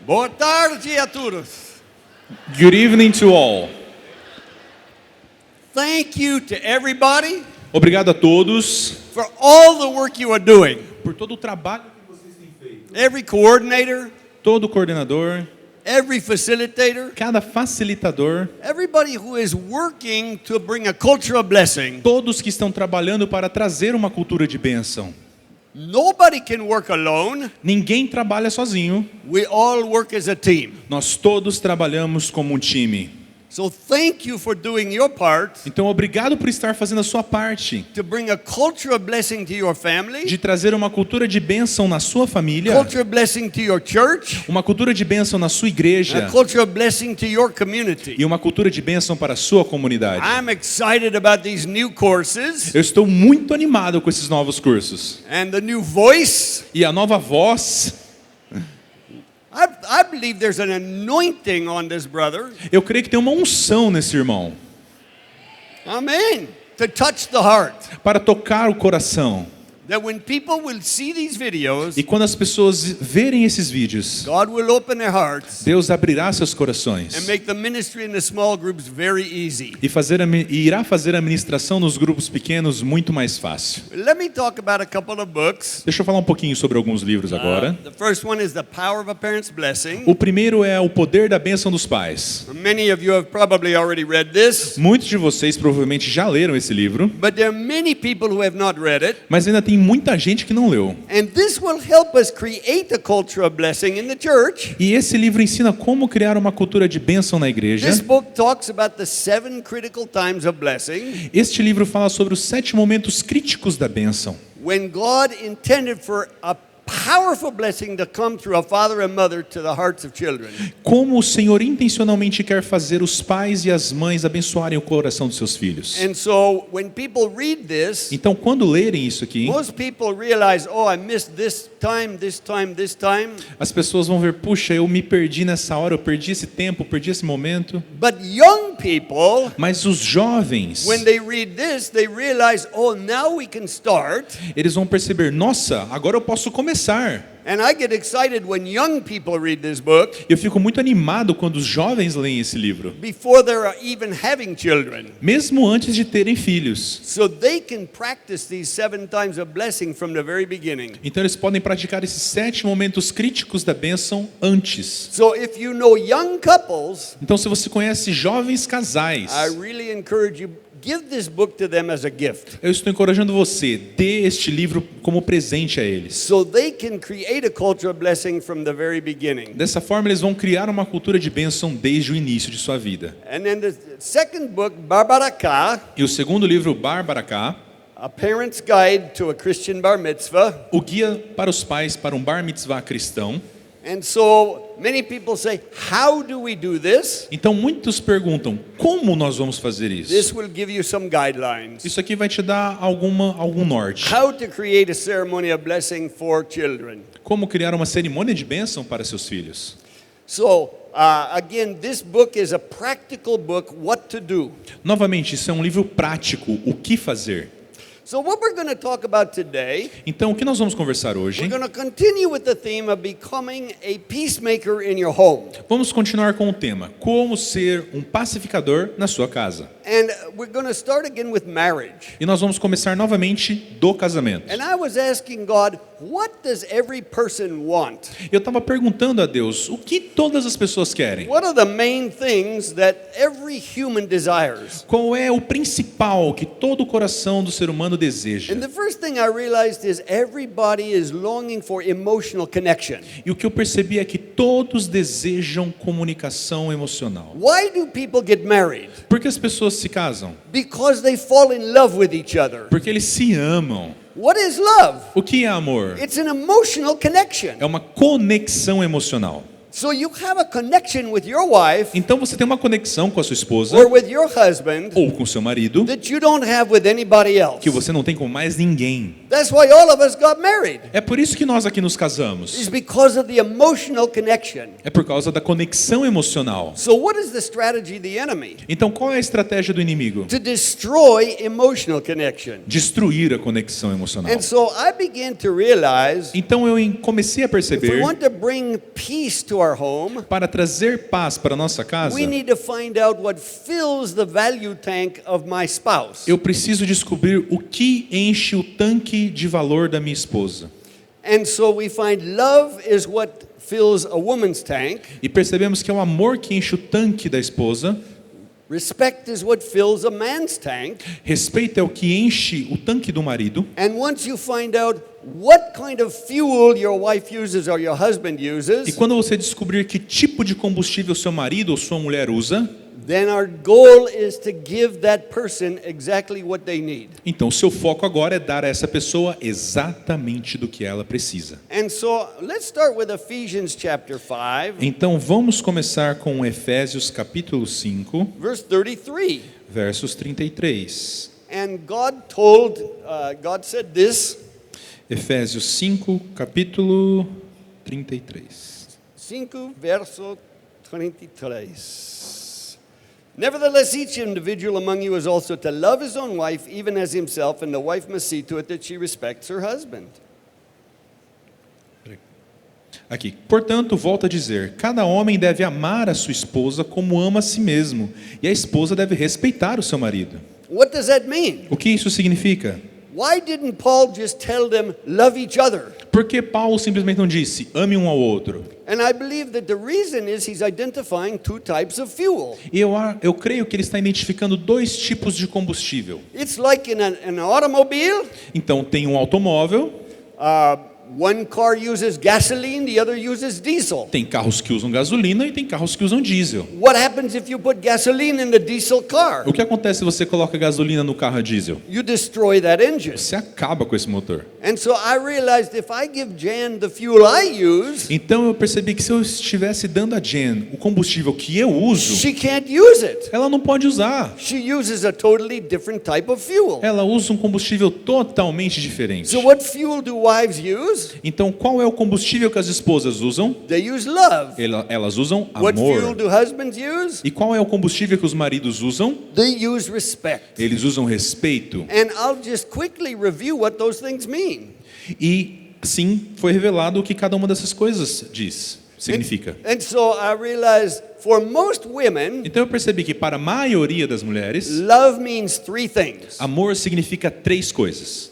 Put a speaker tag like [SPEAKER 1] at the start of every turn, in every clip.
[SPEAKER 1] Boa tarde a todos.
[SPEAKER 2] Good evening to all.
[SPEAKER 1] Thank you to everybody
[SPEAKER 2] Obrigado a todos
[SPEAKER 1] for all the work you are doing.
[SPEAKER 2] por todo o trabalho que vocês têm feito.
[SPEAKER 1] Every coordinator,
[SPEAKER 2] Todo coordenador,
[SPEAKER 1] every facilitator,
[SPEAKER 2] cada facilitador,
[SPEAKER 1] everybody who is working to bring a culture of blessing.
[SPEAKER 2] todos que estão trabalhando para trazer uma cultura de bênção.
[SPEAKER 1] Nobody can work alone.
[SPEAKER 2] Ninguém trabalha sozinho.
[SPEAKER 1] We all work as a team.
[SPEAKER 2] Nós todos trabalhamos como um time.
[SPEAKER 1] So thank you for doing your part
[SPEAKER 2] Então, obrigado por estar fazendo a sua parte
[SPEAKER 1] to bring a culture of blessing to your family,
[SPEAKER 2] de trazer uma cultura de bênção na sua família,
[SPEAKER 1] culture of blessing to your church,
[SPEAKER 2] uma cultura de bênção na sua
[SPEAKER 1] a
[SPEAKER 2] igreja
[SPEAKER 1] culture of blessing to your community.
[SPEAKER 2] e uma cultura de bênção para a sua comunidade.
[SPEAKER 1] I'm excited about these new courses
[SPEAKER 2] Eu estou muito animado com esses novos cursos.
[SPEAKER 1] and the new voice.
[SPEAKER 2] E a nova voz,
[SPEAKER 1] I believe there's an anointing on this brother.
[SPEAKER 2] eu creio que tem uma unção nesse irmão
[SPEAKER 1] Amen. To touch the heart.
[SPEAKER 2] para tocar o coração.
[SPEAKER 1] That when people will see these videos,
[SPEAKER 2] E quando as pessoas verem esses vídeos,
[SPEAKER 1] God will open their hearts
[SPEAKER 2] Deus abrirá seus corações
[SPEAKER 1] and make the ministry in the small groups very easy.
[SPEAKER 2] e irá fazer a ministração nos grupos pequenos muito mais fácil.
[SPEAKER 1] Let me talk about a couple of books.
[SPEAKER 2] Deixa eu falar um pouquinho sobre alguns livros agora.
[SPEAKER 1] The first one is The Power of a Parent's Blessing.
[SPEAKER 2] O primeiro é O Poder da Bênção dos Pais.
[SPEAKER 1] Many of you have probably already read this,
[SPEAKER 2] Muitos de vocês provavelmente já leram esse livro,
[SPEAKER 1] but there are many people who have not read it.
[SPEAKER 2] mas ainda tem muita gente que não leu.
[SPEAKER 1] And this will help us create a culture of blessing in the church.
[SPEAKER 2] E esse livro ensina como criar uma cultura de bênção na igreja.
[SPEAKER 1] This book talks about the 7 critical times of blessing
[SPEAKER 2] Este livro fala sobre os 7 momentos críticos da bênção,
[SPEAKER 1] when God intended for a powerful blessing to come through a father and mother to the hearts of children.
[SPEAKER 2] como o Senhor intencionalmente quer fazer os pais e as mães abençoarem o coração dos seus filhos.
[SPEAKER 1] And so when people read this,
[SPEAKER 2] Então, quando lerem isso aqui,
[SPEAKER 1] most people realize, oh, I missed this time, this time, this time.
[SPEAKER 2] as pessoas vão ver, puxa, eu me perdi nessa hora, eu perdi esse tempo, perdi esse momento.
[SPEAKER 1] But young people,
[SPEAKER 2] Mas os jovens,
[SPEAKER 1] when they read this, they realize, oh, now we can start.
[SPEAKER 2] eles vão perceber, nossa, agora eu posso começar.
[SPEAKER 1] And I get excited when young people read this book
[SPEAKER 2] Eu fico muito animado quando os jovens leem esse livro,
[SPEAKER 1] before they're even having children.
[SPEAKER 2] mesmo antes de terem filhos.
[SPEAKER 1] So they can practice these 7 times of blessing from the very beginning.
[SPEAKER 2] Então eles podem praticar esses 7 momentos críticos da bênção antes.
[SPEAKER 1] So if you know young couples,
[SPEAKER 2] Então, se você conhece jovens casais,
[SPEAKER 1] I really encourage you, give this book to them as a gift.
[SPEAKER 2] eu estou encorajando você, dê este livro como presente a eles.
[SPEAKER 1] So they can create a culture of blessing from the very beginning.
[SPEAKER 2] Dessa forma, eles vão criar uma cultura de bênção desde o início de sua vida.
[SPEAKER 1] And then the second book, Barbaraka,
[SPEAKER 2] E o segundo livro, Bárbara K.,
[SPEAKER 1] A Parent's Guide to a Christian Bar Mitzvah.
[SPEAKER 2] o guia para os pais para um bar mitzvah cristão.
[SPEAKER 1] And so many people say, how do we do this?
[SPEAKER 2] Então, muitos perguntam, como nós vamos fazer
[SPEAKER 1] This
[SPEAKER 2] isso?
[SPEAKER 1] will give you some guidelines.
[SPEAKER 2] Isso aqui vai te dar algum norte.
[SPEAKER 1] How to create a ceremony of blessing for children.
[SPEAKER 2] Como criar uma cerimônia de bênção para seus filhos.
[SPEAKER 1] So, again, this book is a practical book, what to do.
[SPEAKER 2] Novamente, isso é um livro prático, o que fazer.
[SPEAKER 1] So what we're going to talk about today,
[SPEAKER 2] Então, o que nós vamos conversar hoje?
[SPEAKER 1] we're going to continue with the theme of becoming a peacemaker in your home.
[SPEAKER 2] Vamos continuar com o tema, como ser um pacificador na sua casa.
[SPEAKER 1] And we're going to start again with marriage.
[SPEAKER 2] E nós vamos começar novamente do casamento.
[SPEAKER 1] And I was asking God, what does every person want?
[SPEAKER 2] Eu estava perguntando a Deus, o que todas as pessoas querem?
[SPEAKER 1] What are the main things that every human desires?
[SPEAKER 2] Qual é o principal que todo o coração do ser humano deseja?
[SPEAKER 1] And the first thing I realized is everybody is longing for emotional connection.
[SPEAKER 2] E o que eu percebi é que todos desejam comunicação emocional.
[SPEAKER 1] Why do people get married?
[SPEAKER 2] Por que as pessoas se casam?
[SPEAKER 1] Because they fall in love with each other.
[SPEAKER 2] Porque eles se amam.
[SPEAKER 1] What is love?
[SPEAKER 2] O que é amor?
[SPEAKER 1] It's an emotional connection.
[SPEAKER 2] É uma conexão emocional.
[SPEAKER 1] So you have a connection with your wife
[SPEAKER 2] Então você tem uma conexão com a sua esposa
[SPEAKER 1] or with your husband
[SPEAKER 2] ou com seu marido
[SPEAKER 1] that you don't have with anybody else.
[SPEAKER 2] que você não tem com mais ninguém.
[SPEAKER 1] That's why all of us got married.
[SPEAKER 2] É por isso que nós aqui nos casamos.
[SPEAKER 1] It's because of the emotional connection.
[SPEAKER 2] É por causa da conexão emocional.
[SPEAKER 1] So what is the strategy of the enemy?
[SPEAKER 2] Então qual é a estratégia do inimigo?
[SPEAKER 1] To destroy emotional connection.
[SPEAKER 2] Destruir a conexão emocional.
[SPEAKER 1] And so I began to realize
[SPEAKER 2] Então eu comecei a
[SPEAKER 1] if we
[SPEAKER 2] perceber
[SPEAKER 1] want to bring peace to our home,
[SPEAKER 2] para trazer paz para a nossa casa,
[SPEAKER 1] we need to find out what fills the value tank of my spouse.
[SPEAKER 2] eu preciso descobrir o que enche o tanque de valor da minha esposa.
[SPEAKER 1] And so we find love is what fills a woman's tank.
[SPEAKER 2] E percebemos que é o amor que enche o tanque da esposa.
[SPEAKER 1] Respect is what fills a man's tank.
[SPEAKER 2] Respeito é o que enche o tanque do marido.
[SPEAKER 1] And once you find out what kind of fuel your wife uses or your husband
[SPEAKER 2] E
[SPEAKER 1] uses,
[SPEAKER 2] quando você descobrir que tipo de combustível seu marido ou sua mulher usa,
[SPEAKER 1] then our goal is to give that person exactly what they need.
[SPEAKER 2] então o seu foco agora é dar a essa pessoa exatamente do que ela precisa.
[SPEAKER 1] And so let's start with Ephesians chapter 5,
[SPEAKER 2] Então vamos começar com Efésios capítulo 5,
[SPEAKER 1] verse 33.
[SPEAKER 2] versos 33.
[SPEAKER 1] And God said this,
[SPEAKER 2] Efésios 5, capítulo 33.
[SPEAKER 1] 5 verso 33. Nevertheless, each individual among you is also to love his own wife, even as himself, and the wife must see to it that she respects her husband.
[SPEAKER 2] Aqui. Portanto, volto a dizer, cada homem deve amar a sua esposa como ama a si mesmo, e a esposa deve respeitar o seu marido.
[SPEAKER 1] What does that mean?
[SPEAKER 2] O que isso significa?
[SPEAKER 1] Why didn't Paul just tell them, love each other?
[SPEAKER 2] Por que Paulo simplesmente não disse, ame um ao outro?
[SPEAKER 1] And I believe that the reason is he's identifying two types of fuel.
[SPEAKER 2] E eu creio que ele está identificando dois tipos de combustível.
[SPEAKER 1] It's like in an automobile.
[SPEAKER 2] Então, tem um automóvel,
[SPEAKER 1] One car uses gasoline, the other uses diesel.
[SPEAKER 2] tem carros que usam gasolina e tem carros que usam diesel.
[SPEAKER 1] What happens if you put gasoline in the diesel car?
[SPEAKER 2] O que acontece se você coloca gasolina no carro a diesel?
[SPEAKER 1] You destroy that engine.
[SPEAKER 2] Você acaba com esse motor.
[SPEAKER 1] And so I realized if I give Jan the fuel I use,
[SPEAKER 2] Então eu percebi que se eu estivesse dando a Jen o combustível que eu uso,
[SPEAKER 1] she can't use it.
[SPEAKER 2] ela não pode usar.
[SPEAKER 1] She uses a totally different type of fuel.
[SPEAKER 2] Ela usa um combustível totalmente diferente.
[SPEAKER 1] So what fuel do wives use?
[SPEAKER 2] Então qual é o combustível que as esposas usam?
[SPEAKER 1] They use love.
[SPEAKER 2] Elas usam
[SPEAKER 1] What fuel
[SPEAKER 2] amor.
[SPEAKER 1] do husbands use?
[SPEAKER 2] E qual é o combustível que os maridos usam?
[SPEAKER 1] They use respect.
[SPEAKER 2] Eles usam respeito.
[SPEAKER 1] And I'll just quickly review what those things mean.
[SPEAKER 2] E sim, foi revelado o que cada uma dessas coisas significa.
[SPEAKER 1] And so I realized for most women,
[SPEAKER 2] Então eu percebi que para a maioria das mulheres,
[SPEAKER 1] love means three things.
[SPEAKER 2] amor significa três coisas.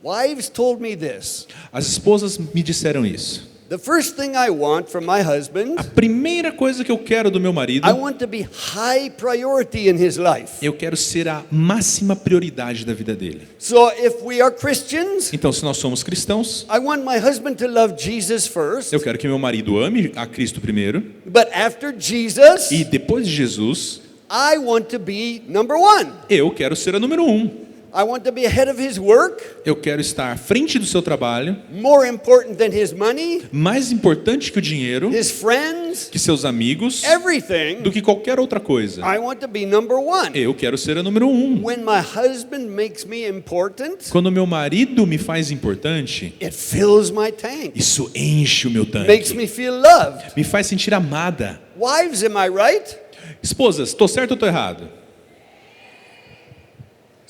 [SPEAKER 1] Wives told me this.
[SPEAKER 2] As esposas me disseram isso.
[SPEAKER 1] The first thing I want from my husband,
[SPEAKER 2] A primeira coisa que eu quero do meu marido,
[SPEAKER 1] I want to be high priority in his life.
[SPEAKER 2] eu quero ser a máxima prioridade da vida dele.
[SPEAKER 1] So if we are Christians,
[SPEAKER 2] Então, se nós somos cristãos,
[SPEAKER 1] I want my husband to love Jesus first,
[SPEAKER 2] eu quero que meu marido ame a Cristo primeiro,
[SPEAKER 1] but after Jesus,
[SPEAKER 2] e depois de Jesus,
[SPEAKER 1] I want to be number one.
[SPEAKER 2] eu quero ser a número um.
[SPEAKER 1] I want to be ahead of his work,
[SPEAKER 2] Eu quero estar à frente do seu trabalho,
[SPEAKER 1] more important than his money,
[SPEAKER 2] mais importante que o dinheiro,
[SPEAKER 1] his friends,
[SPEAKER 2] que seus amigos,
[SPEAKER 1] everything.
[SPEAKER 2] do que qualquer outra coisa.
[SPEAKER 1] I want to be number one.
[SPEAKER 2] Eu quero ser a número um.
[SPEAKER 1] When my husband makes me important,
[SPEAKER 2] Quando meu marido me faz importante,
[SPEAKER 1] it fills my tank.
[SPEAKER 2] isso enche o meu
[SPEAKER 1] Makes
[SPEAKER 2] tanque.
[SPEAKER 1] me feel loved.
[SPEAKER 2] Me faz sentir amada.
[SPEAKER 1] Wives, am I right?
[SPEAKER 2] Esposas, estou certo ou estou errado?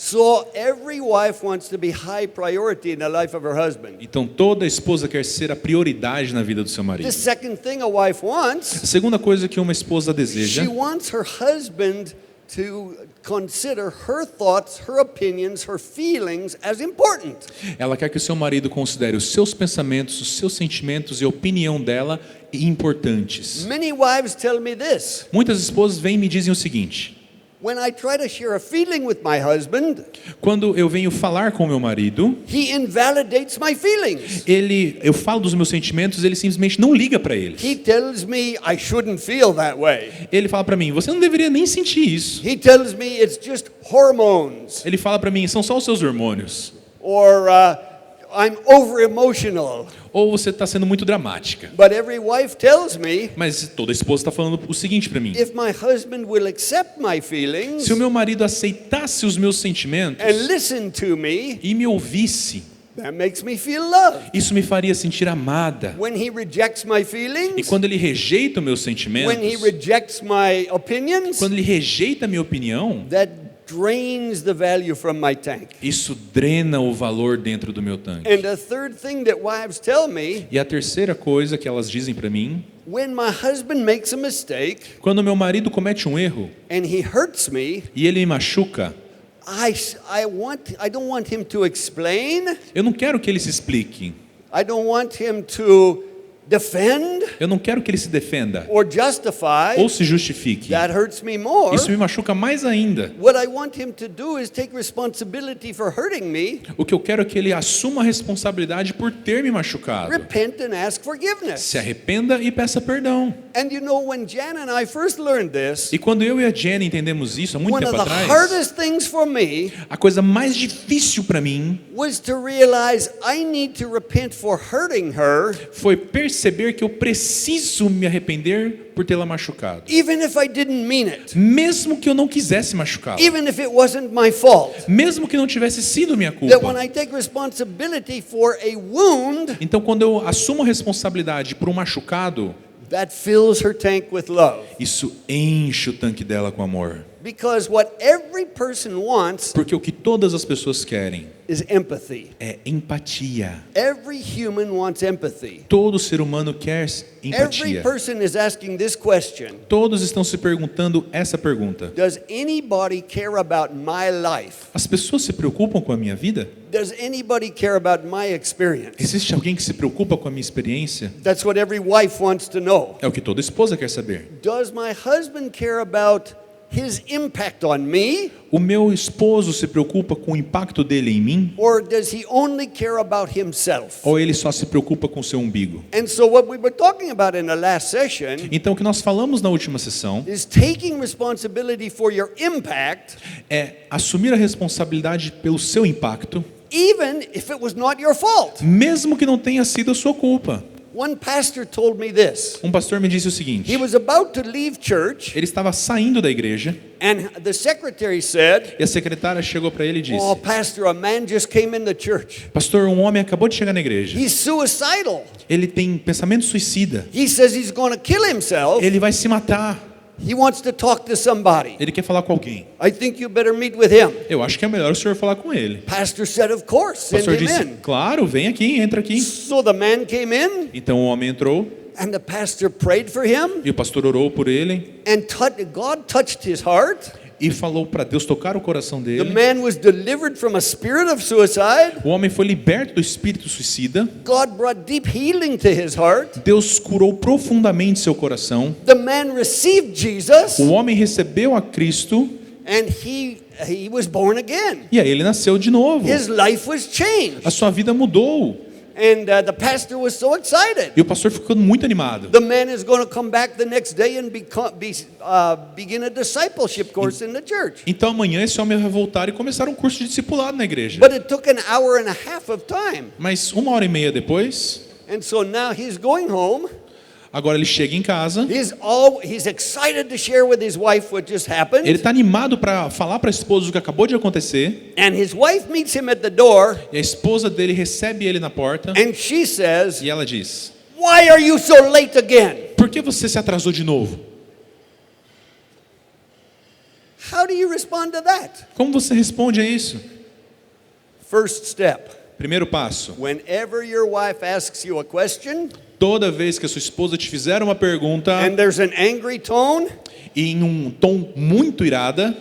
[SPEAKER 1] So every wife wants to be high priority in the life of her husband.
[SPEAKER 2] Então toda esposa quer ser a prioridade na vida do seu marido.
[SPEAKER 1] The second thing a wife wants,
[SPEAKER 2] A segunda coisa que uma esposa deseja,
[SPEAKER 1] she wants her husband to consider her thoughts, her opinions, her feelings as important.
[SPEAKER 2] ela quer que o seu marido considere os seus pensamentos, os seus sentimentos e a opinião dela importantes.
[SPEAKER 1] Many wives tell me this.
[SPEAKER 2] Muitas esposas vêm e me dizem o seguinte:
[SPEAKER 1] When I try to share a feeling with my husband,
[SPEAKER 2] quando eu venho falar com meu marido,
[SPEAKER 1] he invalidates my feelings.
[SPEAKER 2] eu falo dos meus sentimentos, ele simplesmente não liga para eles.
[SPEAKER 1] He tells me I shouldn't feel that way.
[SPEAKER 2] Ele fala para mim: você não deveria nem sentir isso.
[SPEAKER 1] He tells me it's just hormones.
[SPEAKER 2] Ele fala para mim: são só os seus hormônios.
[SPEAKER 1] Or I'm over emotional.
[SPEAKER 2] Ou você está sendo muito dramática.
[SPEAKER 1] But every wife tells me,
[SPEAKER 2] Mas toda esposa está falando o seguinte para mim:
[SPEAKER 1] if my husband will accept my feelings
[SPEAKER 2] se o meu marido aceitasse os meus sentimentos
[SPEAKER 1] and listen to me,
[SPEAKER 2] e me ouvisse,
[SPEAKER 1] that makes me feel loved.
[SPEAKER 2] isso me faria sentir amada.
[SPEAKER 1] When he rejects my
[SPEAKER 2] E
[SPEAKER 1] feelings,
[SPEAKER 2] quando ele rejeita os meus
[SPEAKER 1] when he
[SPEAKER 2] sentimentos,
[SPEAKER 1] rejects my opinions,
[SPEAKER 2] quando ele rejeita a minha opinião,
[SPEAKER 1] that drains the value from my tank.
[SPEAKER 2] Isso drena o valor dentro do meu tanque.
[SPEAKER 1] And the third thing that wives tell me,
[SPEAKER 2] E a terceira coisa que elas dizem para mim,
[SPEAKER 1] when my husband makes a mistake
[SPEAKER 2] quando meu marido comete um erro
[SPEAKER 1] and he hurts me,
[SPEAKER 2] e ele me machuca,
[SPEAKER 1] I don't want him to explain.
[SPEAKER 2] eu não quero que ele se explique.
[SPEAKER 1] I don't want him to defend
[SPEAKER 2] Eu não quero que ele se defenda
[SPEAKER 1] or justify.
[SPEAKER 2] ou se justifique.
[SPEAKER 1] That hurts me more.
[SPEAKER 2] Isso me machuca mais ainda.
[SPEAKER 1] What I want him to do is take responsibility for hurting me,
[SPEAKER 2] O que eu quero é que ele assuma a responsabilidade por ter me machucado.
[SPEAKER 1] repent and ask forgiveness.
[SPEAKER 2] Se arrependa e peça perdão.
[SPEAKER 1] And you know, when Jan and I first learned this,
[SPEAKER 2] E quando eu e a Jenny entendemos isso há muito
[SPEAKER 1] one of
[SPEAKER 2] tempo
[SPEAKER 1] the
[SPEAKER 2] atrás,
[SPEAKER 1] hardest things for me
[SPEAKER 2] a coisa mais difícil para mim
[SPEAKER 1] was to realize I need to repent for hurting her,
[SPEAKER 2] foi perceber que eu preciso me arrepender por tê-la machucado.
[SPEAKER 1] even if I didn't mean it,
[SPEAKER 2] Mesmo que eu não quisesse machucá-la.
[SPEAKER 1] even if it wasn't my fault.
[SPEAKER 2] Mesmo que não tivesse sido minha
[SPEAKER 1] That when
[SPEAKER 2] culpa.
[SPEAKER 1] I take responsibility for a wound,
[SPEAKER 2] Então, quando eu assumo a responsabilidade por um machucado,
[SPEAKER 1] that fills her tank with love.
[SPEAKER 2] isso enche o tanque dela com amor.
[SPEAKER 1] Because what every person wants
[SPEAKER 2] Porque o que todas as pessoas querem
[SPEAKER 1] is empathy.
[SPEAKER 2] é empatia.
[SPEAKER 1] Every human wants empathy.
[SPEAKER 2] Todo ser humano quer
[SPEAKER 1] Every
[SPEAKER 2] empatia.
[SPEAKER 1] person is asking this question:
[SPEAKER 2] Todos estão se perguntando essa pergunta.
[SPEAKER 1] does anybody care about my life?
[SPEAKER 2] As pessoas se preocupam com a minha vida?
[SPEAKER 1] Does anybody care about my experience?
[SPEAKER 2] Existe alguém que se preocupa com a minha experiência?
[SPEAKER 1] That's what every wife wants to know.
[SPEAKER 2] É o que toda esposa quer saber.
[SPEAKER 1] Does my husband care about his impact on me?
[SPEAKER 2] O meu esposo se preocupa com o impacto dele em mim?
[SPEAKER 1] Or does he only care about himself?
[SPEAKER 2] Ou ele só se preocupa com o seu umbigo?
[SPEAKER 1] And so what we were talking about in the last session
[SPEAKER 2] Então, o que nós falamos na última sessão
[SPEAKER 1] is taking responsibility for your impact,
[SPEAKER 2] é assumir a responsabilidade pelo seu impacto,
[SPEAKER 1] even if it was not your fault.
[SPEAKER 2] mesmo que não tenha sido a sua culpa.
[SPEAKER 1] One pastor told me this.
[SPEAKER 2] Um pastor me disse o seguinte:
[SPEAKER 1] He was about to leave church,
[SPEAKER 2] ele estava saindo da igreja
[SPEAKER 1] and the secretary said,
[SPEAKER 2] e a secretária chegou para ele e disse:
[SPEAKER 1] "Oh, pastor, a man just came in the church.
[SPEAKER 2] pastor, um homem acabou de chegar na igreja.
[SPEAKER 1] He's suicidal.
[SPEAKER 2] Ele tem pensamento suicida.
[SPEAKER 1] He says he's going to kill himself.
[SPEAKER 2] Ele vai se matar.
[SPEAKER 1] He wants to talk to somebody.
[SPEAKER 2] Ele quer falar com alguém.
[SPEAKER 1] I think you better meet with him."
[SPEAKER 2] Eu acho que é melhor o senhor falar com ele.
[SPEAKER 1] Pastor said, "Of course,
[SPEAKER 2] O
[SPEAKER 1] send
[SPEAKER 2] pastor
[SPEAKER 1] him
[SPEAKER 2] disse:
[SPEAKER 1] in."
[SPEAKER 2] claro, vem aqui, entra aqui.
[SPEAKER 1] So the man came in,
[SPEAKER 2] Então o homem entrou
[SPEAKER 1] and the pastor prayed for him,
[SPEAKER 2] e o pastor orou por ele
[SPEAKER 1] and God touched his heart.
[SPEAKER 2] e falou para Deus tocar o coração
[SPEAKER 1] The
[SPEAKER 2] dele.
[SPEAKER 1] man was delivered from a spirit of suicide.
[SPEAKER 2] O homem foi liberto do espírito suicida.
[SPEAKER 1] God brought deep healing to his heart.
[SPEAKER 2] Deus curou profundamente seu coração.
[SPEAKER 1] The man received Jesus,
[SPEAKER 2] O homem recebeu a Cristo
[SPEAKER 1] and he was born again.
[SPEAKER 2] e aí ele nasceu de novo.
[SPEAKER 1] His life was changed.
[SPEAKER 2] A sua vida mudou.
[SPEAKER 1] And the pastor was so excited.
[SPEAKER 2] E o pastor ficou muito animado.
[SPEAKER 1] The man is going to come back the next day and begin a discipleship course in the church.
[SPEAKER 2] Então amanhã esse homem vai voltar e começar um curso de discipulado na igreja.
[SPEAKER 1] But it took an hour and a half of time.
[SPEAKER 2] Mas 1h30 depois,
[SPEAKER 1] And so now he's going home.
[SPEAKER 2] agora ele chega em casa.
[SPEAKER 1] He's excited to share with his wife what just happened.
[SPEAKER 2] Ele está animado para falar para a esposa o que acabou de acontecer.
[SPEAKER 1] And his wife meets him at the door,
[SPEAKER 2] E a esposa dele recebe ele na porta.
[SPEAKER 1] and she says,
[SPEAKER 2] E ela diz:
[SPEAKER 1] "Why are you so late again?"
[SPEAKER 2] por que você se atrasou de novo?
[SPEAKER 1] How do you respond to that?
[SPEAKER 2] Como você responde a isso?
[SPEAKER 1] First step.
[SPEAKER 2] Primeiro passo:
[SPEAKER 1] Whenever your wife asks you a question
[SPEAKER 2] toda vez que a sua esposa te fizer uma pergunta
[SPEAKER 1] and there's an angry tone,
[SPEAKER 2] e em um tom muito irada,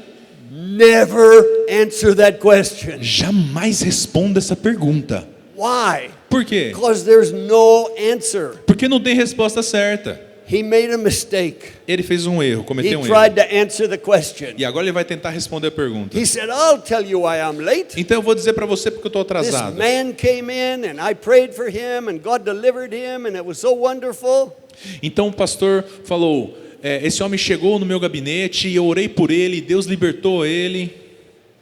[SPEAKER 1] never answer that question.
[SPEAKER 2] jamais responda essa pergunta.
[SPEAKER 1] Why?
[SPEAKER 2] Por quê?
[SPEAKER 1] Because there's no answer.
[SPEAKER 2] Porque não tem resposta certa.
[SPEAKER 1] He made a mistake.
[SPEAKER 2] Ele fez um erro,
[SPEAKER 1] He
[SPEAKER 2] cometeu um
[SPEAKER 1] tried
[SPEAKER 2] erro.
[SPEAKER 1] to answer the question.
[SPEAKER 2] E agora ele vai tentar responder a pergunta.
[SPEAKER 1] He said, "I'll tell you why I'm late.
[SPEAKER 2] Então eu vou dizer para você porque eu estou
[SPEAKER 1] This
[SPEAKER 2] atrasado.
[SPEAKER 1] man came in and I prayed for him and God delivered him and it was so wonderful."
[SPEAKER 2] Então o pastor falou: esse homem chegou no meu gabinete e eu orei por ele, Deus libertou ele.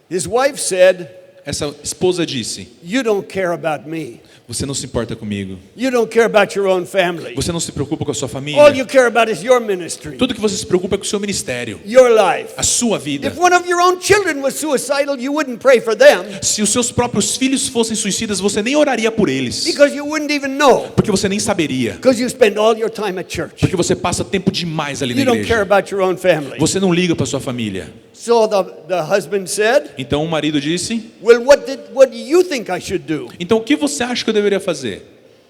[SPEAKER 1] His wife said,
[SPEAKER 2] essa esposa disse:
[SPEAKER 1] You don't care about me.
[SPEAKER 2] você não se importa comigo.
[SPEAKER 1] You don't care about your own family.
[SPEAKER 2] Você não se preocupa com a sua
[SPEAKER 1] All
[SPEAKER 2] família.
[SPEAKER 1] you care about is your ministry,
[SPEAKER 2] Tudo que você se preocupa é com o seu ministério,
[SPEAKER 1] your life.
[SPEAKER 2] a sua vida.
[SPEAKER 1] If one of your own children was suicidal, you wouldn't pray for them
[SPEAKER 2] Se os seus próprios filhos fossem suicidas, você nem oraria por eles,
[SPEAKER 1] because you wouldn't even know,
[SPEAKER 2] porque você nem saberia,
[SPEAKER 1] because you spend all your time at church.
[SPEAKER 2] porque você passa tempo demais ali na
[SPEAKER 1] You don't care
[SPEAKER 2] igreja.
[SPEAKER 1] about your own family.
[SPEAKER 2] Você não liga para sua família.
[SPEAKER 1] So the husband said,
[SPEAKER 2] Então o marido disse:
[SPEAKER 1] well, what do you think I should do?
[SPEAKER 2] então o que você acha que eu deveria fazer?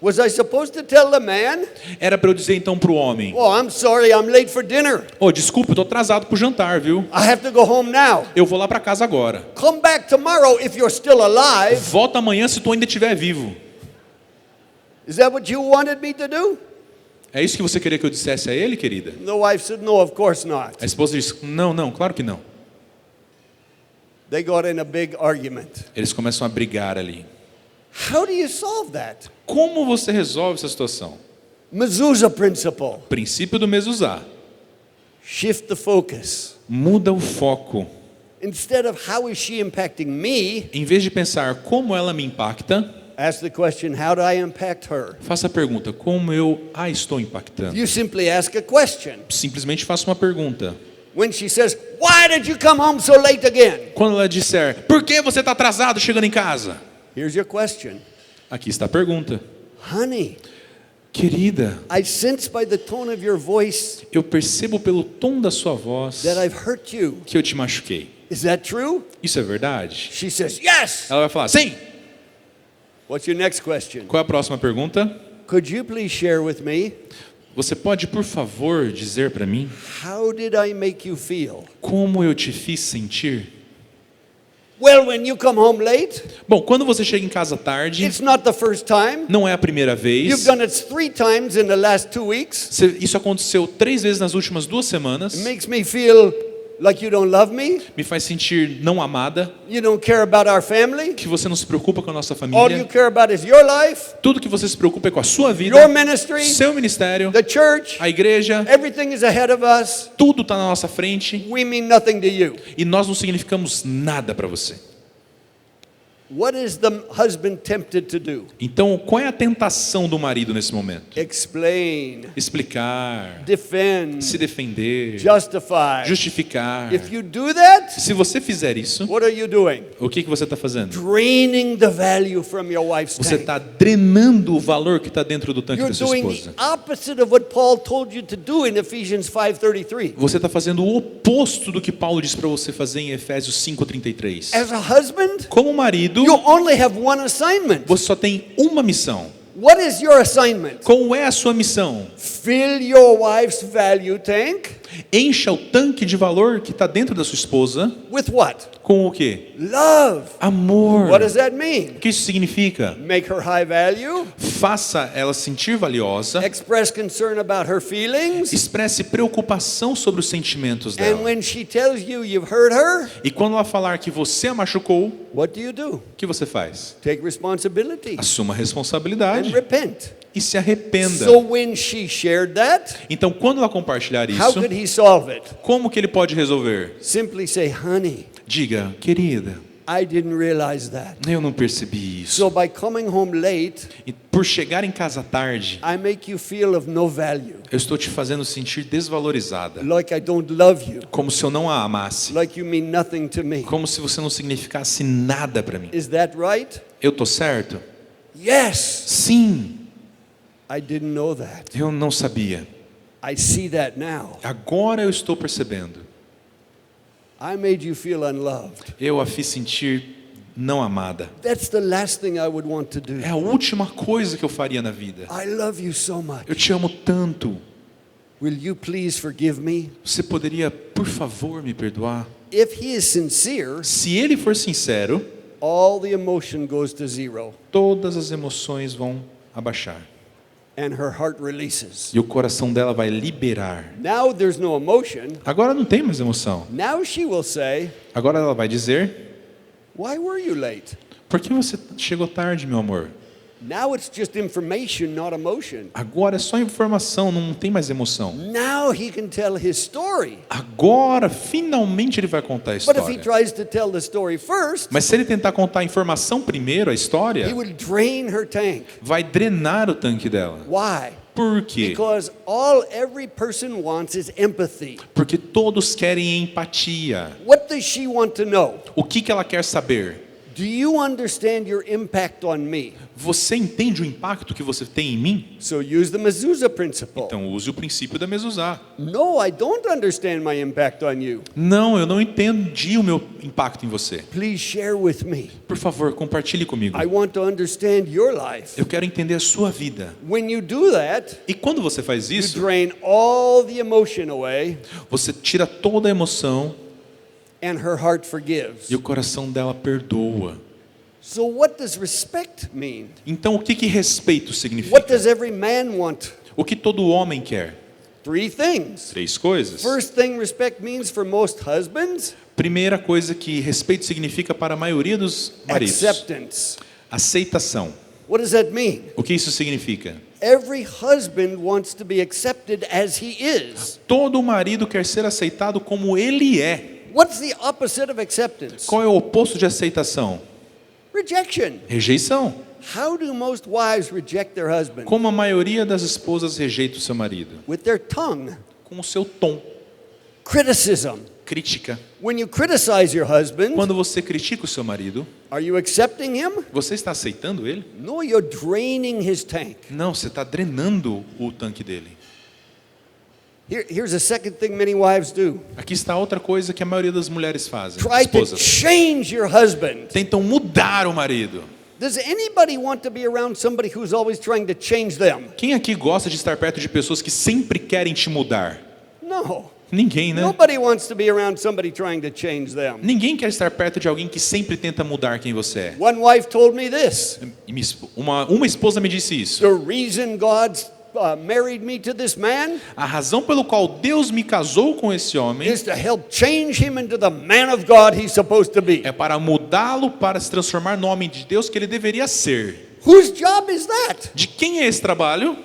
[SPEAKER 1] Was I supposed to tell the man,
[SPEAKER 2] Era para eu dizer então para o homem:
[SPEAKER 1] oh, I'm sorry, I'm late for dinner.
[SPEAKER 2] oh, desculpa, eu tô atrasado pro jantar, viu?
[SPEAKER 1] I have to go home now.
[SPEAKER 2] Eu vou lá para casa agora.
[SPEAKER 1] Come back tomorrow if you're still alive.
[SPEAKER 2] Volta amanhã se tu ainda estiver vivo.
[SPEAKER 1] Is that what you wanted me to do?
[SPEAKER 2] É isso que você queria que eu dissesse a ele, querida?
[SPEAKER 1] The wife said, no, of course not.
[SPEAKER 2] A esposa disse: não, não, claro que não.
[SPEAKER 1] They got in a big argument.
[SPEAKER 2] Eles começam a brigar ali.
[SPEAKER 1] How do you solve that?
[SPEAKER 2] Como você resolve essa situação?
[SPEAKER 1] Mezuzah principle.
[SPEAKER 2] Princípio do mezuzá.
[SPEAKER 1] Shift the focus.
[SPEAKER 2] Muda o foco.
[SPEAKER 1] Instead of how is she impacting me,
[SPEAKER 2] Em vez de pensar como ela me impacta,
[SPEAKER 1] ask the question, how do I impact her?
[SPEAKER 2] faça a pergunta: como eu a estou impactando?
[SPEAKER 1] You simply ask a question.
[SPEAKER 2] Simplesmente faça uma pergunta.
[SPEAKER 1] When she says, why did you come home so late again?
[SPEAKER 2] Quando ela disser: por que você está atrasado chegando em casa?
[SPEAKER 1] Here's your question.
[SPEAKER 2] Aqui está a pergunta.
[SPEAKER 1] Honey,
[SPEAKER 2] Querida,
[SPEAKER 1] I sense by the tone of your voice
[SPEAKER 2] eu percebo pelo tom da sua voz
[SPEAKER 1] that I've hurt you.
[SPEAKER 2] que eu te machuquei.
[SPEAKER 1] Is that true?
[SPEAKER 2] Isso é verdade?
[SPEAKER 1] She says, yes.
[SPEAKER 2] Ela vai falar: sim.
[SPEAKER 1] What's your next question?
[SPEAKER 2] Qual é a próxima pergunta?
[SPEAKER 1] Could you please share with me,
[SPEAKER 2] Você pode, por favor, dizer para mim
[SPEAKER 1] how did I make you feel?
[SPEAKER 2] como eu te fiz sentir?
[SPEAKER 1] Well, when you come home late,
[SPEAKER 2] Bom, quando você chega em casa tarde,
[SPEAKER 1] it's not the first time.
[SPEAKER 2] não é a primeira
[SPEAKER 1] You've
[SPEAKER 2] vez.
[SPEAKER 1] done it 3 times in the last 2 weeks.
[SPEAKER 2] Isso aconteceu 3 vezes nas últimas 2 semanas.
[SPEAKER 1] It makes me feel like you don't love me.
[SPEAKER 2] Me faz sentir não amada,
[SPEAKER 1] You don't care about our family.
[SPEAKER 2] que você não se preocupa com a nossa
[SPEAKER 1] All you
[SPEAKER 2] família.
[SPEAKER 1] care about is your life,
[SPEAKER 2] Tudo que você se preocupa é com a sua vida,
[SPEAKER 1] your ministry,
[SPEAKER 2] seu ministério,
[SPEAKER 1] the church.
[SPEAKER 2] a igreja.
[SPEAKER 1] Everything is ahead of us.
[SPEAKER 2] Tudo está na nossa frente
[SPEAKER 1] We mean nothing to you.
[SPEAKER 2] e nós não significamos nada para você.
[SPEAKER 1] What is the husband tempted to do?
[SPEAKER 2] Então, qual é a tentação do marido nesse momento?
[SPEAKER 1] Explain,
[SPEAKER 2] Explicar,
[SPEAKER 1] defend,
[SPEAKER 2] se defender,
[SPEAKER 1] justify.
[SPEAKER 2] justificar.
[SPEAKER 1] If you do that,
[SPEAKER 2] Se você fizer isso,
[SPEAKER 1] what are you doing?
[SPEAKER 2] o que você está fazendo?
[SPEAKER 1] Draining the value from your wife's
[SPEAKER 2] Você
[SPEAKER 1] tank.
[SPEAKER 2] está drenando o valor que está dentro do tanque
[SPEAKER 1] You're
[SPEAKER 2] da sua
[SPEAKER 1] doing
[SPEAKER 2] esposa.
[SPEAKER 1] the opposite of what Paul told you to do in Ephesians 5:33.
[SPEAKER 2] Você está fazendo o oposto do que Paulo diz para você fazer em Efésios 5:33.
[SPEAKER 1] As a husband,
[SPEAKER 2] Como marido,
[SPEAKER 1] you only have one assignment.
[SPEAKER 2] você só tem uma missão.
[SPEAKER 1] What is your assignment?
[SPEAKER 2] Qual é a sua missão?
[SPEAKER 1] Fill your wife's value tank
[SPEAKER 2] Encha o tanque de valor que está dentro da sua esposa
[SPEAKER 1] with what?
[SPEAKER 2] com o quê?
[SPEAKER 1] Love.
[SPEAKER 2] Amor.
[SPEAKER 1] What does that mean?
[SPEAKER 2] O que isso significa?
[SPEAKER 1] Make her high value,
[SPEAKER 2] Faça ela se sentir valiosa.
[SPEAKER 1] express concern about her feelings,
[SPEAKER 2] Expresse preocupação sobre os sentimentos
[SPEAKER 1] and
[SPEAKER 2] dela.
[SPEAKER 1] when she tells you you've hurt her,
[SPEAKER 2] E quando ela falar que você a machucou,
[SPEAKER 1] what do?
[SPEAKER 2] o que você faz?
[SPEAKER 1] Take responsibility
[SPEAKER 2] Assuma a
[SPEAKER 1] and
[SPEAKER 2] responsabilidade
[SPEAKER 1] repent.
[SPEAKER 2] e se arrependa.
[SPEAKER 1] So when she shared that,
[SPEAKER 2] Então, quando ela compartilhar
[SPEAKER 1] how
[SPEAKER 2] isso,
[SPEAKER 1] could he solve it?
[SPEAKER 2] como que ele pode resolver?
[SPEAKER 1] Simply say, honey,
[SPEAKER 2] Diga: querida,
[SPEAKER 1] I didn't realize that.
[SPEAKER 2] eu não percebi isso.
[SPEAKER 1] So by coming home late,
[SPEAKER 2] E por chegar em casa tarde,
[SPEAKER 1] I make you feel of no value,
[SPEAKER 2] eu estou te fazendo sentir desvalorizada.
[SPEAKER 1] like I don't love you,
[SPEAKER 2] Como se eu não a amasse.
[SPEAKER 1] like you mean nothing to me.
[SPEAKER 2] Como se você não significasse nada para mim.
[SPEAKER 1] Is that right?
[SPEAKER 2] Eu tô certo?
[SPEAKER 1] Yes.
[SPEAKER 2] Sim,
[SPEAKER 1] I didn't know that.
[SPEAKER 2] eu não sabia.
[SPEAKER 1] I see that now.
[SPEAKER 2] Agora eu estou percebendo.
[SPEAKER 1] I made you feel unloved.
[SPEAKER 2] Eu a fiz sentir não amada.
[SPEAKER 1] That's the last thing I would want to do.
[SPEAKER 2] É a última coisa que eu faria na vida.
[SPEAKER 1] I love you so much.
[SPEAKER 2] Eu te amo tanto.
[SPEAKER 1] Will you please forgive me?
[SPEAKER 2] Você poderia, por favor, me perdoar?
[SPEAKER 1] If he is sincere,
[SPEAKER 2] Se ele for sincero,
[SPEAKER 1] all the emotion goes to zero
[SPEAKER 2] todas as emoções vão abaixar.
[SPEAKER 1] and her heart releases.
[SPEAKER 2] E o coração dela vai liberar.
[SPEAKER 1] Now there's no emotion.
[SPEAKER 2] Agora não tem mais emoção.
[SPEAKER 1] Now she will say,
[SPEAKER 2] Agora ela vai dizer:
[SPEAKER 1] why were you late?
[SPEAKER 2] por que você chegou tarde, meu amor?
[SPEAKER 1] Now it's just information, not emotion.
[SPEAKER 2] Agora é só informação, não tem mais emoção.
[SPEAKER 1] Now he can tell his story.
[SPEAKER 2] Agora, finalmente ele vai contar a
[SPEAKER 1] But if he
[SPEAKER 2] história.
[SPEAKER 1] tries to tell the story first,
[SPEAKER 2] Mas se ele tentar contar a informação primeiro, a
[SPEAKER 1] he
[SPEAKER 2] história,
[SPEAKER 1] will drain her tank.
[SPEAKER 2] vai drenar o tanque dela.
[SPEAKER 1] Why?
[SPEAKER 2] Por quê?
[SPEAKER 1] Because every person wants is empathy.
[SPEAKER 2] Porque todos querem empatia.
[SPEAKER 1] What does she want to know?
[SPEAKER 2] O que ela quer saber?
[SPEAKER 1] Do you understand your impact on me?
[SPEAKER 2] Você entende o impacto que você tem em mim?
[SPEAKER 1] So use the mezuzah principle.
[SPEAKER 2] Então use o princípio da mezuzá.
[SPEAKER 1] No, I don't understand my impact on you.
[SPEAKER 2] Não, eu não entendi o meu impacto em você.
[SPEAKER 1] Please share with me.
[SPEAKER 2] Por favor, compartilhe comigo.
[SPEAKER 1] I want to understand your life.
[SPEAKER 2] Eu quero entender a sua vida.
[SPEAKER 1] When you do that,
[SPEAKER 2] E quando você faz
[SPEAKER 1] you
[SPEAKER 2] isso,
[SPEAKER 1] drain all the emotion away
[SPEAKER 2] você tira toda a emoção
[SPEAKER 1] and her heart forgives.
[SPEAKER 2] e o coração dela perdoa.
[SPEAKER 1] So what does respect mean?
[SPEAKER 2] Então, o que respeito
[SPEAKER 1] What
[SPEAKER 2] significa?
[SPEAKER 1] does every man want?
[SPEAKER 2] O que todo homem quer?
[SPEAKER 1] 3 things.
[SPEAKER 2] 3 coisas.
[SPEAKER 1] First thing respect means for most husbands,
[SPEAKER 2] Primeira coisa que respeito significa para a maioria dos maridos:
[SPEAKER 1] acceptance.
[SPEAKER 2] aceitação.
[SPEAKER 1] What does that mean?
[SPEAKER 2] O que isso significa?
[SPEAKER 1] Every husband wants to be accepted as he is.
[SPEAKER 2] Todo marido quer ser aceitado como ele é.
[SPEAKER 1] What's the opposite of acceptance?
[SPEAKER 2] Qual é o oposto de aceitação?
[SPEAKER 1] Rejection.
[SPEAKER 2] Rejeição.
[SPEAKER 1] How do most wives reject their husband?
[SPEAKER 2] Como a maioria das esposas rejeita o seu marido?
[SPEAKER 1] With their tongue.
[SPEAKER 2] Com o seu tom.
[SPEAKER 1] Criticism.
[SPEAKER 2] Crítica.
[SPEAKER 1] When you criticize your husband,
[SPEAKER 2] Quando você critica o seu marido,
[SPEAKER 1] are you accepting him?
[SPEAKER 2] você está aceitando ele?
[SPEAKER 1] No, you're draining his tank.
[SPEAKER 2] Não, você está drenando o tanque dele.
[SPEAKER 1] Here's a second thing many wives do.
[SPEAKER 2] Aqui está outra coisa que a maioria das mulheres fazem,
[SPEAKER 1] Try to
[SPEAKER 2] esposas.
[SPEAKER 1] change your husband.
[SPEAKER 2] Tentam mudar o marido.
[SPEAKER 1] Does anybody want to be around somebody who's always trying to change them?
[SPEAKER 2] Quem aqui gosta de estar perto de pessoas que sempre querem te mudar?
[SPEAKER 1] No.
[SPEAKER 2] Ninguém, né?
[SPEAKER 1] Nobody wants to be around somebody trying to change them.
[SPEAKER 2] Ninguém quer estar perto de alguém que sempre tenta mudar quem você é.
[SPEAKER 1] One wife told me this.
[SPEAKER 2] E uma esposa me disse isso.
[SPEAKER 1] The reason God married me to this man
[SPEAKER 2] A razão pelo qual Deus me casou com esse homem
[SPEAKER 1] is to help change him into the man of God he's supposed to be.
[SPEAKER 2] é para mudá-lo para se transformar no homem de Deus que ele deveria ser.
[SPEAKER 1] Whose job is that?
[SPEAKER 2] De quem é esse trabalho?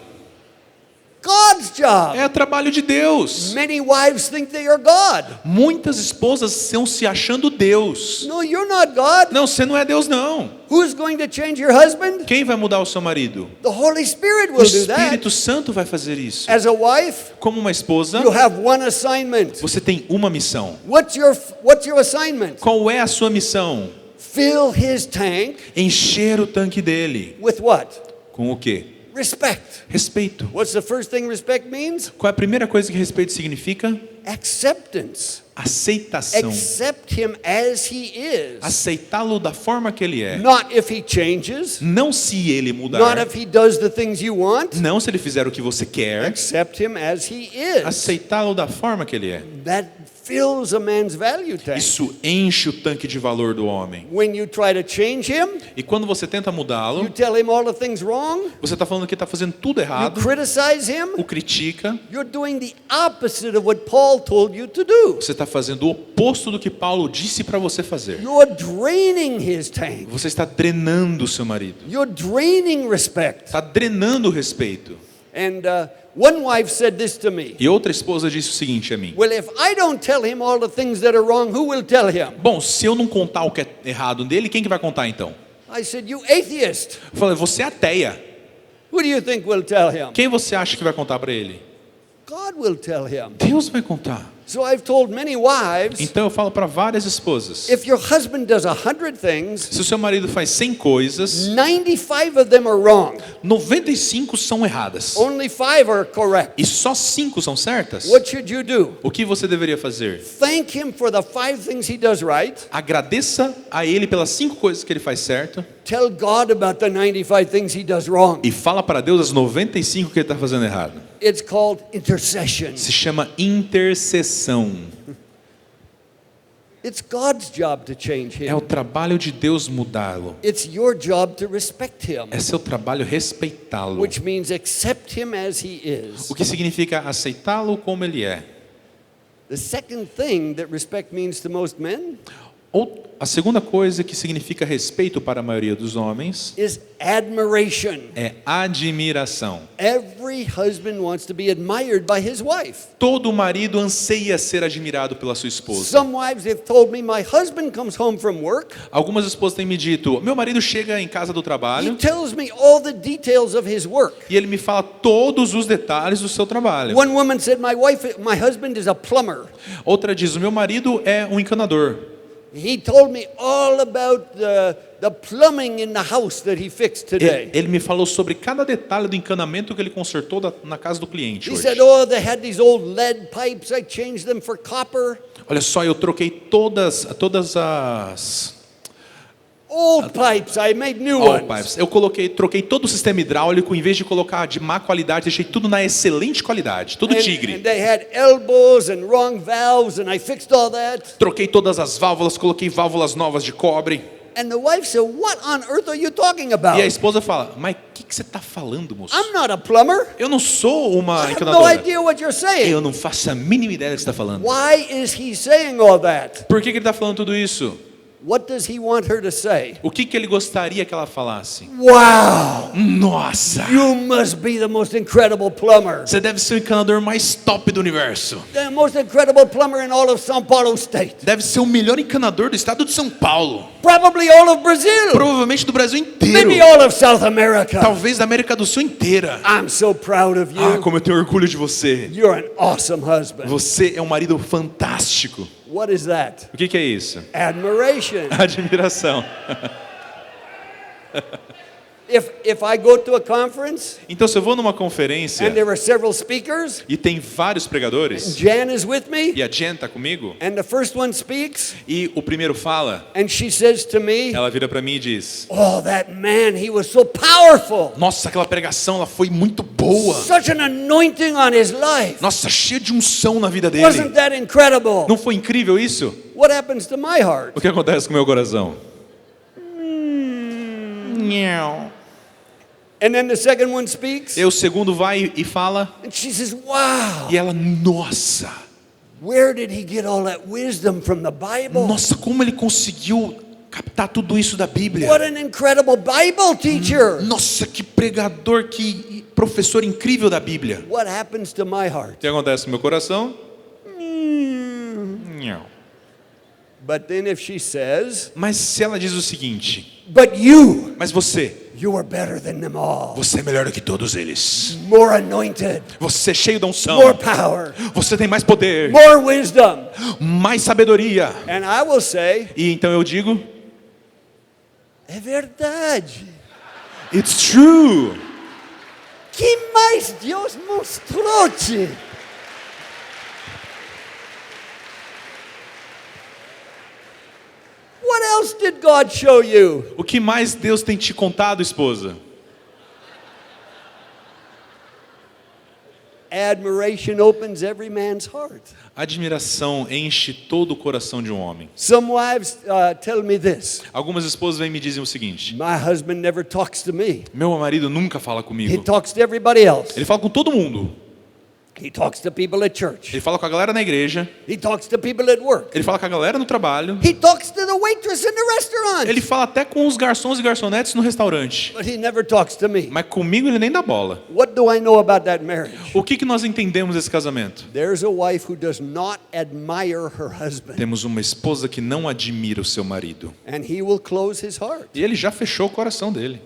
[SPEAKER 1] God's job.
[SPEAKER 2] É o trabalho de Deus.
[SPEAKER 1] Many wives think they are God.
[SPEAKER 2] Muitas esposas estão se achando Deus.
[SPEAKER 1] No, you're not God.
[SPEAKER 2] Não, você não é Deus não.
[SPEAKER 1] Who's going to change your husband?
[SPEAKER 2] Quem vai mudar o seu marido?
[SPEAKER 1] The Holy Spirit
[SPEAKER 2] O
[SPEAKER 1] will do that.
[SPEAKER 2] Espírito Santo vai fazer isso.
[SPEAKER 1] As a wife,
[SPEAKER 2] Como uma esposa,
[SPEAKER 1] you have one assignment.
[SPEAKER 2] você tem uma missão.
[SPEAKER 1] What's your assignment?
[SPEAKER 2] Qual é a sua missão?
[SPEAKER 1] Fill his tank
[SPEAKER 2] Encher o tanque dele.
[SPEAKER 1] with what?
[SPEAKER 2] Com o quê?
[SPEAKER 1] Respect.
[SPEAKER 2] Respeito.
[SPEAKER 1] What's the first thing respect means?
[SPEAKER 2] Qual é a primeira coisa que respeito significa?
[SPEAKER 1] Acceptance.
[SPEAKER 2] Aceitação.
[SPEAKER 1] Accept him as he is.
[SPEAKER 2] Aceitá-lo da forma que ele é.
[SPEAKER 1] Not if he changes.
[SPEAKER 2] Não se ele
[SPEAKER 1] Not
[SPEAKER 2] mudar.
[SPEAKER 1] if he does the things you want.
[SPEAKER 2] Não se ele fizer o que você quer.
[SPEAKER 1] Accept him as he is.
[SPEAKER 2] Aceitá-lo da forma que ele é.
[SPEAKER 1] That fills a man's value tank.
[SPEAKER 2] Isso enche o tanque de valor do homem.
[SPEAKER 1] When you try to change him,
[SPEAKER 2] E quando você tenta
[SPEAKER 1] you
[SPEAKER 2] mudá-lo,
[SPEAKER 1] tell him all the things wrong,
[SPEAKER 2] você está falando que está fazendo tudo
[SPEAKER 1] you
[SPEAKER 2] errado,
[SPEAKER 1] criticize him,
[SPEAKER 2] o critica,
[SPEAKER 1] you're doing the opposite of what Paul told you to do.
[SPEAKER 2] você está fazendo o oposto do que Paulo disse para você fazer.
[SPEAKER 1] You're draining his tank.
[SPEAKER 2] Você está drenando o seu marido.
[SPEAKER 1] You're draining respect.
[SPEAKER 2] Está drenando o respeito.
[SPEAKER 1] And one wife said this to me.
[SPEAKER 2] E outra esposa disse o seguinte a mim.
[SPEAKER 1] Well, if I don't tell him all the things that are wrong, who will tell him?
[SPEAKER 2] Bom, se eu não contar o que é errado dele, quem que vai contar então?
[SPEAKER 1] I said, you atheist.
[SPEAKER 2] Eu falei, você é ateia.
[SPEAKER 1] Who do you think will tell him?
[SPEAKER 2] Quem você acha que vai contar para ele?
[SPEAKER 1] God will tell him.
[SPEAKER 2] Deus vai contar.
[SPEAKER 1] So I've told many wives,
[SPEAKER 2] Então eu falo para várias esposas.
[SPEAKER 1] if your husband does 100 things,
[SPEAKER 2] Se o seu marido faz 100 coisas,
[SPEAKER 1] 95 of them are wrong.
[SPEAKER 2] 95 são erradas.
[SPEAKER 1] Only 5 are correct.
[SPEAKER 2] E só 5 são certas?
[SPEAKER 1] What should you do?
[SPEAKER 2] O que você deveria fazer?
[SPEAKER 1] Thank him for the 5 things he does right.
[SPEAKER 2] Agradeça a ele pelas 5 coisas que ele faz certo.
[SPEAKER 1] Tell God about the 95 things he does wrong.
[SPEAKER 2] E fala para Deus as 95 que ele está fazendo errado.
[SPEAKER 1] It's called intercession.
[SPEAKER 2] Se chama intercessão.
[SPEAKER 1] It's God's job to change
[SPEAKER 2] É o
[SPEAKER 1] him.
[SPEAKER 2] trabalho de Deus mudá-lo.
[SPEAKER 1] It's your job to respect him,
[SPEAKER 2] É seu trabalho respeitá-lo.
[SPEAKER 1] which means accept him as he is.
[SPEAKER 2] O que significa aceitá-lo como ele é.
[SPEAKER 1] The second thing that respect means to most men,
[SPEAKER 2] A segunda coisa que significa respeito para a maioria dos homens
[SPEAKER 1] is admiration.
[SPEAKER 2] é admiração.
[SPEAKER 1] Every husband wants to be admired by his wife.
[SPEAKER 2] Todo marido anseia ser admirado pela sua esposa.
[SPEAKER 1] Some wives have told me, my husband comes home from work.
[SPEAKER 2] Algumas esposas têm me dito, meu marido chega em casa do
[SPEAKER 1] He
[SPEAKER 2] trabalho
[SPEAKER 1] tells me all the details of his work.
[SPEAKER 2] e ele me fala todos os detalhes do seu trabalho.
[SPEAKER 1] One woman said, my husband is a plumber.
[SPEAKER 2] Outra diz, o meu marido é um encanador.
[SPEAKER 1] He told me all about the plumbing in the house that he fixed today.
[SPEAKER 2] Ele me falou sobre cada detalhe do encanamento que ele consertou na casa do cliente
[SPEAKER 1] He
[SPEAKER 2] hoje.
[SPEAKER 1] said, oh, they had these old lead pipes. I changed them for copper.
[SPEAKER 2] Olha só, eu troquei todas as
[SPEAKER 1] Old pipes, I made new
[SPEAKER 2] all
[SPEAKER 1] ones.
[SPEAKER 2] pipes. Troquei todo o sistema hidráulico, em vez de colocar de má qualidade, deixei tudo na excelente qualidade, tudo
[SPEAKER 1] And
[SPEAKER 2] tigre.
[SPEAKER 1] they had elbows and wrong valves, and I fixed all that.
[SPEAKER 2] Troquei todas as válvulas, coloquei válvulas novas de cobre.
[SPEAKER 1] And the wife said, what on earth are you talking about?
[SPEAKER 2] E a esposa fala, mas o que você está falando, moço?
[SPEAKER 1] I'm not a plumber.
[SPEAKER 2] Eu não sou uma
[SPEAKER 1] I have no
[SPEAKER 2] encanadora.
[SPEAKER 1] idea what you're saying.
[SPEAKER 2] Eu não faço a mínima ideia do que você está falando.
[SPEAKER 1] Why is he saying all that?
[SPEAKER 2] Por que ele está falando tudo isso?
[SPEAKER 1] What does he want her to say?
[SPEAKER 2] O que ele gostaria que ela falasse?
[SPEAKER 1] Wow,
[SPEAKER 2] Nossa!
[SPEAKER 1] you must be the most incredible plumber.
[SPEAKER 2] Você deve ser o encanador mais top do universo.
[SPEAKER 1] The most incredible plumber in all of São Paulo State.
[SPEAKER 2] Deve ser o melhor encanador do estado de São Paulo.
[SPEAKER 1] Probably all of Brazil.
[SPEAKER 2] Provavelmente do Brasil inteiro.
[SPEAKER 1] Maybe all of South America.
[SPEAKER 2] Talvez da América do Sul inteira.
[SPEAKER 1] I'm so proud of
[SPEAKER 2] Ah,
[SPEAKER 1] you.
[SPEAKER 2] como eu tenho orgulho de você.
[SPEAKER 1] You're an awesome husband.
[SPEAKER 2] Você é um marido fantástico.
[SPEAKER 1] What is that?
[SPEAKER 2] O que é isso?
[SPEAKER 1] Admiration.
[SPEAKER 2] Admiração.
[SPEAKER 1] If I go to a conference
[SPEAKER 2] Então, se eu vou numa conferência
[SPEAKER 1] and there are several speakers,
[SPEAKER 2] e tem vários pregadores,
[SPEAKER 1] Jan is with me,
[SPEAKER 2] e a Jen está comigo,
[SPEAKER 1] and the first one speaks,
[SPEAKER 2] e o primeiro fala,
[SPEAKER 1] and she says to me,
[SPEAKER 2] ela vira para mim e diz,
[SPEAKER 1] oh, that man, he was so powerful.
[SPEAKER 2] nossa, aquela pregação ela foi muito boa.
[SPEAKER 1] Such an anointing on his life.
[SPEAKER 2] Nossa, cheia de unção na vida
[SPEAKER 1] Wasn't
[SPEAKER 2] dele.
[SPEAKER 1] that incredible?
[SPEAKER 2] Não foi incrível isso?
[SPEAKER 1] What happens to my heart?
[SPEAKER 2] O que acontece com o meu coração?
[SPEAKER 1] And then the second one speaks,
[SPEAKER 2] E o segundo vai e fala,
[SPEAKER 1] and she says, wow,
[SPEAKER 2] e ela, nossa,
[SPEAKER 1] where did he get all that wisdom from the Bible?
[SPEAKER 2] nossa, como ele conseguiu captar tudo isso da Bíblia?
[SPEAKER 1] What an incredible Bible teacher.
[SPEAKER 2] Nossa, que pregador, que professor incrível da Bíblia.
[SPEAKER 1] What happens to my
[SPEAKER 2] O
[SPEAKER 1] heart?
[SPEAKER 2] que acontece no meu coração?
[SPEAKER 1] But then if she says,
[SPEAKER 2] Mas se ela diz o seguinte,
[SPEAKER 1] but you,
[SPEAKER 2] mas você
[SPEAKER 1] you are better than them all.
[SPEAKER 2] é melhor do que todos eles.
[SPEAKER 1] More anointed,
[SPEAKER 2] Você é cheio de unção.
[SPEAKER 1] more power,
[SPEAKER 2] Você tem mais poder,
[SPEAKER 1] more wisdom.
[SPEAKER 2] mais sabedoria.
[SPEAKER 1] And I will say,
[SPEAKER 2] E então eu digo,
[SPEAKER 1] é verdade.
[SPEAKER 2] it's true.
[SPEAKER 1] Que mais Deus mostrou-te? What else did God show you?
[SPEAKER 2] O que mais Deus tem te contado, esposa?
[SPEAKER 1] Admiration opens every man's heart.
[SPEAKER 2] Admiração enche todo o coração de um homem.
[SPEAKER 1] Some wives tell me this.
[SPEAKER 2] Algumas esposas vêm e me dizem o seguinte,
[SPEAKER 1] My husband never talks to me.
[SPEAKER 2] meu marido nunca fala
[SPEAKER 1] He
[SPEAKER 2] comigo.
[SPEAKER 1] talks to everybody else.
[SPEAKER 2] Ele fala com todo mundo.
[SPEAKER 1] He talks to people at church.
[SPEAKER 2] Ele fala com a galera na igreja.
[SPEAKER 1] He talks to people at work.
[SPEAKER 2] Ele fala com a galera no trabalho.
[SPEAKER 1] He talks to the waitress in the restaurant.
[SPEAKER 2] Ele fala até com os garçons e garçonetes no restaurante.
[SPEAKER 1] But he never talks to me.
[SPEAKER 2] Mas comigo ele nem dá bola.
[SPEAKER 1] What do I know about that marriage?
[SPEAKER 2] O que nós entendemos desse casamento?
[SPEAKER 1] There's a wife who does not admire her husband,
[SPEAKER 2] Temos uma esposa que não admira o seu marido.
[SPEAKER 1] and he will close his heart.
[SPEAKER 2] E ele já fechou o coração dele.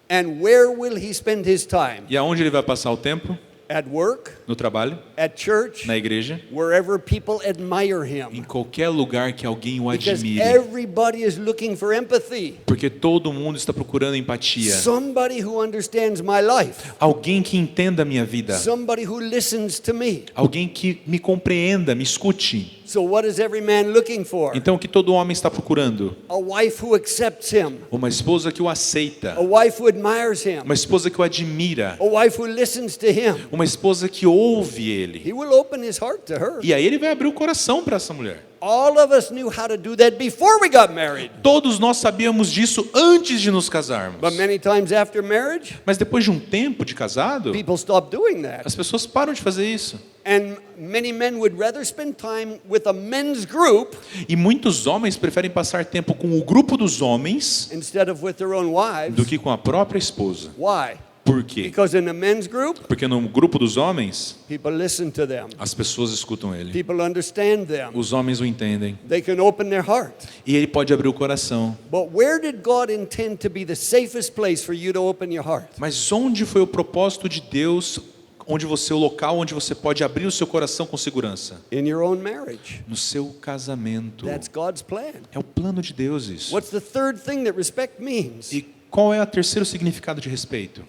[SPEAKER 1] And where will he spend his time?
[SPEAKER 2] E aonde ele vai passar o tempo?
[SPEAKER 1] At work,
[SPEAKER 2] No trabalho,
[SPEAKER 1] at church,
[SPEAKER 2] na igreja,
[SPEAKER 1] wherever people admire
[SPEAKER 2] em
[SPEAKER 1] him.
[SPEAKER 2] qualquer lugar que alguém o
[SPEAKER 1] Because
[SPEAKER 2] admire.
[SPEAKER 1] everybody is looking for empathy.
[SPEAKER 2] Porque todo mundo está procurando empatia.
[SPEAKER 1] Somebody who understands my life.
[SPEAKER 2] Alguém que entenda a minha vida.
[SPEAKER 1] Somebody who listens to me.
[SPEAKER 2] Alguém que me compreenda, me escute.
[SPEAKER 1] So what is every man looking for?
[SPEAKER 2] Então o que todo homem está procurando?
[SPEAKER 1] A wife who accepts him.
[SPEAKER 2] Uma esposa que o aceita.
[SPEAKER 1] A wife who admires him.
[SPEAKER 2] Uma esposa que o admira.
[SPEAKER 1] A wife who listens to him.
[SPEAKER 2] Uma esposa que ouve ele.
[SPEAKER 1] He will open his heart to her.
[SPEAKER 2] E aí ele vai abrir o coração para essa mulher.
[SPEAKER 1] All of us knew how to do that before we got married.
[SPEAKER 2] Todos nós sabíamos disso antes de nos casarmos.
[SPEAKER 1] But many times after marriage,
[SPEAKER 2] Mas depois de um tempo de casado,
[SPEAKER 1] people stop doing that.
[SPEAKER 2] as pessoas param de fazer isso.
[SPEAKER 1] And many men would rather spend time with a men's group
[SPEAKER 2] E muitos homens preferem passar tempo com o grupo dos homens
[SPEAKER 1] instead of with their own
[SPEAKER 2] do
[SPEAKER 1] wives.
[SPEAKER 2] que com a própria esposa.
[SPEAKER 1] Why?
[SPEAKER 2] Por quê?
[SPEAKER 1] Because in the men's group,
[SPEAKER 2] Porque no grupo dos homens,
[SPEAKER 1] people listen to them.
[SPEAKER 2] as pessoas escutam ele.
[SPEAKER 1] People understand them.
[SPEAKER 2] Os homens o entendem.
[SPEAKER 1] They can open their heart.
[SPEAKER 2] E ele pode abrir o coração.
[SPEAKER 1] But where did God intend to be the safest place for you to open your heart?
[SPEAKER 2] Mas onde foi o propósito de Deus, o local onde você pode abrir o seu coração com segurança?
[SPEAKER 1] In your own marriage.
[SPEAKER 2] No seu casamento.
[SPEAKER 1] That's God's plan.
[SPEAKER 2] É o plano de Deus isso.
[SPEAKER 1] What's the third thing that respect means?
[SPEAKER 2] E qual é o terceiro significado de respeito?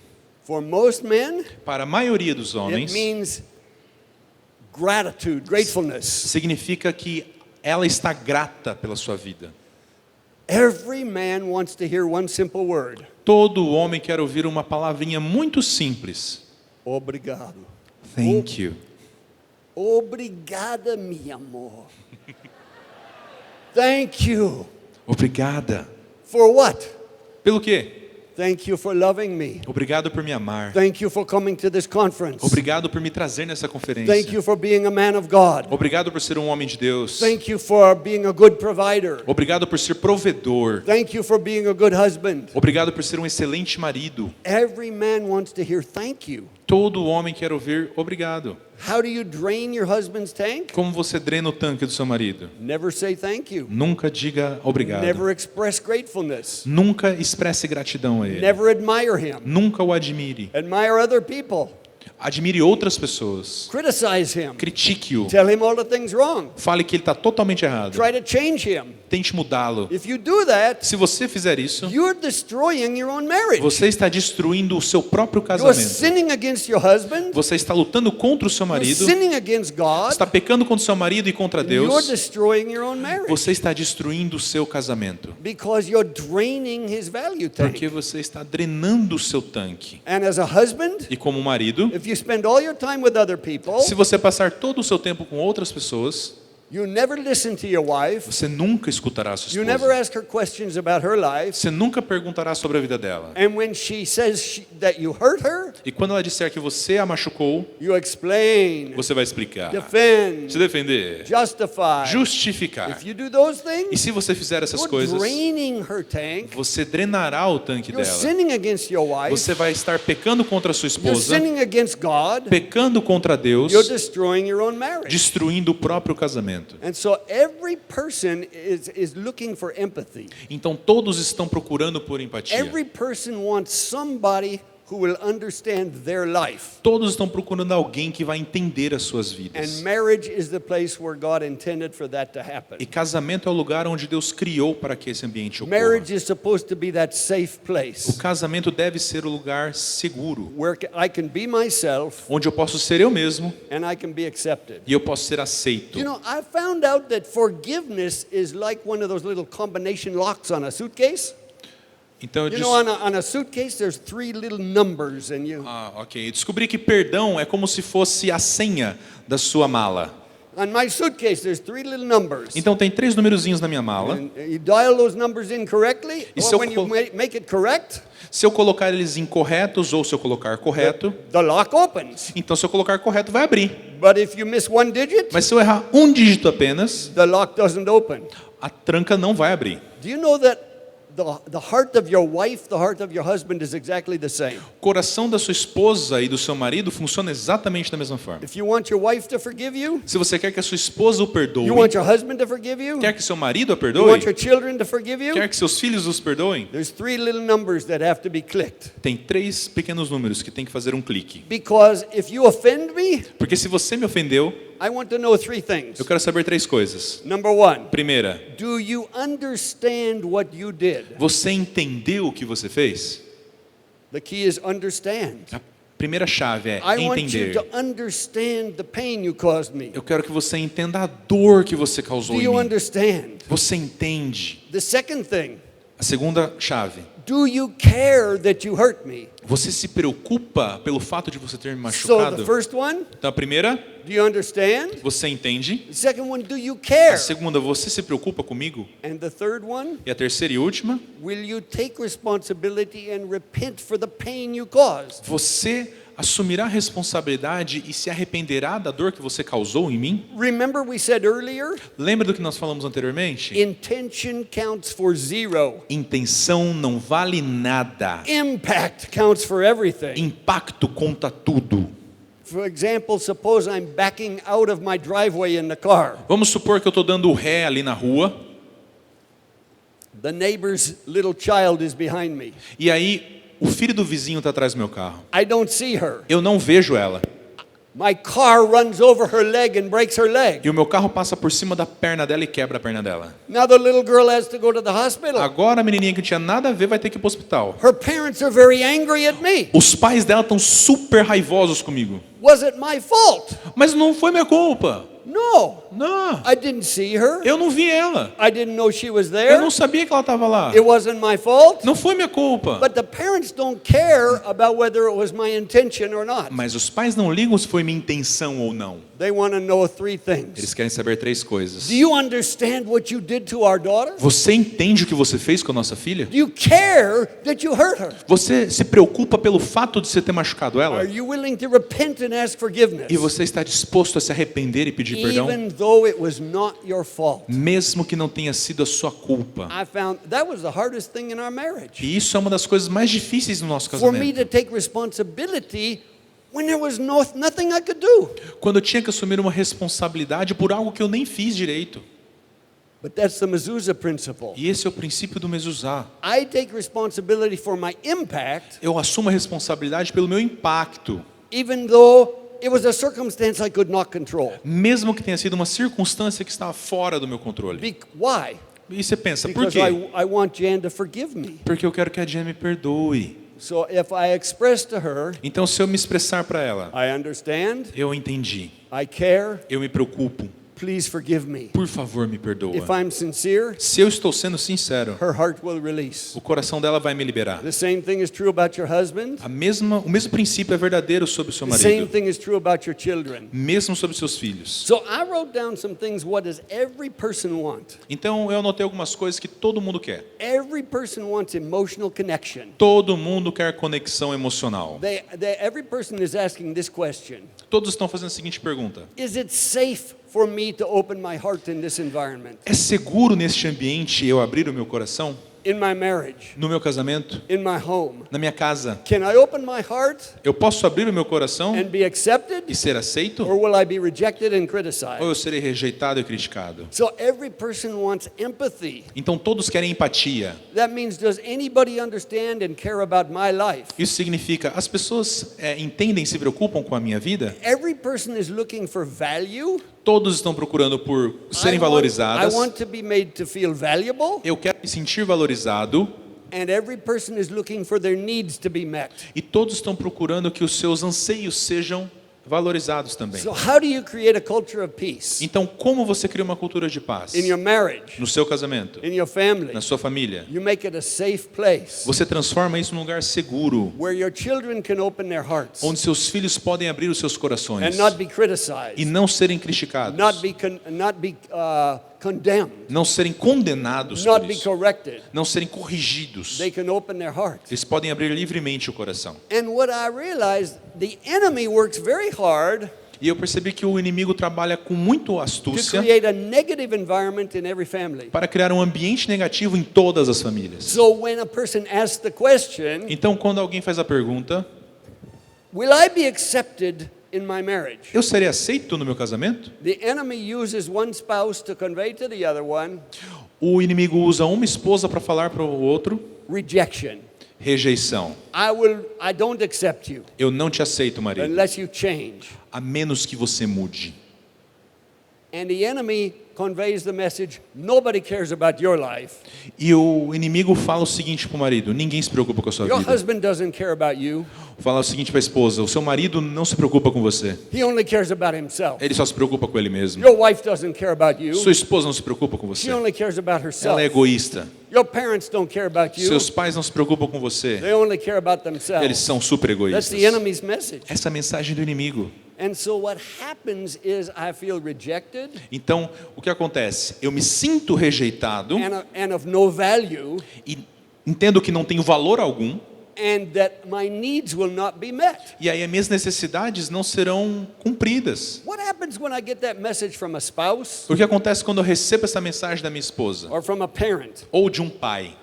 [SPEAKER 1] For most men,
[SPEAKER 2] Para a maioria dos
[SPEAKER 1] it
[SPEAKER 2] homens,
[SPEAKER 1] means gratitude, gratefulness.
[SPEAKER 2] significa que ela está grata pela sua vida.
[SPEAKER 1] Every man wants to hear one simple word.
[SPEAKER 2] Todo homem quer ouvir uma palavrinha muito simples.
[SPEAKER 1] Obrigado.
[SPEAKER 2] Thank you.
[SPEAKER 1] Obrigada, mi amor. Thank you.
[SPEAKER 2] Obrigada.
[SPEAKER 1] For what?
[SPEAKER 2] Pelo quê?
[SPEAKER 1] Thank you for loving me.
[SPEAKER 2] Obrigado por me amar.
[SPEAKER 1] Thank you for coming to this conference.
[SPEAKER 2] Obrigado por me trazer nessa conferência.
[SPEAKER 1] Thank you for being a man of God.
[SPEAKER 2] Obrigado por ser um homem de Deus.
[SPEAKER 1] Thank you for being a good provider.
[SPEAKER 2] Obrigado por ser provedor.
[SPEAKER 1] Thank you for being a good husband.
[SPEAKER 2] Obrigado por ser um excelente marido.
[SPEAKER 1] Every man wants to hear thank you.
[SPEAKER 2] Todo homem quer ouvir obrigado.
[SPEAKER 1] How do you drain your husband's tank?
[SPEAKER 2] Como você drena o tanque do seu marido?
[SPEAKER 1] Never say thank you.
[SPEAKER 2] Nunca diga obrigado.
[SPEAKER 1] Never express gratefulness.
[SPEAKER 2] Nunca expresse gratidão a ele.
[SPEAKER 1] Never admire him.
[SPEAKER 2] Nunca o admire.
[SPEAKER 1] Admire other people.
[SPEAKER 2] Admire outras pessoas.
[SPEAKER 1] Criticize him.
[SPEAKER 2] Critique-o.
[SPEAKER 1] Tell him all the things wrong.
[SPEAKER 2] Fale que ele está totalmente errado.
[SPEAKER 1] Try to change him.
[SPEAKER 2] Tente mudá-lo.
[SPEAKER 1] If you do that,
[SPEAKER 2] Se você fizer isso,
[SPEAKER 1] you're destroying your own marriage.
[SPEAKER 2] você está destruindo o seu próprio
[SPEAKER 1] You're
[SPEAKER 2] casamento.
[SPEAKER 1] sinning against your husband.
[SPEAKER 2] Você está lutando contra o seu
[SPEAKER 1] You're
[SPEAKER 2] marido.
[SPEAKER 1] sinning against God.
[SPEAKER 2] Está pecando contra o seu marido e contra
[SPEAKER 1] You're
[SPEAKER 2] Deus.
[SPEAKER 1] destroying your own marriage
[SPEAKER 2] Você está destruindo o seu casamento.
[SPEAKER 1] because you're draining his value tank.
[SPEAKER 2] Porque você está drenando o seu tanque.
[SPEAKER 1] And as a husband,
[SPEAKER 2] E como marido,
[SPEAKER 1] if you spend all your time with other people,
[SPEAKER 2] se você passar todo o seu tempo com outras pessoas,
[SPEAKER 1] you never listen to your wife.
[SPEAKER 2] você nunca escutará a sua
[SPEAKER 1] You never
[SPEAKER 2] esposa.
[SPEAKER 1] ask her questions about her life.
[SPEAKER 2] Você nunca perguntará sobre a vida dela.
[SPEAKER 1] And when she says that you hurt her,
[SPEAKER 2] E quando ela disser que você a machucou,
[SPEAKER 1] you explain,
[SPEAKER 2] você vai explicar,
[SPEAKER 1] defend,
[SPEAKER 2] se defender,
[SPEAKER 1] justify.
[SPEAKER 2] justificar.
[SPEAKER 1] If you do those
[SPEAKER 2] E
[SPEAKER 1] things,
[SPEAKER 2] se você fizer essas
[SPEAKER 1] you're
[SPEAKER 2] coisas,
[SPEAKER 1] draining her tank.
[SPEAKER 2] você drenará o tanque
[SPEAKER 1] You're
[SPEAKER 2] dela.
[SPEAKER 1] sinning against your wife.
[SPEAKER 2] Você vai estar pecando contra a sua
[SPEAKER 1] You're
[SPEAKER 2] esposa,
[SPEAKER 1] sinning against God.
[SPEAKER 2] pecando contra Deus,
[SPEAKER 1] You're destroying your own marriage.
[SPEAKER 2] destruindo o próprio casamento.
[SPEAKER 1] And so every person is looking for empathy.
[SPEAKER 2] Então todos estão procurando por empatia.
[SPEAKER 1] Every person wants somebody who will understand their life.
[SPEAKER 2] Todos estão procurando alguém que vai entender as suas
[SPEAKER 1] And
[SPEAKER 2] vidas.
[SPEAKER 1] marriage is the place where God intended for that to happen.
[SPEAKER 2] E casamento é o lugar onde Deus criou para que esse ambiente ocorra.
[SPEAKER 1] Marriage is supposed to be that safe
[SPEAKER 2] O
[SPEAKER 1] place
[SPEAKER 2] casamento deve ser o lugar seguro,
[SPEAKER 1] where I can be myself
[SPEAKER 2] onde eu posso ser eu mesmo
[SPEAKER 1] and I can be accepted.
[SPEAKER 2] e eu posso ser aceito.
[SPEAKER 1] You know, I found out that forgiveness is like one of those little combination locks on a suitcase.
[SPEAKER 2] Então eu
[SPEAKER 1] You
[SPEAKER 2] disse,
[SPEAKER 1] know, on a suitcase, there's 3 little numbers, and you.
[SPEAKER 2] ok. Eu descobri que perdão é como se fosse a senha da sua mala.
[SPEAKER 1] On my suitcase, there's 3 little numbers.
[SPEAKER 2] Então tem 3 numerozinhos na minha mala.
[SPEAKER 1] And you dial those numbers in correctly,
[SPEAKER 2] E se
[SPEAKER 1] or
[SPEAKER 2] eu
[SPEAKER 1] when you
[SPEAKER 2] col-
[SPEAKER 1] make it correct,
[SPEAKER 2] Se eu colocar eles incorretos ou se eu colocar correto,
[SPEAKER 1] the lock opens.
[SPEAKER 2] então se eu colocar correto vai abrir.
[SPEAKER 1] But if you miss one digit,
[SPEAKER 2] Mas se eu errar um dígito apenas,
[SPEAKER 1] the lock doesn't open.
[SPEAKER 2] a tranca não vai abrir.
[SPEAKER 1] Do you know that the heart of your wife, the heart of your husband is exactly the same?
[SPEAKER 2] O coração da sua esposa e do seu marido funciona exatamente da mesma forma.
[SPEAKER 1] If you want your wife to forgive you,
[SPEAKER 2] Se você quer que a sua esposa o perdoe,
[SPEAKER 1] you want your husband to forgive you,
[SPEAKER 2] quer que seu marido a
[SPEAKER 1] you
[SPEAKER 2] perdoe,
[SPEAKER 1] want your children to forgive you,
[SPEAKER 2] quer que seus filhos os perdoem,
[SPEAKER 1] there's 3 little numbers that have to be clicked.
[SPEAKER 2] tem 3 pequenos números que tem que fazer um clique.
[SPEAKER 1] Because if you offend me,
[SPEAKER 2] Porque se você me ofendeu,
[SPEAKER 1] I want to know 3 things.
[SPEAKER 2] eu quero saber 3 coisas.
[SPEAKER 1] Number 1,
[SPEAKER 2] Primeira,
[SPEAKER 1] do you understand what you did?
[SPEAKER 2] você entendeu o que você fez?
[SPEAKER 1] The key is understand.
[SPEAKER 2] A primeira chave é
[SPEAKER 1] I want you
[SPEAKER 2] entender.
[SPEAKER 1] to understand the pain you caused me.
[SPEAKER 2] Eu quero que você entenda a dor que você causou
[SPEAKER 1] Do
[SPEAKER 2] em
[SPEAKER 1] you
[SPEAKER 2] mim.
[SPEAKER 1] understand?
[SPEAKER 2] Você entende.
[SPEAKER 1] The second thing,
[SPEAKER 2] A segunda chave.
[SPEAKER 1] Do you care that you hurt me?
[SPEAKER 2] Você se preocupa pelo fato de você ter me
[SPEAKER 1] So the
[SPEAKER 2] machucado?
[SPEAKER 1] first one,
[SPEAKER 2] Então a primeira,
[SPEAKER 1] do you understand?
[SPEAKER 2] você entende?
[SPEAKER 1] The second one, do you
[SPEAKER 2] A
[SPEAKER 1] care?
[SPEAKER 2] segunda, você se preocupa comigo?
[SPEAKER 1] And the third one,
[SPEAKER 2] E a terceira e última,
[SPEAKER 1] will you take responsibility and repent for the pain you caused?
[SPEAKER 2] você assumirá a responsabilidade e se arrependerá da dor que você causou em mim?
[SPEAKER 1] Remember we said earlier,
[SPEAKER 2] Lembra do que nós falamos anteriormente?
[SPEAKER 1] intention counts for 0.
[SPEAKER 2] Intenção não vale nada.
[SPEAKER 1] Impact counts for everything.
[SPEAKER 2] Impacto conta tudo.
[SPEAKER 1] For example, suppose I'm backing out of my driveway in the car.
[SPEAKER 2] Vamos supor que eu estou dando ré ali na rua,
[SPEAKER 1] The neighbor's little child is behind me.
[SPEAKER 2] e aí o filho do vizinho está atrás do meu carro.
[SPEAKER 1] I don't see her.
[SPEAKER 2] Eu não vejo ela.
[SPEAKER 1] My car runs over her leg and breaks her leg.
[SPEAKER 2] E o meu carro passa por cima da perna dela e quebra a perna dela.
[SPEAKER 1] Now the little girl has to go to the hospital.
[SPEAKER 2] Agora a menininha que não tinha nada a ver vai ter que ir para o hospital.
[SPEAKER 1] Her parents are very angry at me.
[SPEAKER 2] Os pais dela estão super raivosos comigo.
[SPEAKER 1] Was it my fault?
[SPEAKER 2] Mas não foi minha culpa.
[SPEAKER 1] No.
[SPEAKER 2] Não,
[SPEAKER 1] I didn't see her.
[SPEAKER 2] eu não vi ela.
[SPEAKER 1] I didn't know she was
[SPEAKER 2] Eu
[SPEAKER 1] there.
[SPEAKER 2] não sabia que ela estava lá.
[SPEAKER 1] It wasn't my fault.
[SPEAKER 2] Não foi minha culpa.
[SPEAKER 1] But the parents don't care about whether it was my intention or not.
[SPEAKER 2] Mas os pais não ligam se foi minha intenção ou não.
[SPEAKER 1] They want to know 3
[SPEAKER 2] Eles
[SPEAKER 1] things.
[SPEAKER 2] querem saber 3 coisas.
[SPEAKER 1] Do you understand what you did to our daughter?
[SPEAKER 2] Você entende o que você fez com a nossa filha?
[SPEAKER 1] Do you care that you hurt her?
[SPEAKER 2] Você se preocupa pelo fato de você ter machucado ela?
[SPEAKER 1] Are you willing to repent and ask forgiveness?
[SPEAKER 2] E você está disposto a se arrepender e pedir perdão?
[SPEAKER 1] Even though it was not your fault.
[SPEAKER 2] Mesmo que não tenha sido a sua culpa.
[SPEAKER 1] I found that was the hardest thing in our marriage.
[SPEAKER 2] E isso é uma das coisas mais difíceis no nosso
[SPEAKER 1] For me
[SPEAKER 2] casamento.
[SPEAKER 1] to take responsibility when there was nothing I could do.
[SPEAKER 2] Quando eu tinha que assumir uma responsabilidade por algo que eu nem fiz direito.
[SPEAKER 1] But that's the mezuzah principle.
[SPEAKER 2] E esse é o princípio do mezuzá.
[SPEAKER 1] I take responsibility for my impact,
[SPEAKER 2] Eu assumo a responsabilidade pelo meu impacto,
[SPEAKER 1] even though it was a circumstance I could not control.
[SPEAKER 2] mesmo que tenha sido uma circunstância que estava fora do meu controle.
[SPEAKER 1] Why?
[SPEAKER 2] E você pensa, por
[SPEAKER 1] Because
[SPEAKER 2] quê?
[SPEAKER 1] I want Jan to forgive me.
[SPEAKER 2] Porque eu quero que a Jen me perdoe.
[SPEAKER 1] So if I express to her,
[SPEAKER 2] Então, se eu me expressar para ela,
[SPEAKER 1] I understand,
[SPEAKER 2] eu entendi,
[SPEAKER 1] I care,
[SPEAKER 2] eu me preocupo,
[SPEAKER 1] please forgive me.
[SPEAKER 2] por favor, me perdoa.
[SPEAKER 1] If I'm sincere,
[SPEAKER 2] Se eu estou sendo sincero,
[SPEAKER 1] her heart will release.
[SPEAKER 2] o coração dela vai me liberar.
[SPEAKER 1] The same thing is true about your husband.
[SPEAKER 2] O mesmo princípio é verdadeiro sobre o seu
[SPEAKER 1] The same
[SPEAKER 2] marido,
[SPEAKER 1] thing is true about your children.
[SPEAKER 2] mesmo sobre os seus filhos.
[SPEAKER 1] So I wrote down some things. What does every person want?
[SPEAKER 2] Então, eu anotei algumas coisas que todo mundo quer.
[SPEAKER 1] Every person wants emotional connection.
[SPEAKER 2] Todo mundo quer conexão emocional.
[SPEAKER 1] Every person is asking this question.
[SPEAKER 2] Todos estão fazendo a seguinte pergunta:
[SPEAKER 1] Is it safe for me to open my heart in this environment?
[SPEAKER 2] é seguro neste ambiente eu abrir o meu coração?
[SPEAKER 1] In my marriage,
[SPEAKER 2] No meu casamento?
[SPEAKER 1] in my home.
[SPEAKER 2] Na minha casa?
[SPEAKER 1] Can I open my heart
[SPEAKER 2] Eu posso abrir o meu coração
[SPEAKER 1] and be accepted?
[SPEAKER 2] e ser aceito?
[SPEAKER 1] Or will I be rejected and
[SPEAKER 2] Ou
[SPEAKER 1] criticized?
[SPEAKER 2] eu serei rejeitado e criticado?
[SPEAKER 1] So every person wants empathy.
[SPEAKER 2] Então todos querem empatia.
[SPEAKER 1] That means, does anybody understand and care about my life?
[SPEAKER 2] Isso significa, as pessoas entendem, se preocupam com a minha vida?
[SPEAKER 1] Every person is looking for value.
[SPEAKER 2] Todos estão procurando por serem
[SPEAKER 1] I
[SPEAKER 2] valorizadas.
[SPEAKER 1] want to be made to feel valuable.
[SPEAKER 2] Eu quero me sentir valorizado.
[SPEAKER 1] And every person is looking for their needs to be met.
[SPEAKER 2] E todos estão procurando que os seus anseios sejam valorizados também.
[SPEAKER 1] So how do you create a culture of peace?
[SPEAKER 2] Então, como você cria uma cultura de paz?
[SPEAKER 1] In your marriage,
[SPEAKER 2] No seu casamento,
[SPEAKER 1] in your family,
[SPEAKER 2] na sua família.
[SPEAKER 1] you make it a safe place
[SPEAKER 2] Você transforma isso num lugar seguro,
[SPEAKER 1] where your children can open their hearts
[SPEAKER 2] onde seus filhos podem abrir os seus corações
[SPEAKER 1] and not be
[SPEAKER 2] e
[SPEAKER 1] criticized,
[SPEAKER 2] não serem criticados,
[SPEAKER 1] not be condemned,
[SPEAKER 2] não serem condenados
[SPEAKER 1] not
[SPEAKER 2] por
[SPEAKER 1] be
[SPEAKER 2] isso,
[SPEAKER 1] corrected.
[SPEAKER 2] não serem corrigidos.
[SPEAKER 1] They can open their hearts.
[SPEAKER 2] Eles podem abrir livremente o coração.
[SPEAKER 1] And what I realized, the enemy works very hard
[SPEAKER 2] E eu percebi que o inimigo trabalha com muito
[SPEAKER 1] to
[SPEAKER 2] astúcia
[SPEAKER 1] create a negative environment in every family.
[SPEAKER 2] para criar um ambiente negativo em todas as famílias.
[SPEAKER 1] So when a person asks the question,
[SPEAKER 2] Então, quando alguém faz a pergunta,
[SPEAKER 1] will I be accepted in my marriage?
[SPEAKER 2] eu serei aceito no meu casamento?
[SPEAKER 1] The enemy uses one spouse to convey to the other one
[SPEAKER 2] O inimigo usa uma esposa para falar para o outro
[SPEAKER 1] rejection.
[SPEAKER 2] rejeição.
[SPEAKER 1] I don't accept you
[SPEAKER 2] Eu não te aceito, marido,
[SPEAKER 1] unless you change.
[SPEAKER 2] a menos que você mude.
[SPEAKER 1] and the enemy conveys the message, nobody cares about your life.
[SPEAKER 2] E o inimigo fala o seguinte para o marido: ninguém se preocupa com a sua
[SPEAKER 1] Your
[SPEAKER 2] vida.
[SPEAKER 1] husband doesn't care about you.
[SPEAKER 2] Fala o seguinte para a esposa: o seu marido não se preocupa com você.
[SPEAKER 1] He only cares about himself.
[SPEAKER 2] Ele só se preocupa com ele mesmo.
[SPEAKER 1] Your wife doesn't care about you.
[SPEAKER 2] Sua esposa não se preocupa com você.
[SPEAKER 1] She only cares about herself.
[SPEAKER 2] Ela é egoísta.
[SPEAKER 1] Your parents don't care about you.
[SPEAKER 2] Seus pais não se preocupam com você.
[SPEAKER 1] They only care about themselves.
[SPEAKER 2] Eles são super
[SPEAKER 1] That's
[SPEAKER 2] egoístas.
[SPEAKER 1] the enemy's message.
[SPEAKER 2] Essa é a mensagem do inimigo.
[SPEAKER 1] And so what happens is I feel rejected
[SPEAKER 2] Então, o que acontece? Eu me sinto rejeitado
[SPEAKER 1] and of no value,
[SPEAKER 2] e entendo que não tenho valor algum.
[SPEAKER 1] and that my needs will not be met.
[SPEAKER 2] E aí as minhas necessidades não serão cumpridas.
[SPEAKER 1] What happens when I get that message from a spouse
[SPEAKER 2] O que acontece quando eu recebo essa mensagem da minha esposa?
[SPEAKER 1] or from a parent?
[SPEAKER 2] Ou de um pai?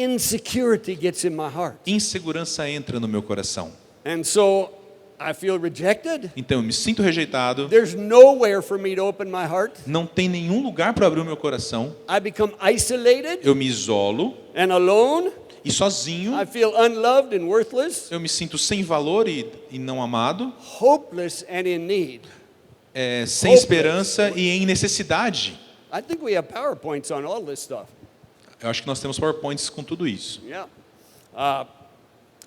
[SPEAKER 1] Insecurity gets in my heart.
[SPEAKER 2] Insegurança entra no meu coração.
[SPEAKER 1] And so I feel rejected.
[SPEAKER 2] Então eu me sinto rejeitado.
[SPEAKER 1] There's nowhere for me to open my heart.
[SPEAKER 2] Não tem nenhum lugar para abrir o meu coração.
[SPEAKER 1] I become isolated
[SPEAKER 2] Eu me isolo
[SPEAKER 1] and alone.
[SPEAKER 2] e sozinho.
[SPEAKER 1] I feel unloved and worthless,
[SPEAKER 2] Eu me sinto sem valor e não amado.
[SPEAKER 1] hopeless and in need.
[SPEAKER 2] Sem esperança e em necessidade.
[SPEAKER 1] I think we have PowerPoints on all this stuff.
[SPEAKER 2] Eu acho que nós temos PowerPoints com tudo isso.
[SPEAKER 1] Yeah.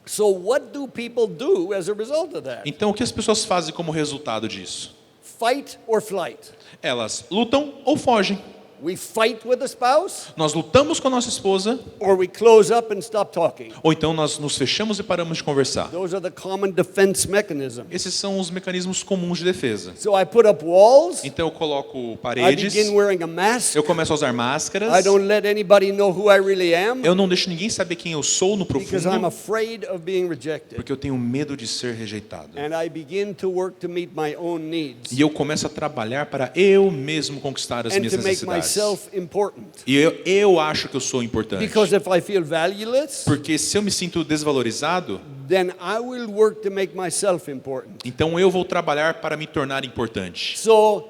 [SPEAKER 1] So what do people do as a result of that?
[SPEAKER 2] Então, o que as pessoas fazem como resultado disso?
[SPEAKER 1] Fight or flight?
[SPEAKER 2] Elas lutam ou fogem.
[SPEAKER 1] We fight with a spouse,
[SPEAKER 2] Nós lutamos com a nossa esposa,
[SPEAKER 1] or we close up and stop talking.
[SPEAKER 2] ou então nós nos fechamos e paramos de conversar.
[SPEAKER 1] Those are the common defense mechanisms.
[SPEAKER 2] Esses são os mecanismos comuns de defesa.
[SPEAKER 1] So I put up walls.
[SPEAKER 2] Então eu coloco
[SPEAKER 1] I
[SPEAKER 2] paredes,
[SPEAKER 1] begin wearing a mask.
[SPEAKER 2] eu começo a usar
[SPEAKER 1] I
[SPEAKER 2] máscaras,
[SPEAKER 1] don't let anybody know who I really am
[SPEAKER 2] eu não deixo ninguém saber quem eu sou no
[SPEAKER 1] because I'm
[SPEAKER 2] profundo,
[SPEAKER 1] afraid of being rejected.
[SPEAKER 2] porque eu tenho medo de ser rejeitado.
[SPEAKER 1] And I begin to work to meet my own needs
[SPEAKER 2] E eu começo a trabalhar para eu mesmo conquistar as
[SPEAKER 1] and
[SPEAKER 2] minhas
[SPEAKER 1] to make
[SPEAKER 2] necessidades.
[SPEAKER 1] myself important.
[SPEAKER 2] E eu acho que eu sou importante.
[SPEAKER 1] Because if I feel valueless,
[SPEAKER 2] Porque se eu me sinto desvalorizado,
[SPEAKER 1] then I will work to make myself important.
[SPEAKER 2] então eu vou trabalhar para me tornar importante.
[SPEAKER 1] So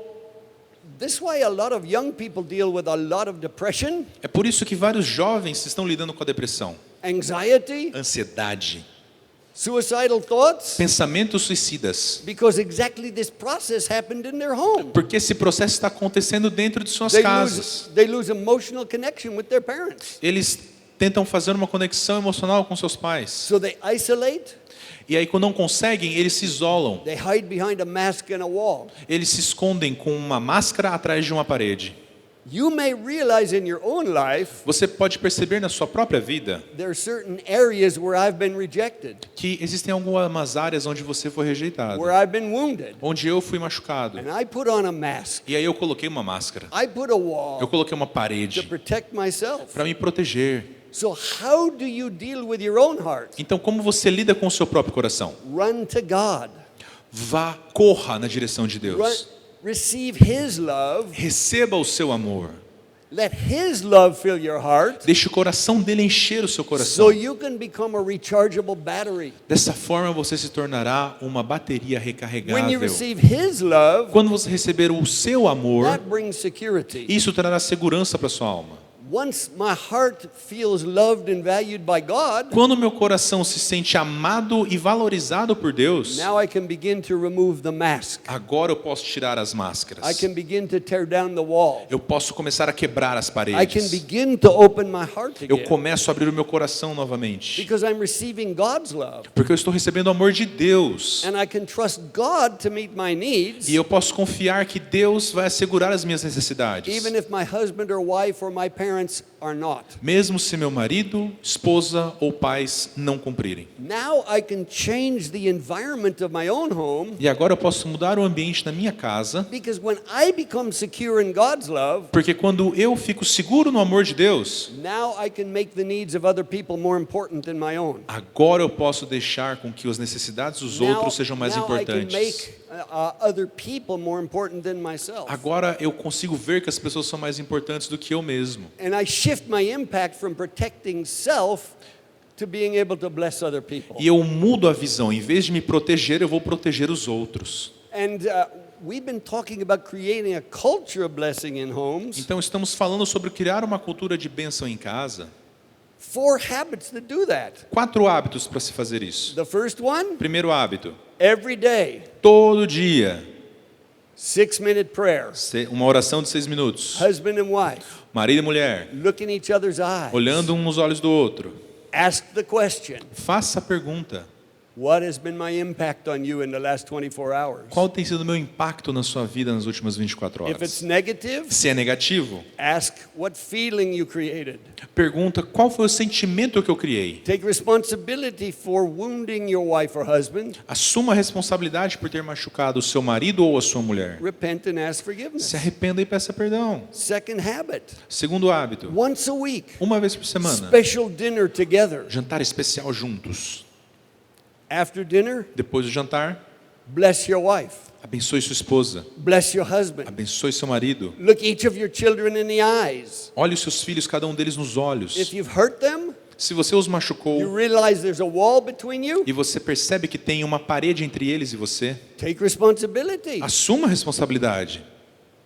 [SPEAKER 1] this is why a lot of young people deal with a lot of depression,
[SPEAKER 2] É por isso que vários jovens estão lidando com a depressão,
[SPEAKER 1] anxiety,
[SPEAKER 2] ansiedade,
[SPEAKER 1] suicidal thoughts,
[SPEAKER 2] pensamentos suicidas.
[SPEAKER 1] because exactly this process happened in their home.
[SPEAKER 2] Porque esse processo está acontecendo dentro de suas
[SPEAKER 1] They
[SPEAKER 2] casas.
[SPEAKER 1] lose emotional connection with their parents.
[SPEAKER 2] Eles tentam fazer uma conexão emocional com seus pais.
[SPEAKER 1] So they isolate,
[SPEAKER 2] E aí, quando não conseguem, eles se isolam.
[SPEAKER 1] they hide behind a mask and a wall.
[SPEAKER 2] Eles se escondem com uma máscara atrás de uma parede.
[SPEAKER 1] You may realize in your own life
[SPEAKER 2] Você pode perceber na sua própria vida
[SPEAKER 1] there are certain areas where I've been rejected,
[SPEAKER 2] que existem algumas áreas onde você foi rejeitado,
[SPEAKER 1] where I've been wounded,
[SPEAKER 2] onde eu fui machucado.
[SPEAKER 1] and I put on a mask.
[SPEAKER 2] E aí eu coloquei uma máscara.
[SPEAKER 1] I put a
[SPEAKER 2] Eu
[SPEAKER 1] wall
[SPEAKER 2] coloquei uma
[SPEAKER 1] to
[SPEAKER 2] parede
[SPEAKER 1] protect myself.
[SPEAKER 2] para me proteger.
[SPEAKER 1] So how do you deal with your own heart?
[SPEAKER 2] Então, como você lida com o seu próprio coração?
[SPEAKER 1] Run to God.
[SPEAKER 2] Corra na direção de
[SPEAKER 1] Run,
[SPEAKER 2] Deus.
[SPEAKER 1] receive His love.
[SPEAKER 2] Receba o seu amor.
[SPEAKER 1] Let His love fill your heart
[SPEAKER 2] Deixe o coração dele encher o seu coração.
[SPEAKER 1] so you can become a rechargeable battery.
[SPEAKER 2] Dessa forma você se tornará uma bateria
[SPEAKER 1] When you
[SPEAKER 2] recarregável.
[SPEAKER 1] receive His love,
[SPEAKER 2] Quando você receber o seu amor,
[SPEAKER 1] that brings security.
[SPEAKER 2] isso trará segurança para sua alma.
[SPEAKER 1] Once my heart feels loved and valued by God,
[SPEAKER 2] Quando meu coração se sente amado e valorizado por Deus,
[SPEAKER 1] now I can begin to remove the mask.
[SPEAKER 2] agora eu posso tirar as
[SPEAKER 1] I
[SPEAKER 2] máscaras.
[SPEAKER 1] can begin to tear down the wall.
[SPEAKER 2] Eu posso começar a quebrar as
[SPEAKER 1] I can
[SPEAKER 2] paredes.
[SPEAKER 1] begin to open my heart
[SPEAKER 2] Eu
[SPEAKER 1] again
[SPEAKER 2] começo a abrir o meu coração novamente.
[SPEAKER 1] because I'm receiving God's love.
[SPEAKER 2] Porque eu estou recebendo o amor de Deus.
[SPEAKER 1] And I can trust God to meet my needs,
[SPEAKER 2] E eu posso confiar que Deus vai assegurar as minhas necessidades.
[SPEAKER 1] even if my husband or wife or my parents are not.
[SPEAKER 2] Mesmo se meu marido, esposa ou pais não cumprirem.
[SPEAKER 1] Now I can change the environment of my own home
[SPEAKER 2] E agora eu posso mudar o ambiente na minha casa,
[SPEAKER 1] because when I become secure in God's love,
[SPEAKER 2] porque quando eu fico seguro no amor de Deus,
[SPEAKER 1] now I can make the needs of other people more important than my own.
[SPEAKER 2] agora eu posso deixar com que as necessidades dos outros sejam mais
[SPEAKER 1] now I can
[SPEAKER 2] importantes.
[SPEAKER 1] make other people more important than myself.
[SPEAKER 2] Agora eu consigo ver que as pessoas são mais importantes do que eu mesmo.
[SPEAKER 1] And I shift my impact from protecting self to being able to bless other people.
[SPEAKER 2] E eu mudo a visão. Em vez de me proteger, eu vou proteger os outros.
[SPEAKER 1] And we've been talking about creating a culture of blessing in homes.
[SPEAKER 2] Então estamos falando sobre criar uma cultura de bênção em casa.
[SPEAKER 1] 4 habits that do that.
[SPEAKER 2] 4 hábitos para se fazer isso.
[SPEAKER 1] The first one,
[SPEAKER 2] Primeiro hábito:
[SPEAKER 1] every day,
[SPEAKER 2] todo dia
[SPEAKER 1] 6-minute prayer.
[SPEAKER 2] Uma oração de 6 minutos.
[SPEAKER 1] Husband and wife.
[SPEAKER 2] Marido e mulher,
[SPEAKER 1] Look in each other's eyes.
[SPEAKER 2] olhando um nos olhos do outro.
[SPEAKER 1] Ask the question.
[SPEAKER 2] Faça a pergunta.
[SPEAKER 1] What has been my impact on you in the last 24 hours?
[SPEAKER 2] Qual tem sido o meu impacto na sua vida nas últimas 24
[SPEAKER 1] If it's
[SPEAKER 2] horas?
[SPEAKER 1] negative,
[SPEAKER 2] Se é negativo,
[SPEAKER 1] ask what feeling you created.
[SPEAKER 2] pergunta qual foi o sentimento que eu criei.
[SPEAKER 1] Take responsibility for wounding your wife or husband.
[SPEAKER 2] Assuma a responsabilidade por ter machucado o seu marido ou a sua mulher.
[SPEAKER 1] Repent and ask
[SPEAKER 2] Se
[SPEAKER 1] forgiveness.
[SPEAKER 2] arrependa e peça perdão.
[SPEAKER 1] Second habit.
[SPEAKER 2] Segundo hábito,
[SPEAKER 1] Once a week,
[SPEAKER 2] uma vez por semana,
[SPEAKER 1] special dinner together.
[SPEAKER 2] jantar especial juntos.
[SPEAKER 1] After dinner,
[SPEAKER 2] Depois do jantar,
[SPEAKER 1] bless your wife.
[SPEAKER 2] abençoe sua esposa,
[SPEAKER 1] Bless your husband.
[SPEAKER 2] abençoe seu marido.
[SPEAKER 1] Look each of your children in the eyes.
[SPEAKER 2] Olhe os seus filhos, cada um deles nos olhos.
[SPEAKER 1] If you've hurt them,
[SPEAKER 2] Se você os
[SPEAKER 1] you
[SPEAKER 2] machucou
[SPEAKER 1] realize there's a wall between you,
[SPEAKER 2] e você percebe que tem uma parede entre eles e você,
[SPEAKER 1] take responsibility.
[SPEAKER 2] assuma a responsabilidade.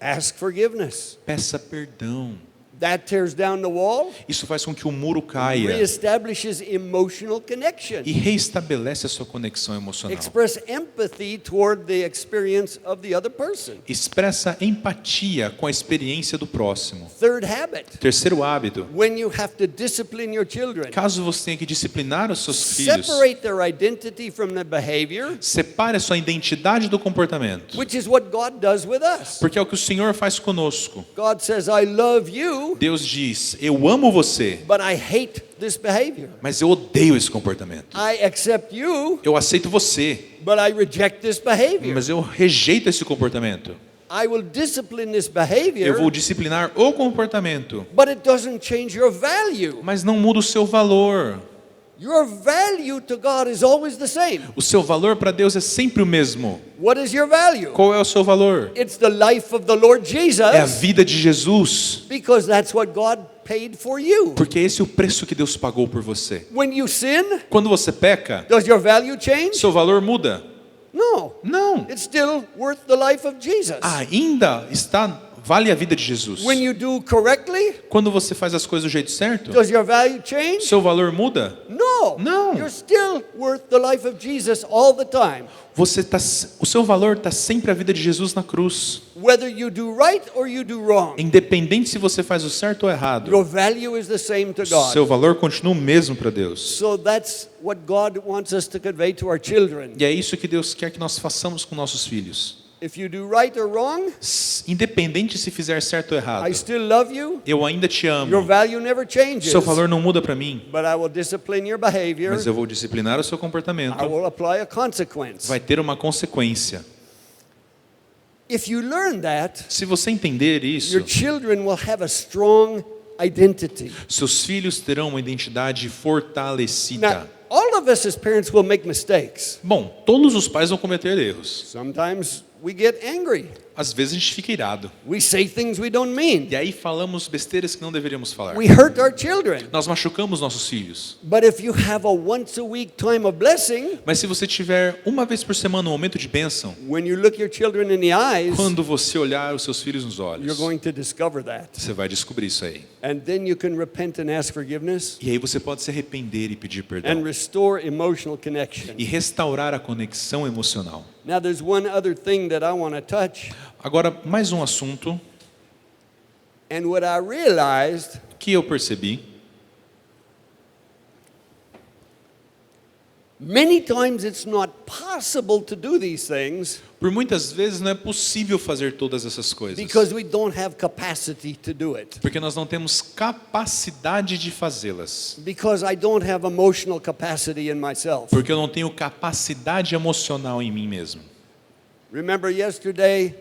[SPEAKER 1] Ask forgiveness.
[SPEAKER 2] Peça perdão.
[SPEAKER 1] That tears down the wall,
[SPEAKER 2] Isso faz com que o muro caia
[SPEAKER 1] reestablishes emotional connection.
[SPEAKER 2] e reestabelece a sua conexão emocional.
[SPEAKER 1] Express empathy toward the experience of the other person.
[SPEAKER 2] Expressa empatia com a experiência do próximo.
[SPEAKER 1] Third habit,
[SPEAKER 2] Terceiro hábito.
[SPEAKER 1] when you have to discipline your children,
[SPEAKER 2] Caso você tenha que disciplinar os seus filhos,
[SPEAKER 1] separate their identity from the behavior,
[SPEAKER 2] separe a sua identidade do comportamento.
[SPEAKER 1] which is what God does with us.
[SPEAKER 2] Porque é o que o Senhor faz conosco.
[SPEAKER 1] God says, I love you,
[SPEAKER 2] Deus diz, eu amo você,
[SPEAKER 1] but I hate this behavior.
[SPEAKER 2] mas eu odeio esse comportamento.
[SPEAKER 1] I accept you,
[SPEAKER 2] Eu aceito você,
[SPEAKER 1] but I reject this behavior.
[SPEAKER 2] mas eu rejeito esse comportamento.
[SPEAKER 1] I will discipline this
[SPEAKER 2] Eu
[SPEAKER 1] behavior,
[SPEAKER 2] vou disciplinar o comportamento,
[SPEAKER 1] but it doesn't change your value.
[SPEAKER 2] mas não muda o seu valor.
[SPEAKER 1] Your value to God is always the same.
[SPEAKER 2] O seu valor para Deus é sempre o mesmo.
[SPEAKER 1] What is your value?
[SPEAKER 2] Qual é o seu valor?
[SPEAKER 1] It's the life of the Lord
[SPEAKER 2] É a
[SPEAKER 1] Jesus,
[SPEAKER 2] vida de Jesus,
[SPEAKER 1] because that's what God paid for you.
[SPEAKER 2] porque esse é o preço que Deus pagou por você.
[SPEAKER 1] When you sin,
[SPEAKER 2] Quando você peca,
[SPEAKER 1] does your value change?
[SPEAKER 2] seu valor muda?
[SPEAKER 1] No.
[SPEAKER 2] Não.
[SPEAKER 1] It's still worth the life of Jesus.
[SPEAKER 2] Ainda vale a vida de Jesus.
[SPEAKER 1] When you do correctly,
[SPEAKER 2] Quando você faz as coisas do jeito certo,
[SPEAKER 1] does your value change?
[SPEAKER 2] seu valor muda?
[SPEAKER 1] No.
[SPEAKER 2] No.
[SPEAKER 1] You're still worth the life of Jesus all the time.
[SPEAKER 2] O seu valor está sempre a vida de Jesus na cruz.
[SPEAKER 1] Whether you do right or you do wrong,
[SPEAKER 2] Independente se você faz o certo ou errado,
[SPEAKER 1] your value is the same to God.
[SPEAKER 2] seu valor continua o mesmo para Deus.
[SPEAKER 1] So that's what God wants us to convey to our children.
[SPEAKER 2] E é isso que Deus quer que nós façamos com nossos filhos.
[SPEAKER 1] If you do right or wrong,
[SPEAKER 2] Independente se fizer certo ou errado,
[SPEAKER 1] I still love you.
[SPEAKER 2] eu ainda te
[SPEAKER 1] Your
[SPEAKER 2] amo.
[SPEAKER 1] value never changes.
[SPEAKER 2] Seu valor não muda para mim,
[SPEAKER 1] But I will discipline your behavior.
[SPEAKER 2] mas eu vou disciplinar o seu comportamento.
[SPEAKER 1] I will apply a consequence.
[SPEAKER 2] Vai ter uma consequência.
[SPEAKER 1] If you learn that,
[SPEAKER 2] Se você entender isso,
[SPEAKER 1] your children will have a strong identity.
[SPEAKER 2] seus filhos terão uma identidade fortalecida.
[SPEAKER 1] Now, all of us as parents will make mistakes.
[SPEAKER 2] Bom, todos os pais vão cometer erros.
[SPEAKER 1] Sometimes we get angry.
[SPEAKER 2] Às vezes a gente fica irado.
[SPEAKER 1] We say things we don't mean.
[SPEAKER 2] E aí falamos besteiras que não deveríamos falar.
[SPEAKER 1] We hurt our children.
[SPEAKER 2] Nós machucamos nossos filhos.
[SPEAKER 1] But if you have a once a week time of blessing,
[SPEAKER 2] Mas se você tiver uma vez por semana um momento de bênção,
[SPEAKER 1] when you look your children in the eyes,
[SPEAKER 2] quando você olhar os seus filhos nos
[SPEAKER 1] you're
[SPEAKER 2] olhos,
[SPEAKER 1] going to discover that.
[SPEAKER 2] você vai descobrir isso aí.
[SPEAKER 1] And then you can repent and ask forgiveness
[SPEAKER 2] E aí você pode se arrepender e pedir
[SPEAKER 1] and
[SPEAKER 2] perdão.
[SPEAKER 1] restore emotional connection.
[SPEAKER 2] E restaurar a conexão emocional.
[SPEAKER 1] Now there's one other thing that I want to touch,
[SPEAKER 2] Agora, mais um assunto
[SPEAKER 1] and what I realized
[SPEAKER 2] que eu percebi.
[SPEAKER 1] many times it's not possible to do these things
[SPEAKER 2] Por muitas vezes não é possível fazer todas essas coisas.
[SPEAKER 1] because we don't have capacity to do it.
[SPEAKER 2] Porque nós não temos capacidade de fazê-las.
[SPEAKER 1] Because I don't have emotional capacity in myself.
[SPEAKER 2] Porque eu não tenho capacidade emocional em mim mesmo.
[SPEAKER 1] Remember yesterday,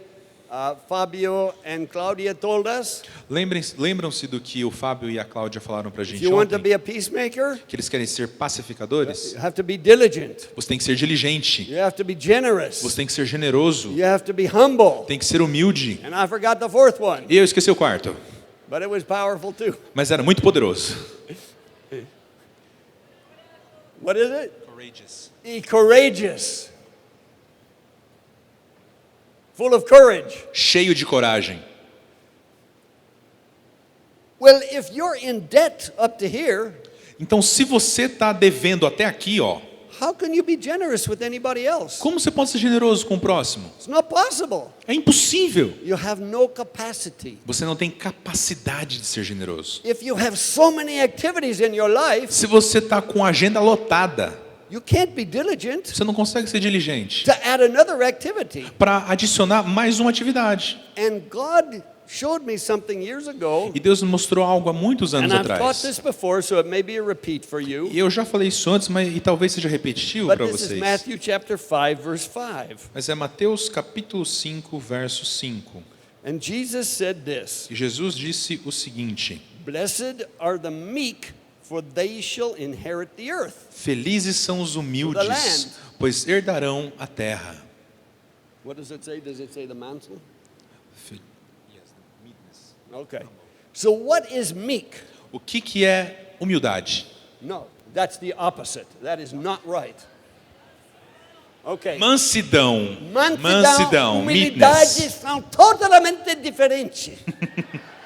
[SPEAKER 1] Fabio and Claudia told us,
[SPEAKER 2] Lembram-se do que o Fábio e a Cláudia falaram pra
[SPEAKER 1] if
[SPEAKER 2] gente
[SPEAKER 1] you want to
[SPEAKER 2] ontem?
[SPEAKER 1] be a peacemaker,
[SPEAKER 2] Que eles querem ser pacificadores?
[SPEAKER 1] you have to be diligent.
[SPEAKER 2] Você tem que ser diligente.
[SPEAKER 1] You have to be generous.
[SPEAKER 2] Você tem que ser generoso.
[SPEAKER 1] You have to be humble.
[SPEAKER 2] Tem que ser humilde.
[SPEAKER 1] And I forgot the fourth one,
[SPEAKER 2] E eu esqueci o quarto.
[SPEAKER 1] but it was powerful too.
[SPEAKER 2] Mas era muito poderoso.
[SPEAKER 1] What is it?
[SPEAKER 2] Courageous.
[SPEAKER 1] Be courageous. Full of courage.
[SPEAKER 2] Cheio de coragem.
[SPEAKER 1] Well, if you're in debt up to here,
[SPEAKER 2] Então, se você está devendo até aqui, ó,
[SPEAKER 1] How can you be generous with anybody else?
[SPEAKER 2] Como você pode ser generoso com o próximo?
[SPEAKER 1] It's not possible.
[SPEAKER 2] É impossível.
[SPEAKER 1] You have no capacity.
[SPEAKER 2] Você não tem capacidade de ser generoso.
[SPEAKER 1] If you have so many activities in your life,
[SPEAKER 2] Se você está com a agenda lotada,
[SPEAKER 1] you can't be diligent
[SPEAKER 2] você não consegue ser diligente
[SPEAKER 1] to add another activity.
[SPEAKER 2] para adicionar mais uma atividade.
[SPEAKER 1] And God showed me something years ago,
[SPEAKER 2] E Deus me mostrou algo há muitos anos
[SPEAKER 1] and I've taught
[SPEAKER 2] atrás.
[SPEAKER 1] this before, so it may be a repeat for you.
[SPEAKER 2] E eu já falei isso antes, mas e talvez seja repetitivo
[SPEAKER 1] But
[SPEAKER 2] para
[SPEAKER 1] this is
[SPEAKER 2] vocês.
[SPEAKER 1] Matthew chapter 5, verse 5.
[SPEAKER 2] Mas é Mateus capítulo 5, verso 5.
[SPEAKER 1] And Jesus said this,
[SPEAKER 2] E Jesus disse o seguinte:
[SPEAKER 1] Blessed are the meek, for they shall inherit the earth.
[SPEAKER 2] Felizes são os
[SPEAKER 1] The
[SPEAKER 2] humildes,
[SPEAKER 1] land.
[SPEAKER 2] pois herdarão a terra.
[SPEAKER 1] What does it say? Does it say the mantle? Okay. So what is meek?
[SPEAKER 2] O que é humildade?
[SPEAKER 1] No, that's the opposite. That is not right. Okay.
[SPEAKER 2] Mansidão.
[SPEAKER 1] Mansidão,
[SPEAKER 2] meekness.
[SPEAKER 1] humildade são totalmente diferentes.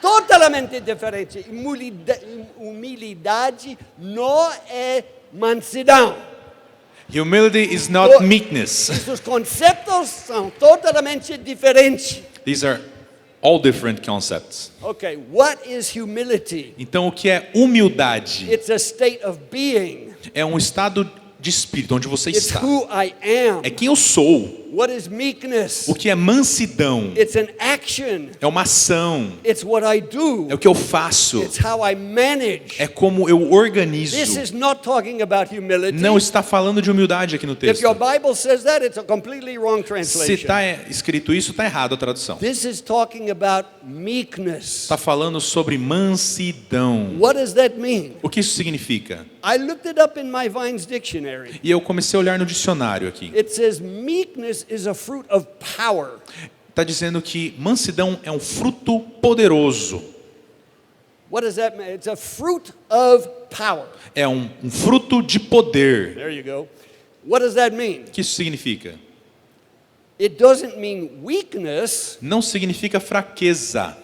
[SPEAKER 1] Totalmente diferentes. Humildade não é mansidão.
[SPEAKER 2] Humility is not meekness.
[SPEAKER 1] Esses conceitos são totalmente diferentes.
[SPEAKER 2] These are all different concepts.
[SPEAKER 1] Okay, what is humility?
[SPEAKER 2] Então, o que é humildade?
[SPEAKER 1] It's a state of being.
[SPEAKER 2] É um estado de espírito onde você
[SPEAKER 1] It's
[SPEAKER 2] está.
[SPEAKER 1] who I am.
[SPEAKER 2] É quem eu sou.
[SPEAKER 1] What is meekness?
[SPEAKER 2] O que é mansidão?
[SPEAKER 1] It's an action.
[SPEAKER 2] É uma ação.
[SPEAKER 1] It's what I do.
[SPEAKER 2] É o que eu faço.
[SPEAKER 1] It's how I manage.
[SPEAKER 2] É como eu organizo.
[SPEAKER 1] This is not talking about humility.
[SPEAKER 2] Não está falando de humildade aqui no
[SPEAKER 1] If
[SPEAKER 2] texto.
[SPEAKER 1] your Bible says that, it's a completely wrong
[SPEAKER 2] Se
[SPEAKER 1] translation.
[SPEAKER 2] está escrito isso, está errado a tradução.
[SPEAKER 1] This is talking about meekness.
[SPEAKER 2] Está falando sobre mansidão.
[SPEAKER 1] What does that mean?
[SPEAKER 2] O que isso significa?
[SPEAKER 1] I looked it up in my Vine's dictionary.
[SPEAKER 2] E eu comecei a olhar no dicionário aqui.
[SPEAKER 1] It says meekness is a fruit of power.
[SPEAKER 2] Está dizendo que mansidão é um fruto poderoso.
[SPEAKER 1] What does that mean? It's a fruit of power.
[SPEAKER 2] É um fruto de poder.
[SPEAKER 1] There you go. What does that mean?
[SPEAKER 2] O que isso significa?
[SPEAKER 1] It doesn't mean weakness.
[SPEAKER 2] Não significa fraqueza.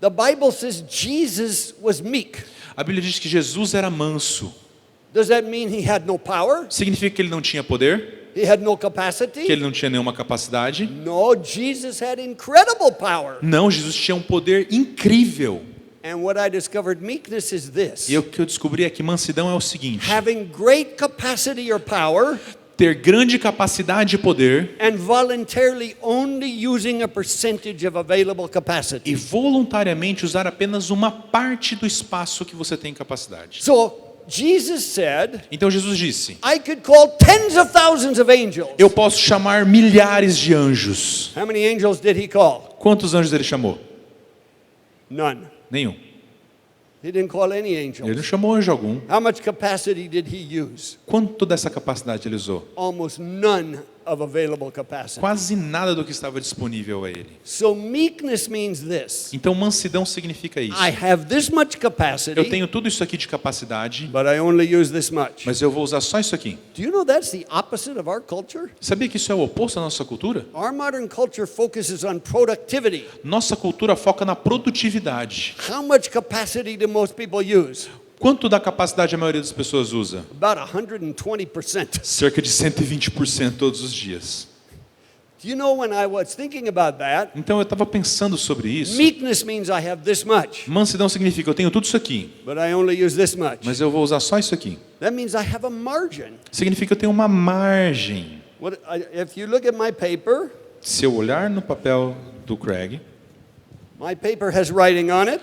[SPEAKER 1] The Bible says Jesus was meek.
[SPEAKER 2] A Bíblia diz que Jesus era manso.
[SPEAKER 1] Does that mean he had no power?
[SPEAKER 2] Significa que ele não tinha poder?
[SPEAKER 1] He had no
[SPEAKER 2] Que
[SPEAKER 1] capacity?
[SPEAKER 2] ele não tinha nenhuma capacidade?
[SPEAKER 1] No, Jesus had incredible power.
[SPEAKER 2] Não, Jesus tinha um poder incrível.
[SPEAKER 1] And what I discovered meekness is this.
[SPEAKER 2] E o que eu descobri é que mansidão é o seguinte:
[SPEAKER 1] Having great capacity or power
[SPEAKER 2] ter grande capacidade e poder
[SPEAKER 1] and voluntarily only using a percentage of available capacity.
[SPEAKER 2] e voluntariamente usar apenas uma parte do espaço que você tem capacidade.
[SPEAKER 1] So Jesus said,
[SPEAKER 2] Então Jesus disse:
[SPEAKER 1] I could call tens of thousands of angels.
[SPEAKER 2] eu posso chamar milhares de anjos.
[SPEAKER 1] How many angels did he call?
[SPEAKER 2] Quantos anjos ele chamou?
[SPEAKER 1] None.
[SPEAKER 2] Nenhum.
[SPEAKER 1] He didn't call any
[SPEAKER 2] Ele não
[SPEAKER 1] angels.
[SPEAKER 2] chamou anjo algum.
[SPEAKER 1] How much capacity did he use?
[SPEAKER 2] Quanto dessa capacidade ele usou?
[SPEAKER 1] Almost none of available capacity.
[SPEAKER 2] Quase nada do que estava disponível a ele.
[SPEAKER 1] So meekness means this.
[SPEAKER 2] Então mansidão significa isso.
[SPEAKER 1] I have this much
[SPEAKER 2] Eu
[SPEAKER 1] capacity,
[SPEAKER 2] tenho tudo isso aqui de capacidade,
[SPEAKER 1] but I only use this much.
[SPEAKER 2] mas eu vou usar só isso aqui.
[SPEAKER 1] Do you know that's the opposite of our culture?
[SPEAKER 2] Sabia que isso é o oposto da nossa cultura?
[SPEAKER 1] Our modern culture focuses on productivity.
[SPEAKER 2] Nossa cultura foca na produtividade.
[SPEAKER 1] How much capacity do most people use?
[SPEAKER 2] Quanto da capacidade a maioria das pessoas usa?
[SPEAKER 1] About 120%.
[SPEAKER 2] Cerca de 120% todos os dias.
[SPEAKER 1] Do you know when I was thinking about that?
[SPEAKER 2] Então eu estava pensando sobre isso.
[SPEAKER 1] Meekness means I have this much,
[SPEAKER 2] Mansidão significa eu tenho tudo isso aqui,
[SPEAKER 1] but I only use this much.
[SPEAKER 2] mas eu vou usar só isso aqui.
[SPEAKER 1] That means I have a margin.
[SPEAKER 2] Significa que eu tenho uma margem.
[SPEAKER 1] If you look at my paper,
[SPEAKER 2] Se eu olhar no papel do Craig,
[SPEAKER 1] my paper has writing on it,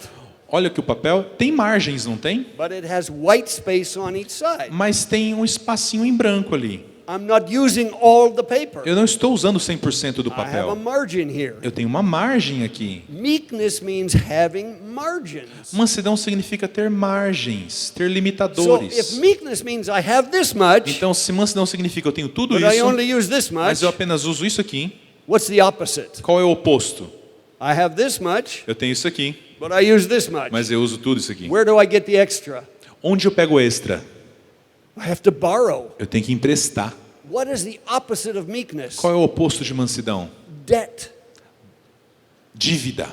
[SPEAKER 2] olha que o papel tem margens, não tem?
[SPEAKER 1] but it has white space on each side.
[SPEAKER 2] Mas tem um espacinho em branco ali.
[SPEAKER 1] I'm not using all the paper.
[SPEAKER 2] Eu não estou usando 100% do
[SPEAKER 1] I have a
[SPEAKER 2] papel.
[SPEAKER 1] margin here.
[SPEAKER 2] Eu tenho uma margem aqui.
[SPEAKER 1] Meekness means having margins.
[SPEAKER 2] Mansidão significa ter margens, ter
[SPEAKER 1] So if
[SPEAKER 2] limitadores.
[SPEAKER 1] meekness means I have this much,
[SPEAKER 2] Então, se mansidão significa eu tenho tudo
[SPEAKER 1] but I
[SPEAKER 2] isso,
[SPEAKER 1] only use this much,
[SPEAKER 2] mas eu apenas uso isso aqui,
[SPEAKER 1] what's the opposite?
[SPEAKER 2] qual é o oposto?
[SPEAKER 1] I have this much,
[SPEAKER 2] Eu tenho isso aqui,
[SPEAKER 1] but I use this much.
[SPEAKER 2] mas eu uso tudo isso aqui.
[SPEAKER 1] Where do I get the extra?
[SPEAKER 2] Onde eu pego extra?
[SPEAKER 1] I have to borrow.
[SPEAKER 2] Eu tenho que emprestar.
[SPEAKER 1] What is the opposite of meekness?
[SPEAKER 2] Qual é o oposto de mansidão?
[SPEAKER 1] Debt.
[SPEAKER 2] Dívida.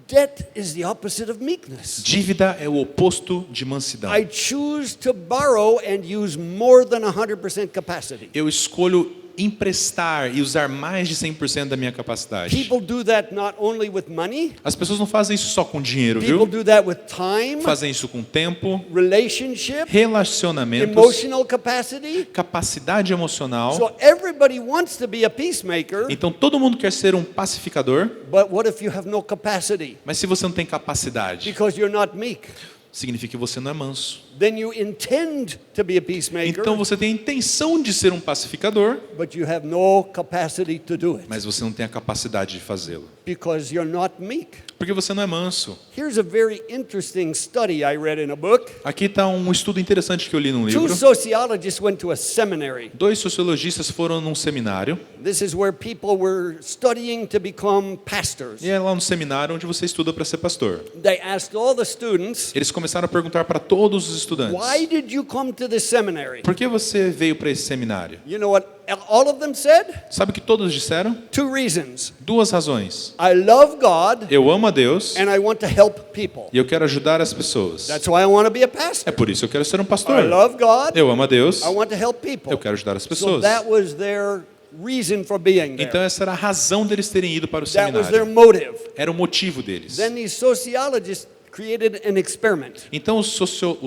[SPEAKER 1] Debt is the opposite of meekness.
[SPEAKER 2] Dívida é o oposto de mansidão.
[SPEAKER 1] I choose to borrow and use more than 100% capacity.
[SPEAKER 2] Eu escolho emprestar e usar mais de 100% da minha capacidade.
[SPEAKER 1] People do that not only with money,
[SPEAKER 2] As pessoas não fazem isso só com dinheiro,
[SPEAKER 1] people
[SPEAKER 2] viu?
[SPEAKER 1] do that with time,
[SPEAKER 2] Fazem isso com tempo,
[SPEAKER 1] relationship,
[SPEAKER 2] relacionamentos,
[SPEAKER 1] emotional capacity.
[SPEAKER 2] capacidade emocional.
[SPEAKER 1] So everybody wants to be a peacemaker,
[SPEAKER 2] Então todo mundo quer ser um pacificador,
[SPEAKER 1] but what if you have no capacity?
[SPEAKER 2] mas se você não tem capacidade,
[SPEAKER 1] Because you're not meek.
[SPEAKER 2] significa que você não é manso.
[SPEAKER 1] Then you intend to be a peacemaker,
[SPEAKER 2] Então você tem a intenção de ser um pacificador,
[SPEAKER 1] but you have no capacity to do it
[SPEAKER 2] mas você não tem a capacidade de fazê-lo,
[SPEAKER 1] because you're not meek.
[SPEAKER 2] porque você não é manso.
[SPEAKER 1] Here's a very interesting study I read in a book.
[SPEAKER 2] Aqui está um estudo interessante que eu li num
[SPEAKER 1] Two
[SPEAKER 2] livro.
[SPEAKER 1] sociologists went to a seminary.
[SPEAKER 2] 2 sociologistas foram num seminário,
[SPEAKER 1] This is where people were studying to become pastors.
[SPEAKER 2] e é lá no seminário onde você estuda para ser pastor.
[SPEAKER 1] They asked all the students,
[SPEAKER 2] Eles começaram a perguntar para todos os estudantes:
[SPEAKER 1] why did you come to this seminary?
[SPEAKER 2] por que você veio para esse seminário?
[SPEAKER 1] You know what all of them said?
[SPEAKER 2] Sabe o que todos disseram?
[SPEAKER 1] 2 reasons.
[SPEAKER 2] 2 razões.
[SPEAKER 1] I love God
[SPEAKER 2] Eu amo a Deus
[SPEAKER 1] and I want to help people.
[SPEAKER 2] e eu quero ajudar as pessoas.
[SPEAKER 1] That's why I want to be a
[SPEAKER 2] É
[SPEAKER 1] pastor.
[SPEAKER 2] por isso que eu quero ser um
[SPEAKER 1] I
[SPEAKER 2] pastor.
[SPEAKER 1] love God.
[SPEAKER 2] Eu amo a Deus,
[SPEAKER 1] I want to help people.
[SPEAKER 2] eu quero ajudar as
[SPEAKER 1] So
[SPEAKER 2] pessoas.
[SPEAKER 1] that was their reason for being
[SPEAKER 2] Então
[SPEAKER 1] there.
[SPEAKER 2] essa era a razão deles terem ido para o
[SPEAKER 1] That was their
[SPEAKER 2] seminário.
[SPEAKER 1] motive.
[SPEAKER 2] Era o motivo deles.
[SPEAKER 1] Then these sociologists created an experiment.
[SPEAKER 2] Então os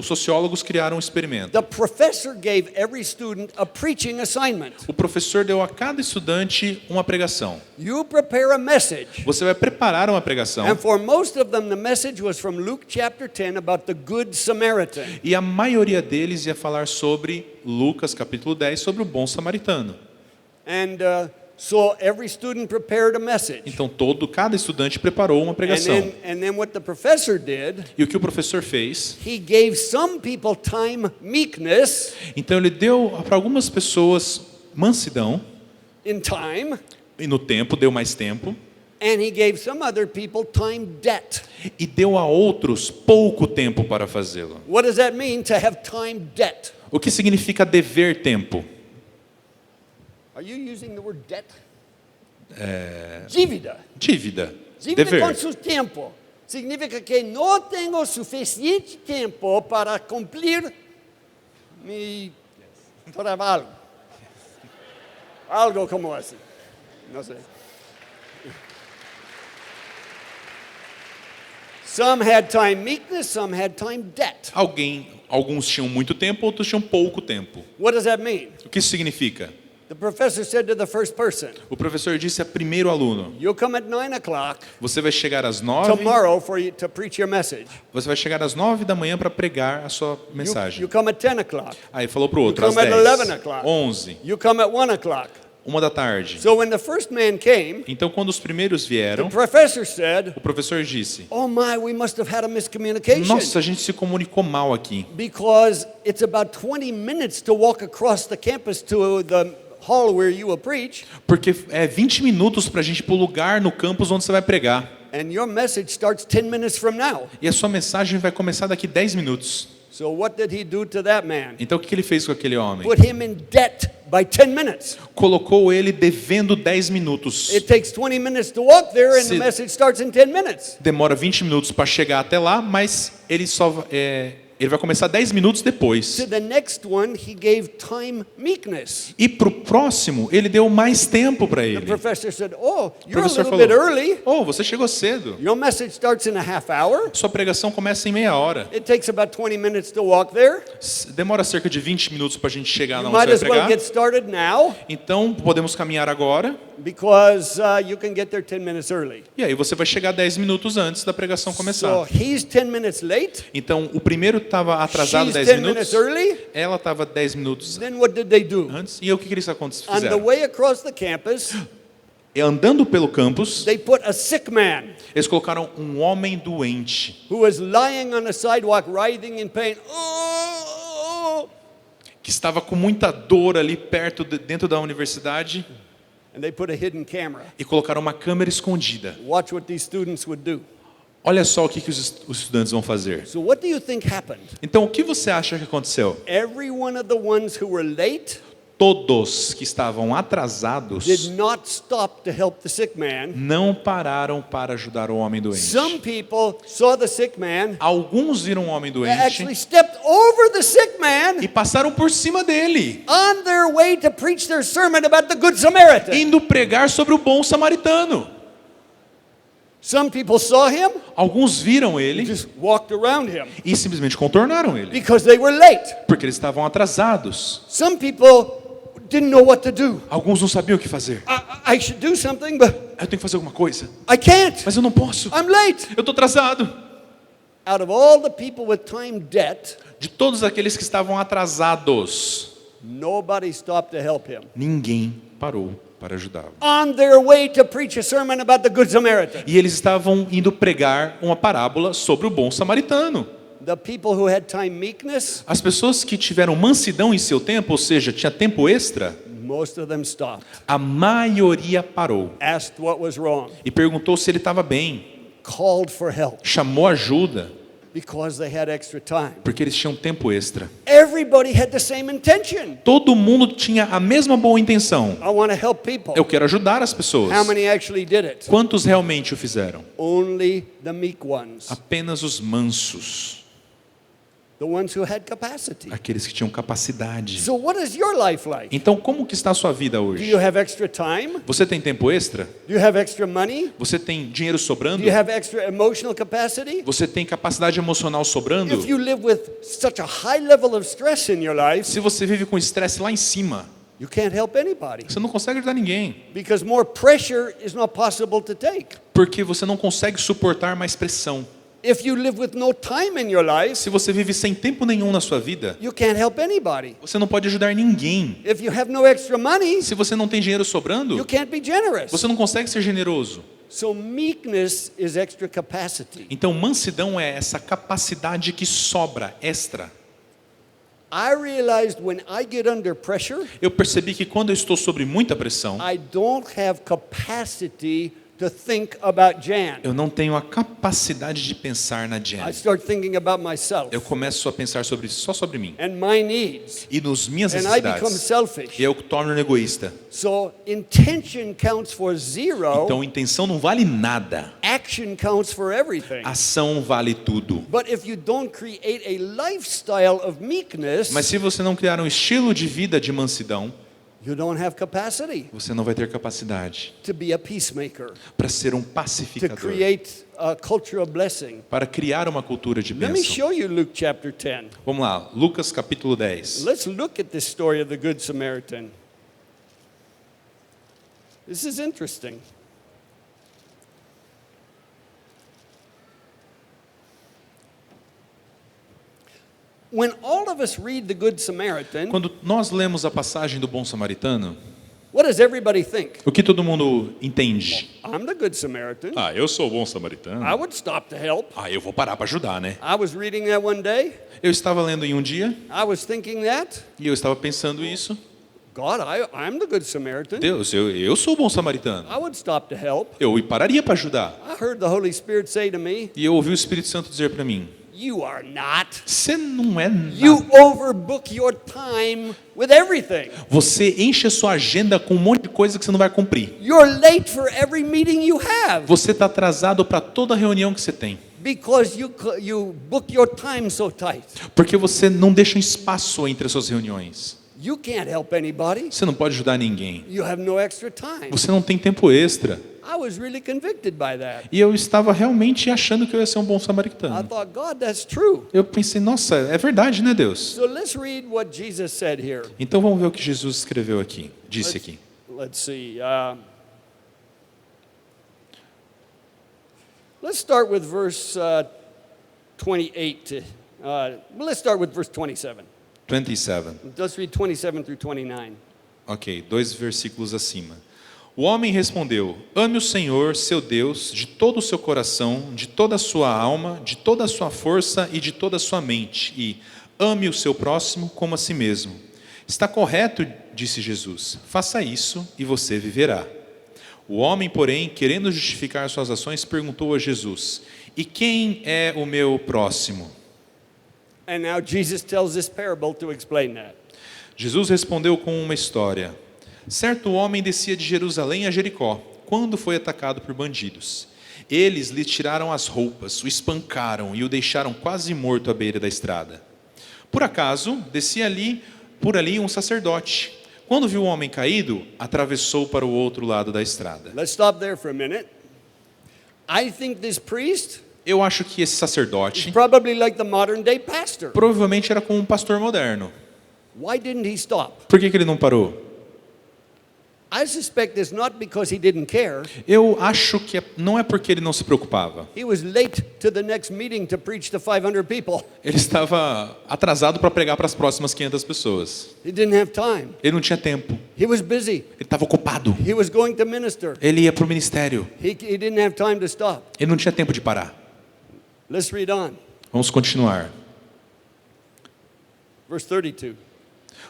[SPEAKER 2] sociólogos criaram um experimento.
[SPEAKER 1] The professor gave every student a preaching assignment.
[SPEAKER 2] O professor deu a cada estudante uma pregação.
[SPEAKER 1] You prepare a message.
[SPEAKER 2] Você vai preparar uma pregação.
[SPEAKER 1] And for most of them, the message was from Luke chapter 10 about the Good Samaritan.
[SPEAKER 2] E a maioria deles ia falar sobre Lucas capítulo 10, sobre o bom samaritano.
[SPEAKER 1] And so every student prepared a message.
[SPEAKER 2] Então cada estudante preparou uma pregação.
[SPEAKER 1] And then what the professor did,
[SPEAKER 2] E o que o professor fez?
[SPEAKER 1] he gave some people time meekness
[SPEAKER 2] Então ele deu para algumas pessoas mansidão,
[SPEAKER 1] in time,
[SPEAKER 2] e no tempo, deu mais tempo,
[SPEAKER 1] and he gave some other people time debt.
[SPEAKER 2] e deu a outros pouco tempo para fazê-lo.
[SPEAKER 1] What does that mean to have time debt?
[SPEAKER 2] O que significa dever tempo?
[SPEAKER 1] Are you using the word debt? Dívida.
[SPEAKER 2] Dívida.
[SPEAKER 1] Dívida
[SPEAKER 2] Dever.
[SPEAKER 1] com seu tempo. Significa que não tenho suficiente tempo para cumprir meu trabalho. Algo como assim. Não sei. Some had time meekness, some had time debt.
[SPEAKER 2] Alguns tinham muito tempo, outros tinham pouco tempo.
[SPEAKER 1] What does that mean?
[SPEAKER 2] O que isso significa?
[SPEAKER 1] The professor said to the first person,
[SPEAKER 2] O professor disse a primeiro aluno:
[SPEAKER 1] you'll come at 9 o'clock
[SPEAKER 2] você vai chegar às 9,
[SPEAKER 1] tomorrow for you to preach your message.
[SPEAKER 2] você vai chegar às 9 da manhã para pregar a sua mensagem.
[SPEAKER 1] You come at 10 o'clock.
[SPEAKER 2] Aí falou para o outro, às
[SPEAKER 1] come at 11
[SPEAKER 2] 10,
[SPEAKER 1] o'clock.
[SPEAKER 2] 11,
[SPEAKER 1] You come at 1 o'clock.
[SPEAKER 2] 1 da tarde.
[SPEAKER 1] So when the first man came,
[SPEAKER 2] Então quando os primeiros
[SPEAKER 1] the
[SPEAKER 2] vieram,
[SPEAKER 1] professor said,
[SPEAKER 2] o professor disse:
[SPEAKER 1] oh my, we must have had a miscommunication.
[SPEAKER 2] nossa, a gente se comunicou mal aqui.
[SPEAKER 1] Because it's about 20 minutes to walk across the campus to the hall where you will preach.
[SPEAKER 2] Porque é 20 minutos para a gente ir para o lugar no campus onde você vai pregar.
[SPEAKER 1] And your message starts 10 minutes from now.
[SPEAKER 2] E a sua mensagem vai começar daqui 10 minutos.
[SPEAKER 1] So what did he do to that man?
[SPEAKER 2] Então o que ele fez com aquele homem?
[SPEAKER 1] Put him in debt by 10 minutes.
[SPEAKER 2] Colocou ele devendo 10 minutos.
[SPEAKER 1] It takes 20 minutes to walk there and
[SPEAKER 2] Se-
[SPEAKER 1] the message starts in 10 minutes.
[SPEAKER 2] Demora 20 minutos para chegar até lá, mas ele ele vai começar 10 minutos depois.
[SPEAKER 1] To the next one, he gave time meekness.
[SPEAKER 2] E para o próximo, ele deu mais tempo para
[SPEAKER 1] The
[SPEAKER 2] ele.
[SPEAKER 1] professor said, oh,
[SPEAKER 2] O
[SPEAKER 1] you're a
[SPEAKER 2] professor
[SPEAKER 1] little bit
[SPEAKER 2] falou:
[SPEAKER 1] early.
[SPEAKER 2] oh, você chegou cedo.
[SPEAKER 1] Your message starts in a half hour.
[SPEAKER 2] Sua pregação começa em meia hora.
[SPEAKER 1] It takes about 20 minutes to walk there.
[SPEAKER 2] Demora cerca de 20 minutos para a gente chegar
[SPEAKER 1] You
[SPEAKER 2] onde
[SPEAKER 1] might
[SPEAKER 2] você
[SPEAKER 1] as
[SPEAKER 2] vai
[SPEAKER 1] well
[SPEAKER 2] pregar.
[SPEAKER 1] get started now
[SPEAKER 2] Então, podemos caminhar agora.
[SPEAKER 1] because you can get there 10 minutes early.
[SPEAKER 2] E aí você vai chegar 10 minutos antes da pregação
[SPEAKER 1] So
[SPEAKER 2] começar.
[SPEAKER 1] he's 10 minutes late.
[SPEAKER 2] Então, o primeiro estava atrasado
[SPEAKER 1] She's
[SPEAKER 2] 10
[SPEAKER 1] 10
[SPEAKER 2] minutos.
[SPEAKER 1] minutes early.
[SPEAKER 2] Ela estava 10 minutos
[SPEAKER 1] Then what did they do?
[SPEAKER 2] antes. E o que eles
[SPEAKER 1] On the
[SPEAKER 2] fizeram?
[SPEAKER 1] way across the campus,
[SPEAKER 2] E andando pelo campus,
[SPEAKER 1] they put a sick man
[SPEAKER 2] eles colocaram um homem doente,
[SPEAKER 1] who was lying on the sidewalk, writhing in pain. Oh!
[SPEAKER 2] que estava com muita dor ali dentro da universidade,
[SPEAKER 1] And they put a hidden camera.
[SPEAKER 2] e colocaram uma câmera escondida.
[SPEAKER 1] Watch what these students would do.
[SPEAKER 2] Olha só o que os estudantes vão fazer.
[SPEAKER 1] So what do you think happened?
[SPEAKER 2] Então, o que você acha que aconteceu?
[SPEAKER 1] Every one of the ones who were late
[SPEAKER 2] todos que estavam atrasados
[SPEAKER 1] did not stop to help the sick man.
[SPEAKER 2] não pararam para ajudar o homem doente.
[SPEAKER 1] Some people saw the sick man,
[SPEAKER 2] Alguns viram o homem
[SPEAKER 1] actually
[SPEAKER 2] doente
[SPEAKER 1] stepped over the sick man
[SPEAKER 2] e passaram por cima dele,
[SPEAKER 1] on their way to preach their sermon about the Good Samaritan.
[SPEAKER 2] indo pregar sobre o bom samaritano.
[SPEAKER 1] Some people saw him,
[SPEAKER 2] Alguns viram ele
[SPEAKER 1] just walked around him
[SPEAKER 2] e simplesmente contornaram ele,
[SPEAKER 1] because they were late.
[SPEAKER 2] porque eles estavam atrasados.
[SPEAKER 1] Some people didn't know what to do.
[SPEAKER 2] Alguns não sabiam o que fazer.
[SPEAKER 1] I should do something, but
[SPEAKER 2] Eu tenho que fazer alguma coisa,
[SPEAKER 1] I can't.
[SPEAKER 2] mas eu não posso.
[SPEAKER 1] I'm late.
[SPEAKER 2] Eu estou atrasado.
[SPEAKER 1] Out of all the people with time debt,
[SPEAKER 2] De todos aqueles que estavam atrasados,
[SPEAKER 1] nobody stopped to help him.
[SPEAKER 2] ninguém parou para ajudá-lo.
[SPEAKER 1] On their way to preach a sermon about the Good Samaritan.
[SPEAKER 2] E eles estavam indo pregar uma parábola sobre o bom samaritano.
[SPEAKER 1] The people who had time meekness,
[SPEAKER 2] As pessoas que tiveram mansidão em seu tempo, ou seja, tinha tempo extra,
[SPEAKER 1] most of them stopped,
[SPEAKER 2] a maioria parou
[SPEAKER 1] asked what was wrong,
[SPEAKER 2] e perguntou se ele estava bem,
[SPEAKER 1] called for help
[SPEAKER 2] chamou ajuda,
[SPEAKER 1] because they had extra time.
[SPEAKER 2] porque eles tinham tempo extra.
[SPEAKER 1] Everybody had the same intention.
[SPEAKER 2] Todo mundo tinha a mesma boa intenção.
[SPEAKER 1] I want to help people.
[SPEAKER 2] Eu quero ajudar as pessoas.
[SPEAKER 1] How many actually did it?
[SPEAKER 2] Quantos realmente o fizeram?
[SPEAKER 1] Only the meek ones,
[SPEAKER 2] Apenas os mansos,
[SPEAKER 1] the ones who had capacity.
[SPEAKER 2] aqueles que tinham capacidade.
[SPEAKER 1] So what is your life like?
[SPEAKER 2] Então, como que está a sua vida
[SPEAKER 1] Do
[SPEAKER 2] hoje?
[SPEAKER 1] you have extra time?
[SPEAKER 2] Você tem tempo extra?
[SPEAKER 1] Do you have extra money?
[SPEAKER 2] Você tem dinheiro sobrando?
[SPEAKER 1] Do you have extra emotional capacity?
[SPEAKER 2] Você tem capacidade emocional sobrando?
[SPEAKER 1] If you live with such a high level of stress in your life,
[SPEAKER 2] Se você vive com estresse lá em cima,
[SPEAKER 1] you can't help anybody
[SPEAKER 2] você não consegue ajudar ninguém,
[SPEAKER 1] because more pressure is not possible to take.
[SPEAKER 2] porque você não consegue suportar mais pressão.
[SPEAKER 1] If you live with no time in your life,
[SPEAKER 2] Se você vive sem tempo nenhum na sua vida,
[SPEAKER 1] you can't help anybody.
[SPEAKER 2] você não pode ajudar ninguém.
[SPEAKER 1] If you have no extra money,
[SPEAKER 2] Se você não tem dinheiro
[SPEAKER 1] you
[SPEAKER 2] sobrando,
[SPEAKER 1] can't be generous.
[SPEAKER 2] você não consegue ser generoso.
[SPEAKER 1] So meekness is extra capacity.
[SPEAKER 2] Então, mansidão é essa capacidade que sobra, extra.
[SPEAKER 1] I realized when I get under pressure,
[SPEAKER 2] Eu percebi que quando eu estou sob muita pressão,
[SPEAKER 1] I don't have capacity to think about Jan.
[SPEAKER 2] eu não tenho a capacidade de pensar na
[SPEAKER 1] I
[SPEAKER 2] Jen.
[SPEAKER 1] start thinking about myself
[SPEAKER 2] Eu começo a pensar só sobre mim
[SPEAKER 1] and my needs,
[SPEAKER 2] e nas minhas
[SPEAKER 1] and I become
[SPEAKER 2] necessidades.
[SPEAKER 1] selfish.
[SPEAKER 2] E eu torno egoísta.
[SPEAKER 1] So intention counts for zero,
[SPEAKER 2] Então, intenção não vale nada.
[SPEAKER 1] action counts for everything.
[SPEAKER 2] Ação vale tudo.
[SPEAKER 1] But if you don't create a lifestyle of meekness,
[SPEAKER 2] Mas se você não criar um estilo de vida de mansidão,
[SPEAKER 1] you don't have capacity
[SPEAKER 2] você não vai ter capacidade
[SPEAKER 1] to be a peacemaker,
[SPEAKER 2] para ser um
[SPEAKER 1] to
[SPEAKER 2] pacificador,
[SPEAKER 1] create a culture of blessing.
[SPEAKER 2] para criar uma cultura de
[SPEAKER 1] Let me
[SPEAKER 2] bênção.
[SPEAKER 1] show you Luke chapter 10.
[SPEAKER 2] Vamos lá, Lucas capítulo 10.
[SPEAKER 1] Let's look at this story of the Good Samaritan. This is interesting. When all of us read the Good Samaritan,
[SPEAKER 2] Quando nós lemos a passagem do bom samaritano,
[SPEAKER 1] what does everybody think?
[SPEAKER 2] o que todo mundo entende?
[SPEAKER 1] I'm the Good Samaritan.
[SPEAKER 2] Eu sou o bom samaritano.
[SPEAKER 1] I would stop to help.
[SPEAKER 2] Eu vou parar para ajudar, né?
[SPEAKER 1] I was reading that one day.
[SPEAKER 2] Eu estava lendo em um dia
[SPEAKER 1] I was thinking that.
[SPEAKER 2] e eu estava pensando isso.
[SPEAKER 1] God, I'm the Good Samaritan.
[SPEAKER 2] Deus, eu sou o bom samaritano.
[SPEAKER 1] I would stop to help.
[SPEAKER 2] Eu pararia para ajudar.
[SPEAKER 1] I heard the Holy Spirit say to me,
[SPEAKER 2] E eu ouvi o Espírito Santo dizer para mim:
[SPEAKER 1] you are not.
[SPEAKER 2] você não é
[SPEAKER 1] You
[SPEAKER 2] nada.
[SPEAKER 1] overbook your time with everything.
[SPEAKER 2] Você enche a sua agenda com um monte de coisa que você não vai cumprir.
[SPEAKER 1] You're late for every meeting you have
[SPEAKER 2] Você está atrasado para toda reunião que você tem.
[SPEAKER 1] because you book your time so tight.
[SPEAKER 2] Porque você não deixa espaço entre as suas reuniões.
[SPEAKER 1] You can't help anybody.
[SPEAKER 2] Você não pode ajudar ninguém.
[SPEAKER 1] You have no extra time.
[SPEAKER 2] Você não tem tempo extra.
[SPEAKER 1] I was really convicted by that.
[SPEAKER 2] E eu estava realmente achando que eu ia ser um bom
[SPEAKER 1] I
[SPEAKER 2] samaritano.
[SPEAKER 1] thought, God, that's true.
[SPEAKER 2] Eu pensei, nossa, é verdade, né, Deus?
[SPEAKER 1] So let's read what Jesus said here.
[SPEAKER 2] Então vamos ver o que Jesus escreveu aqui, disse aqui.
[SPEAKER 1] Let's see. Let's start with verse 28. Let's start with verse 27.
[SPEAKER 2] 27.
[SPEAKER 1] Let's read 27 through 29.
[SPEAKER 2] Ok, 2 versículos acima. O homem respondeu: ame o Senhor, seu Deus, de todo o seu coração, de toda a sua alma, de toda a sua força e de toda a sua mente, e ame o seu próximo como a si mesmo. Está correto, disse Jesus, faça isso e você viverá. O homem, porém, querendo justificar suas ações, perguntou a Jesus: e quem é o meu próximo?
[SPEAKER 1] And now Jesus tells this parable to explain that.
[SPEAKER 2] Jesus respondeu com uma história. Certo homem descia de Jerusalém a Jericó, quando foi atacado por bandidos. Eles lhe tiraram as roupas, o espancaram e o deixaram quase morto à beira da estrada. Por acaso, descia por ali um sacerdote. Quando viu o homem caído, atravessou para o outro lado da estrada.
[SPEAKER 1] Let's stop there for a minute. I think this priest
[SPEAKER 2] Eu acho que esse
[SPEAKER 1] is
[SPEAKER 2] sacerdote
[SPEAKER 1] probably like the modern day pastor.
[SPEAKER 2] provavelmente era como um pastor moderno.
[SPEAKER 1] Why didn't he stop?
[SPEAKER 2] Por que ele não parou?
[SPEAKER 1] I suspect it's not because he didn't care.
[SPEAKER 2] Eu acho que não é porque ele não se preocupava.
[SPEAKER 1] He was late to the next meeting to preach to 500 people.
[SPEAKER 2] Ele estava atrasado para pregar para as próximas 500 pessoas.
[SPEAKER 1] He didn't have time.
[SPEAKER 2] Ele não tinha tempo.
[SPEAKER 1] He was busy.
[SPEAKER 2] Ele estava ocupado.
[SPEAKER 1] He was going to minister.
[SPEAKER 2] Ele ia para o ministério.
[SPEAKER 1] He didn't have time to stop.
[SPEAKER 2] Ele não tinha tempo de parar.
[SPEAKER 1] Let's read on.
[SPEAKER 2] Vamos continuar.
[SPEAKER 1] Verse 32.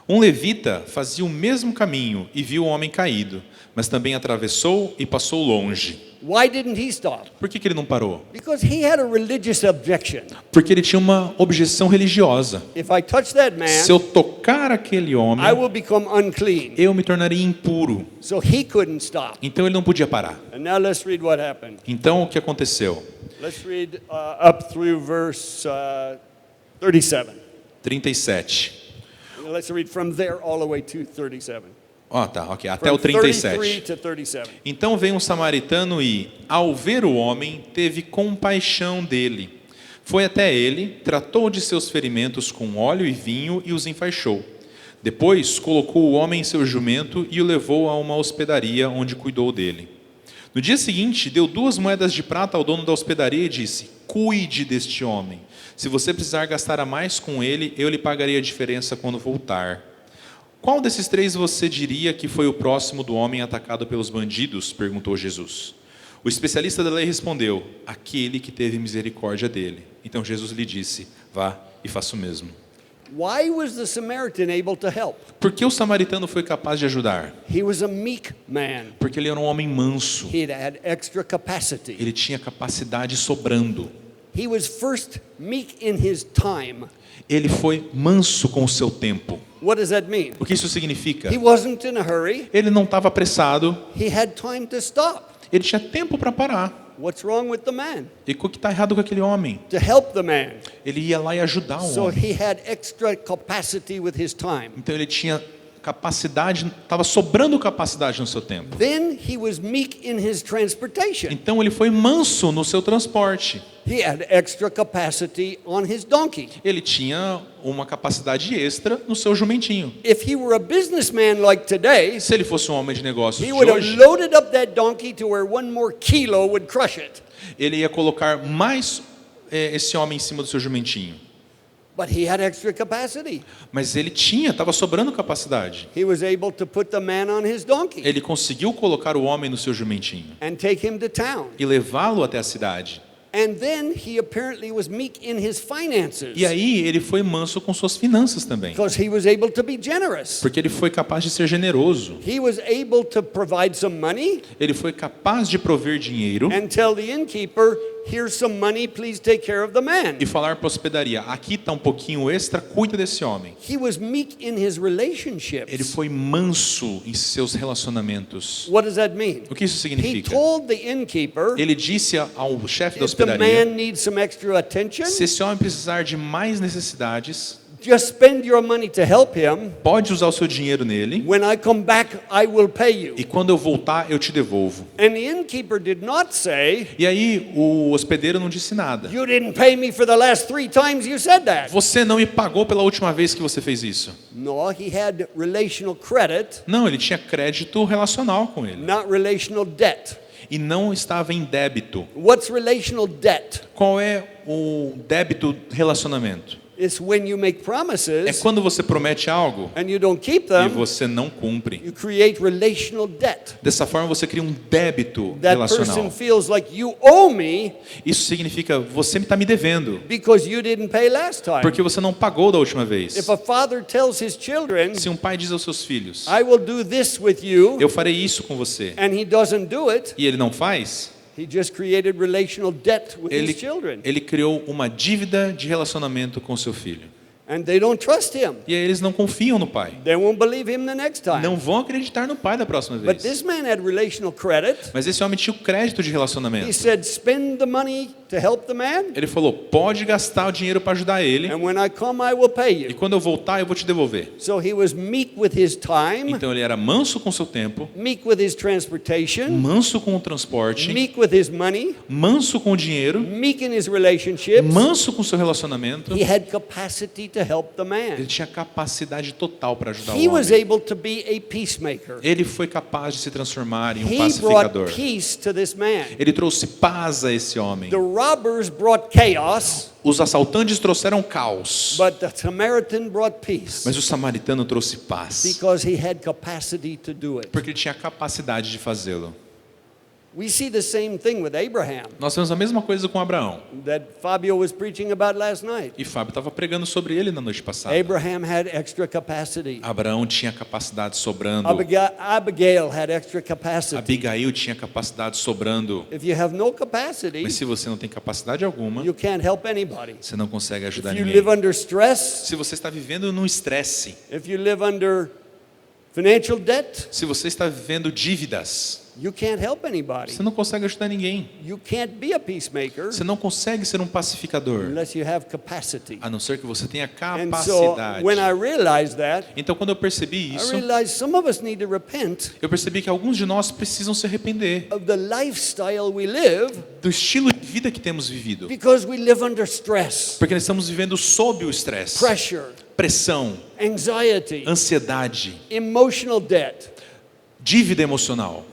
[SPEAKER 2] Um levita fazia o mesmo caminho e viu o homem caído, mas também atravessou e passou longe.
[SPEAKER 1] Why didn't he stop?
[SPEAKER 2] Por que ele não parou?
[SPEAKER 1] Because he had a religious objection.
[SPEAKER 2] Porque ele tinha uma objeção religiosa.
[SPEAKER 1] If I touch that man,
[SPEAKER 2] Se eu tocar aquele homem,
[SPEAKER 1] I will become unclean.
[SPEAKER 2] eu me tornaria impuro.
[SPEAKER 1] So he couldn't stop.
[SPEAKER 2] Então ele não podia parar.
[SPEAKER 1] And now let's read what happened.
[SPEAKER 2] Então o que aconteceu?
[SPEAKER 1] Let's read up through verse 37.
[SPEAKER 2] 37.
[SPEAKER 1] Let's read from there all the way to 37.
[SPEAKER 2] Tá, ok. Até o
[SPEAKER 1] From
[SPEAKER 2] 37.
[SPEAKER 1] 33 to 37.
[SPEAKER 2] Então veio um samaritano e, ao ver o homem, teve compaixão dele. Foi até ele, tratou de seus ferimentos com óleo e vinho e os enfaixou. Depois colocou o homem em seu jumento e o levou a uma hospedaria onde cuidou dele. No dia seguinte, deu 2 moedas de prata ao dono da hospedaria e disse: cuide deste homem. Se você precisar gastar a mais com ele, eu lhe pagarei a diferença quando voltar. Qual desses 3 você diria que foi o próximo do homem atacado pelos bandidos? Perguntou Jesus. O especialista da lei respondeu: aquele que teve misericórdia dele. Então Jesus lhe disse: vá e faça o mesmo.
[SPEAKER 1] Why was the Samaritan able to help?
[SPEAKER 2] Por que o samaritano foi capaz de ajudar?
[SPEAKER 1] He was a meek man.
[SPEAKER 2] Porque ele era um homem manso.
[SPEAKER 1] He had extra capacity.
[SPEAKER 2] Ele tinha capacidade sobrando.
[SPEAKER 1] He was first meek in his time.
[SPEAKER 2] Ele foi manso com o seu tempo.
[SPEAKER 1] What does that mean?
[SPEAKER 2] O que isso significa?
[SPEAKER 1] He wasn't in a hurry.
[SPEAKER 2] Ele não estava apressado.
[SPEAKER 1] He had time to stop.
[SPEAKER 2] Ele tinha tempo para parar.
[SPEAKER 1] What's wrong with the man?
[SPEAKER 2] E o que está errado com aquele homem?
[SPEAKER 1] To help the man.
[SPEAKER 2] Ele ia lá e ajudar o
[SPEAKER 1] So
[SPEAKER 2] homem.
[SPEAKER 1] he had extra capacity with his time.
[SPEAKER 2] Então ele tinha capacidade, estava sobrando capacidade no seu tempo.
[SPEAKER 1] Then he was meek in his transportation.
[SPEAKER 2] Então ele foi manso no seu transporte.
[SPEAKER 1] He had extra capacity on his donkey.
[SPEAKER 2] Ele tinha uma capacidade extra no seu jumentinho.
[SPEAKER 1] If he were a businessman like today,
[SPEAKER 2] Se ele fosse um homem de negócios
[SPEAKER 1] he
[SPEAKER 2] de
[SPEAKER 1] would have
[SPEAKER 2] hoje,
[SPEAKER 1] loaded up that donkey to where 1 more kilo would crush it.
[SPEAKER 2] ele ia colocar mais esse homem em cima do seu jumentinho.
[SPEAKER 1] But he had extra capacity.
[SPEAKER 2] Mas ele estava sobrando capacidade.
[SPEAKER 1] He was able to put the man on his donkey
[SPEAKER 2] Ele conseguiu colocar o homem no seu jumentinho
[SPEAKER 1] and take him to town.
[SPEAKER 2] e levá-lo até a cidade.
[SPEAKER 1] And then he apparently was meek in his finances
[SPEAKER 2] E aí ele foi manso com suas finanças também,
[SPEAKER 1] because he was able to be generous.
[SPEAKER 2] porque ele foi capaz de ser generoso.
[SPEAKER 1] He was able to provide some money
[SPEAKER 2] Ele foi capaz de prover dinheiro
[SPEAKER 1] and tell the innkeeper, here's some money, please take care of the man.
[SPEAKER 2] e falar para a hospedaria: aqui está um pouquinho extra, cuida desse homem.
[SPEAKER 1] He was meek in his
[SPEAKER 2] Ele
[SPEAKER 1] relationships.
[SPEAKER 2] foi manso em seus relacionamentos.
[SPEAKER 1] What does that mean?
[SPEAKER 2] O que isso
[SPEAKER 1] He
[SPEAKER 2] significa?
[SPEAKER 1] told the innkeeper,
[SPEAKER 2] Ele disse ao chefe da
[SPEAKER 1] if the
[SPEAKER 2] hospedaria:
[SPEAKER 1] man needs some extra attention,
[SPEAKER 2] se esse homem precisar de mais necessidades,
[SPEAKER 1] just spend your money to help him.
[SPEAKER 2] pode usar o seu dinheiro nele,
[SPEAKER 1] When I come back, I will pay you.
[SPEAKER 2] e quando eu voltar eu te devolvo.
[SPEAKER 1] And the innkeeper did not say,
[SPEAKER 2] E aí o hospedeiro não disse nada.
[SPEAKER 1] you didn't pay me for the last 3 times you said that.
[SPEAKER 2] Você não me pagou pela última vez que você fez isso.
[SPEAKER 1] No, he had relational credit,
[SPEAKER 2] Não, ele tinha crédito relacional com ele.
[SPEAKER 1] not relational debt.
[SPEAKER 2] E não estava em débito.
[SPEAKER 1] What's relational debt?
[SPEAKER 2] Qual é o débito relacionamento?
[SPEAKER 1] It's when you make
[SPEAKER 2] É
[SPEAKER 1] promises
[SPEAKER 2] quando você promete algo
[SPEAKER 1] and you don't keep
[SPEAKER 2] e
[SPEAKER 1] them,
[SPEAKER 2] você não cumpre.
[SPEAKER 1] you create relational debt.
[SPEAKER 2] Dessa forma você cria um débito
[SPEAKER 1] That person
[SPEAKER 2] relacional.
[SPEAKER 1] feels like you owe me
[SPEAKER 2] Isso significa: você está me devendo,
[SPEAKER 1] because you didn't pay last time.
[SPEAKER 2] porque você não pagou da última vez.
[SPEAKER 1] If a father tells his children,
[SPEAKER 2] Se um pai diz aos seus filhos:
[SPEAKER 1] I will do this with you,
[SPEAKER 2] eu farei isso com você,
[SPEAKER 1] and he doesn't do it,
[SPEAKER 2] e ele não faz,
[SPEAKER 1] he just created relational debt with
[SPEAKER 2] ele,
[SPEAKER 1] his children.
[SPEAKER 2] ele criou uma dívida de relacionamento com seu filho.
[SPEAKER 1] And they don't trust him.
[SPEAKER 2] E aí eles não confiam no pai.
[SPEAKER 1] They won't believe him the next time.
[SPEAKER 2] Não vão acreditar no pai da próxima
[SPEAKER 1] But
[SPEAKER 2] vez.
[SPEAKER 1] this man had relational credit.
[SPEAKER 2] Mas esse homem tinha o crédito de
[SPEAKER 1] He
[SPEAKER 2] relacionamento.
[SPEAKER 1] said, spend the money to help the man,
[SPEAKER 2] Ele falou, pode gastar o dinheiro para ajudar ele.
[SPEAKER 1] and when I come, I will pay
[SPEAKER 2] E
[SPEAKER 1] you.
[SPEAKER 2] quando eu voltar, eu vou te devolver.
[SPEAKER 1] So he was meek with his time,
[SPEAKER 2] Então ele era manso com seu tempo,
[SPEAKER 1] meek with his transportation,
[SPEAKER 2] manso com o transporte,
[SPEAKER 1] meek with his money,
[SPEAKER 2] manso com o dinheiro,
[SPEAKER 1] meek in his relationships.
[SPEAKER 2] manso com seu relacionamento.
[SPEAKER 1] He had capacity to help the
[SPEAKER 2] Ele
[SPEAKER 1] man.
[SPEAKER 2] tinha capacidade total para ajudar
[SPEAKER 1] He
[SPEAKER 2] o
[SPEAKER 1] was
[SPEAKER 2] homem.
[SPEAKER 1] able to be a peacemaker.
[SPEAKER 2] Ele foi capaz de se transformar em um
[SPEAKER 1] He
[SPEAKER 2] pacificador.
[SPEAKER 1] brought peace to this man.
[SPEAKER 2] Ele trouxe paz a esse homem.
[SPEAKER 1] The robbers brought chaos,
[SPEAKER 2] Os assaltantes trouxeram caos,
[SPEAKER 1] but the Samaritan brought peace
[SPEAKER 2] mas o samaritano trouxe paz,
[SPEAKER 1] because he had capacity to do it.
[SPEAKER 2] porque ele tinha capacidade de fazê-lo.
[SPEAKER 1] We see the same thing with Abraham
[SPEAKER 2] Nós temos a mesma coisa com Abraão.
[SPEAKER 1] that Fabio was preaching about last night.
[SPEAKER 2] E Fábio estava pregando sobre ele na noite passada.
[SPEAKER 1] Abraham had extra capacity.
[SPEAKER 2] Abraão tinha capacidade sobrando.
[SPEAKER 1] Abigail had extra capacity.
[SPEAKER 2] Abigail tinha capacidade sobrando.
[SPEAKER 1] If you have no capacity,
[SPEAKER 2] Mas se você não tem capacidade alguma,
[SPEAKER 1] you can't help anybody.
[SPEAKER 2] você não consegue
[SPEAKER 1] If
[SPEAKER 2] ajudar
[SPEAKER 1] you
[SPEAKER 2] ninguém.
[SPEAKER 1] live under stress,
[SPEAKER 2] Se você está vivendo num estresse,
[SPEAKER 1] if you live under financial debt,
[SPEAKER 2] se você está vivendo dívidas,
[SPEAKER 1] you can't help anybody.
[SPEAKER 2] você não consegue ajudar ninguém.
[SPEAKER 1] You can't be a peacemaker
[SPEAKER 2] Você não consegue ser um pacificador,
[SPEAKER 1] unless you have capacity.
[SPEAKER 2] a não ser que você tenha
[SPEAKER 1] And so
[SPEAKER 2] capacidade.
[SPEAKER 1] when I realized that,
[SPEAKER 2] Então, quando eu percebi
[SPEAKER 1] I
[SPEAKER 2] isso,
[SPEAKER 1] realized some of us need to repent
[SPEAKER 2] eu percebi que alguns de nós precisam se arrepender
[SPEAKER 1] of the lifestyle we live
[SPEAKER 2] do estilo de vida que temos vivido,
[SPEAKER 1] because we live under stress,
[SPEAKER 2] porque nós estamos vivendo sob o estresse,
[SPEAKER 1] pressure,
[SPEAKER 2] pressão,
[SPEAKER 1] anxiety,
[SPEAKER 2] ansiedade,
[SPEAKER 1] emotional debt,
[SPEAKER 2] dívida emocional,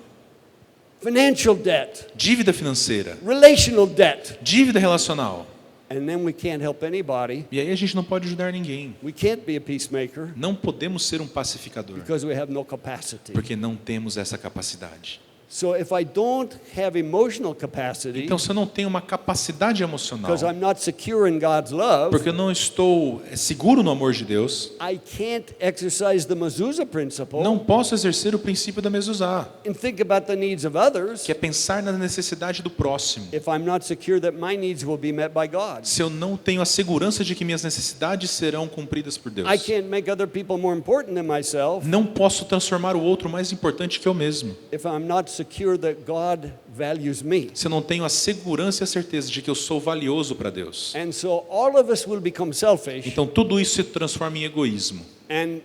[SPEAKER 1] financial debt,
[SPEAKER 2] dívida financeira,
[SPEAKER 1] relational debt.
[SPEAKER 2] dívida relacional.
[SPEAKER 1] And then we can't help anybody.
[SPEAKER 2] E aí a gente não pode ajudar ninguém.
[SPEAKER 1] We can't be a peacemaker
[SPEAKER 2] Não podemos ser um pacificador,
[SPEAKER 1] because we have no capacity.
[SPEAKER 2] porque não temos essa capacidade.
[SPEAKER 1] So if I don't have emotional capacity,
[SPEAKER 2] Então, se eu não tenho uma capacidade emocional,
[SPEAKER 1] because I'm not secure in God's love,
[SPEAKER 2] porque eu não estou seguro no amor de Deus,
[SPEAKER 1] I can't exercise the mezuzah principle
[SPEAKER 2] não posso exercer o princípio da mezuzá,
[SPEAKER 1] and think about the needs of others
[SPEAKER 2] que é pensar na necessidade do próximo.
[SPEAKER 1] if I'm not secure that my needs will be met by God.
[SPEAKER 2] Se eu não tenho a segurança de que minhas necessidades serão cumpridas por Deus,
[SPEAKER 1] I can't make other people more important than myself
[SPEAKER 2] não posso transformar o outro mais importante que eu mesmo.
[SPEAKER 1] if I'm not secure that God values me.
[SPEAKER 2] Se eu não tenho a segurança e a certeza de que eu sou valioso para Deus.
[SPEAKER 1] And so all of us will become selfish
[SPEAKER 2] Então tudo isso se transforma em egoísmo.
[SPEAKER 1] and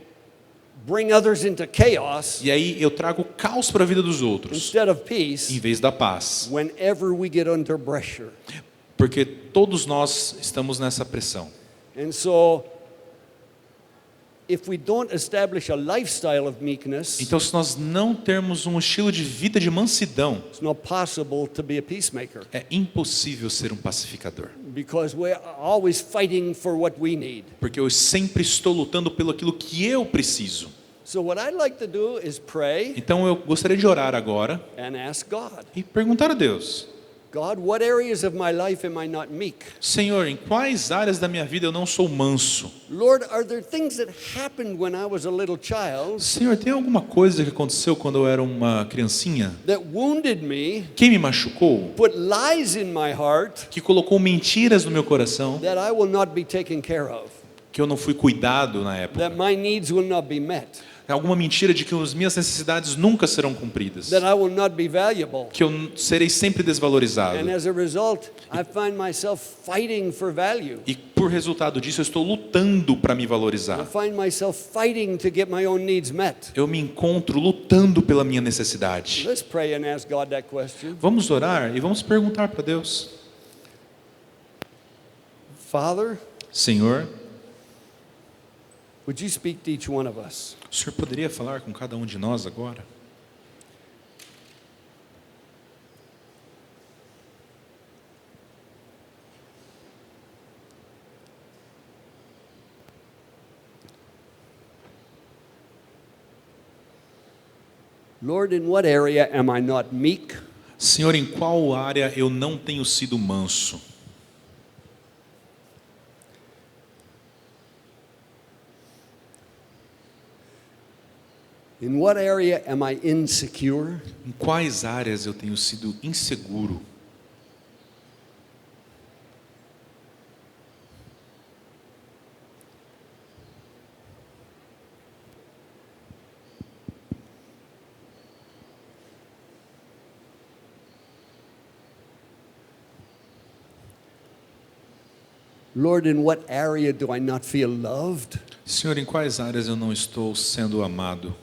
[SPEAKER 1] bring others into chaos
[SPEAKER 2] E aí eu trago caos para a vida dos outros,
[SPEAKER 1] instead of
[SPEAKER 2] em
[SPEAKER 1] peace
[SPEAKER 2] vez da paz.
[SPEAKER 1] whenever we get under pressure.
[SPEAKER 2] Porque todos nós estamos nessa pressão.
[SPEAKER 1] And so if we don't establish a lifestyle of meekness,
[SPEAKER 2] Então, se nós não termos um estilo de vida de mansidão,
[SPEAKER 1] it's not possible to be a peacemaker
[SPEAKER 2] é impossível ser um pacificador.
[SPEAKER 1] because we're always fighting for what we need.
[SPEAKER 2] Porque eu sempre estou lutando pelo aquilo que eu preciso.
[SPEAKER 1] So what I'd like to do is pray
[SPEAKER 2] Então, eu gostaria de orar agora
[SPEAKER 1] and ask God,
[SPEAKER 2] e perguntar a Deus:
[SPEAKER 1] God, what areas of my life am I not meek?
[SPEAKER 2] Senhor, em quais áreas da minha vida eu não sou manso?
[SPEAKER 1] Lord, are there things that happened when I was a little child
[SPEAKER 2] Senhor, tem alguma coisa que aconteceu quando eu era uma criancinha
[SPEAKER 1] that wounded me,
[SPEAKER 2] que me machucou,
[SPEAKER 1] put lies in my heart
[SPEAKER 2] que colocou mentiras no meu coração,
[SPEAKER 1] that I will not be taken care of,
[SPEAKER 2] que eu não fui cuidado na época?
[SPEAKER 1] that my needs will not be met,
[SPEAKER 2] Alguma mentira de que as minhas necessidades nunca serão cumpridas,
[SPEAKER 1] that I will not be valuable?
[SPEAKER 2] que eu serei sempre desvalorizado.
[SPEAKER 1] And as a result, I find myself fighting for value.
[SPEAKER 2] E por resultado disso, eu estou lutando para me
[SPEAKER 1] I
[SPEAKER 2] valorizar.
[SPEAKER 1] find myself fighting to get my own needs met.
[SPEAKER 2] Eu me encontro lutando pela minha necessidade.
[SPEAKER 1] Let's pray and ask God that question.
[SPEAKER 2] Vamos orar e vamos perguntar para Deus:
[SPEAKER 1] Father,
[SPEAKER 2] Senhor,
[SPEAKER 1] would you speak to each one of us?
[SPEAKER 2] o Senhor poderia falar com cada um de nós agora?
[SPEAKER 1] Lord, in what area am I not meek?
[SPEAKER 2] Senhor, em qual área eu não tenho sido manso?
[SPEAKER 1] In what area am I insecure?
[SPEAKER 2] Em quais áreas eu tenho sido inseguro?
[SPEAKER 1] Lord, in what area do I not feel loved,
[SPEAKER 2] Senhor, em quais áreas eu não estou sendo amado,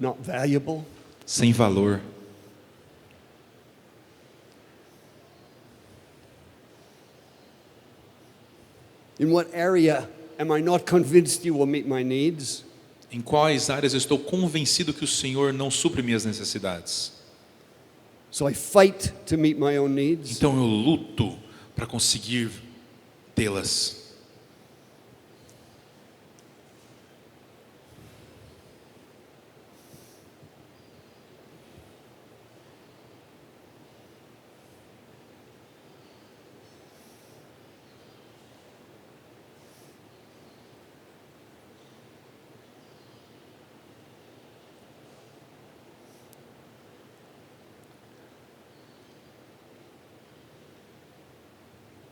[SPEAKER 1] not valuable?
[SPEAKER 2] sem valor?
[SPEAKER 1] In what area am I not convinced you will meet my needs?
[SPEAKER 2] Em quais áreas eu estou convencido que o Senhor não supre minhas necessidades?
[SPEAKER 1] So I fight to meet my own needs.
[SPEAKER 2] Então eu luto para conseguir tê-las.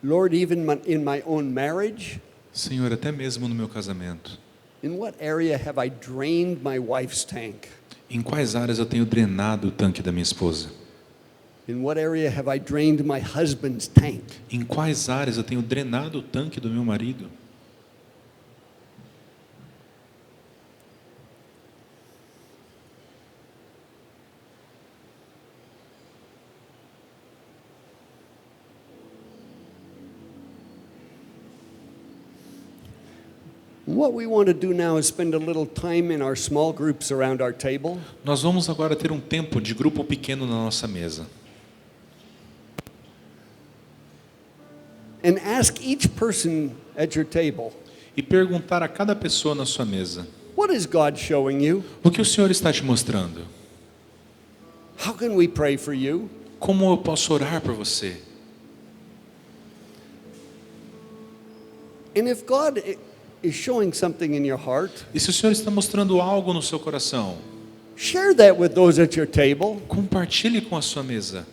[SPEAKER 1] Lord, even in my own marriage,
[SPEAKER 2] Senhor, até mesmo no meu casamento,
[SPEAKER 1] in what area have I drained my wife's tank?
[SPEAKER 2] em quais áreas eu tenho drenado o tanque da minha esposa?
[SPEAKER 1] In what area have I drained my husband's tank?
[SPEAKER 2] Em quais áreas eu tenho drenado o tanque do meu marido?
[SPEAKER 1] What we want to do now is spend a little time in our small groups around our table.
[SPEAKER 2] Nós vamos agora ter um tempo de grupo pequeno na nossa mesa.
[SPEAKER 1] And ask each person at your table,
[SPEAKER 2] E perguntar a cada pessoa na sua mesa:
[SPEAKER 1] what is God showing you?
[SPEAKER 2] o que o Senhor está te mostrando?
[SPEAKER 1] How can we pray for you?
[SPEAKER 2] Como eu posso orar por você?
[SPEAKER 1] And if God is showing something in your heart,
[SPEAKER 2] E se o Senhor está mostrando algo no seu coração,
[SPEAKER 1] share that with those at your table
[SPEAKER 2] compartilhe com a sua mesa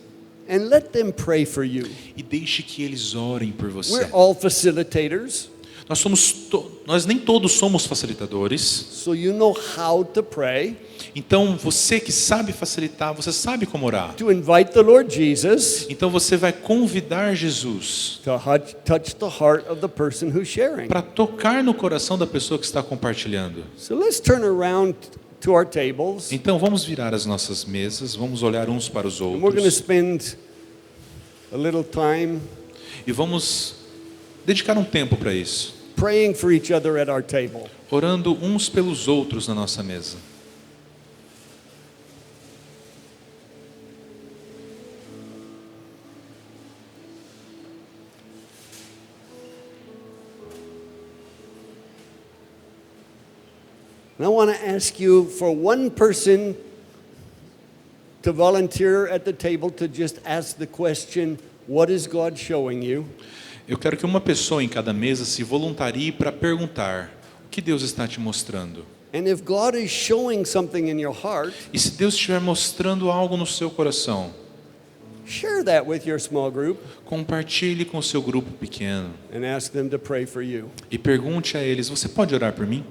[SPEAKER 1] and let them pray for you.
[SPEAKER 2] e deixe que eles orem por
[SPEAKER 1] We're
[SPEAKER 2] você.
[SPEAKER 1] all facilitators,
[SPEAKER 2] Nós nem todos somos facilitadores.
[SPEAKER 1] so you know how to pray,
[SPEAKER 2] Então você que sabe facilitar, você sabe como orar.
[SPEAKER 1] to invite the Lord Jesus
[SPEAKER 2] Então você vai convidar Jesus
[SPEAKER 1] to touch the heart of the person who's sharing.
[SPEAKER 2] para tocar no coração da pessoa que está compartilhando.
[SPEAKER 1] So let's turn around to our tables,
[SPEAKER 2] Então vamos virar as nossas mesas, vamos olhar uns para os
[SPEAKER 1] and we're going to
[SPEAKER 2] outros
[SPEAKER 1] spend a little time
[SPEAKER 2] e vamos dedicar um tempo para isso,
[SPEAKER 1] praying for each other at our table.
[SPEAKER 2] orando uns pelos outros na nossa mesa.
[SPEAKER 1] And I want to ask you for one person to volunteer at the table to just ask the question, what is God showing you?
[SPEAKER 2] Eu quero que uma pessoa em cada mesa se voluntarie para perguntar: o que Deus está te mostrando?
[SPEAKER 1] And if God is showing something in your heart,
[SPEAKER 2] E se Deus estiver mostrando algo no seu coração,
[SPEAKER 1] share that with your small group
[SPEAKER 2] compartilhe com o seu grupo pequeno
[SPEAKER 1] and ask them to pray for you.
[SPEAKER 2] e pergunte a eles: você pode orar por mim?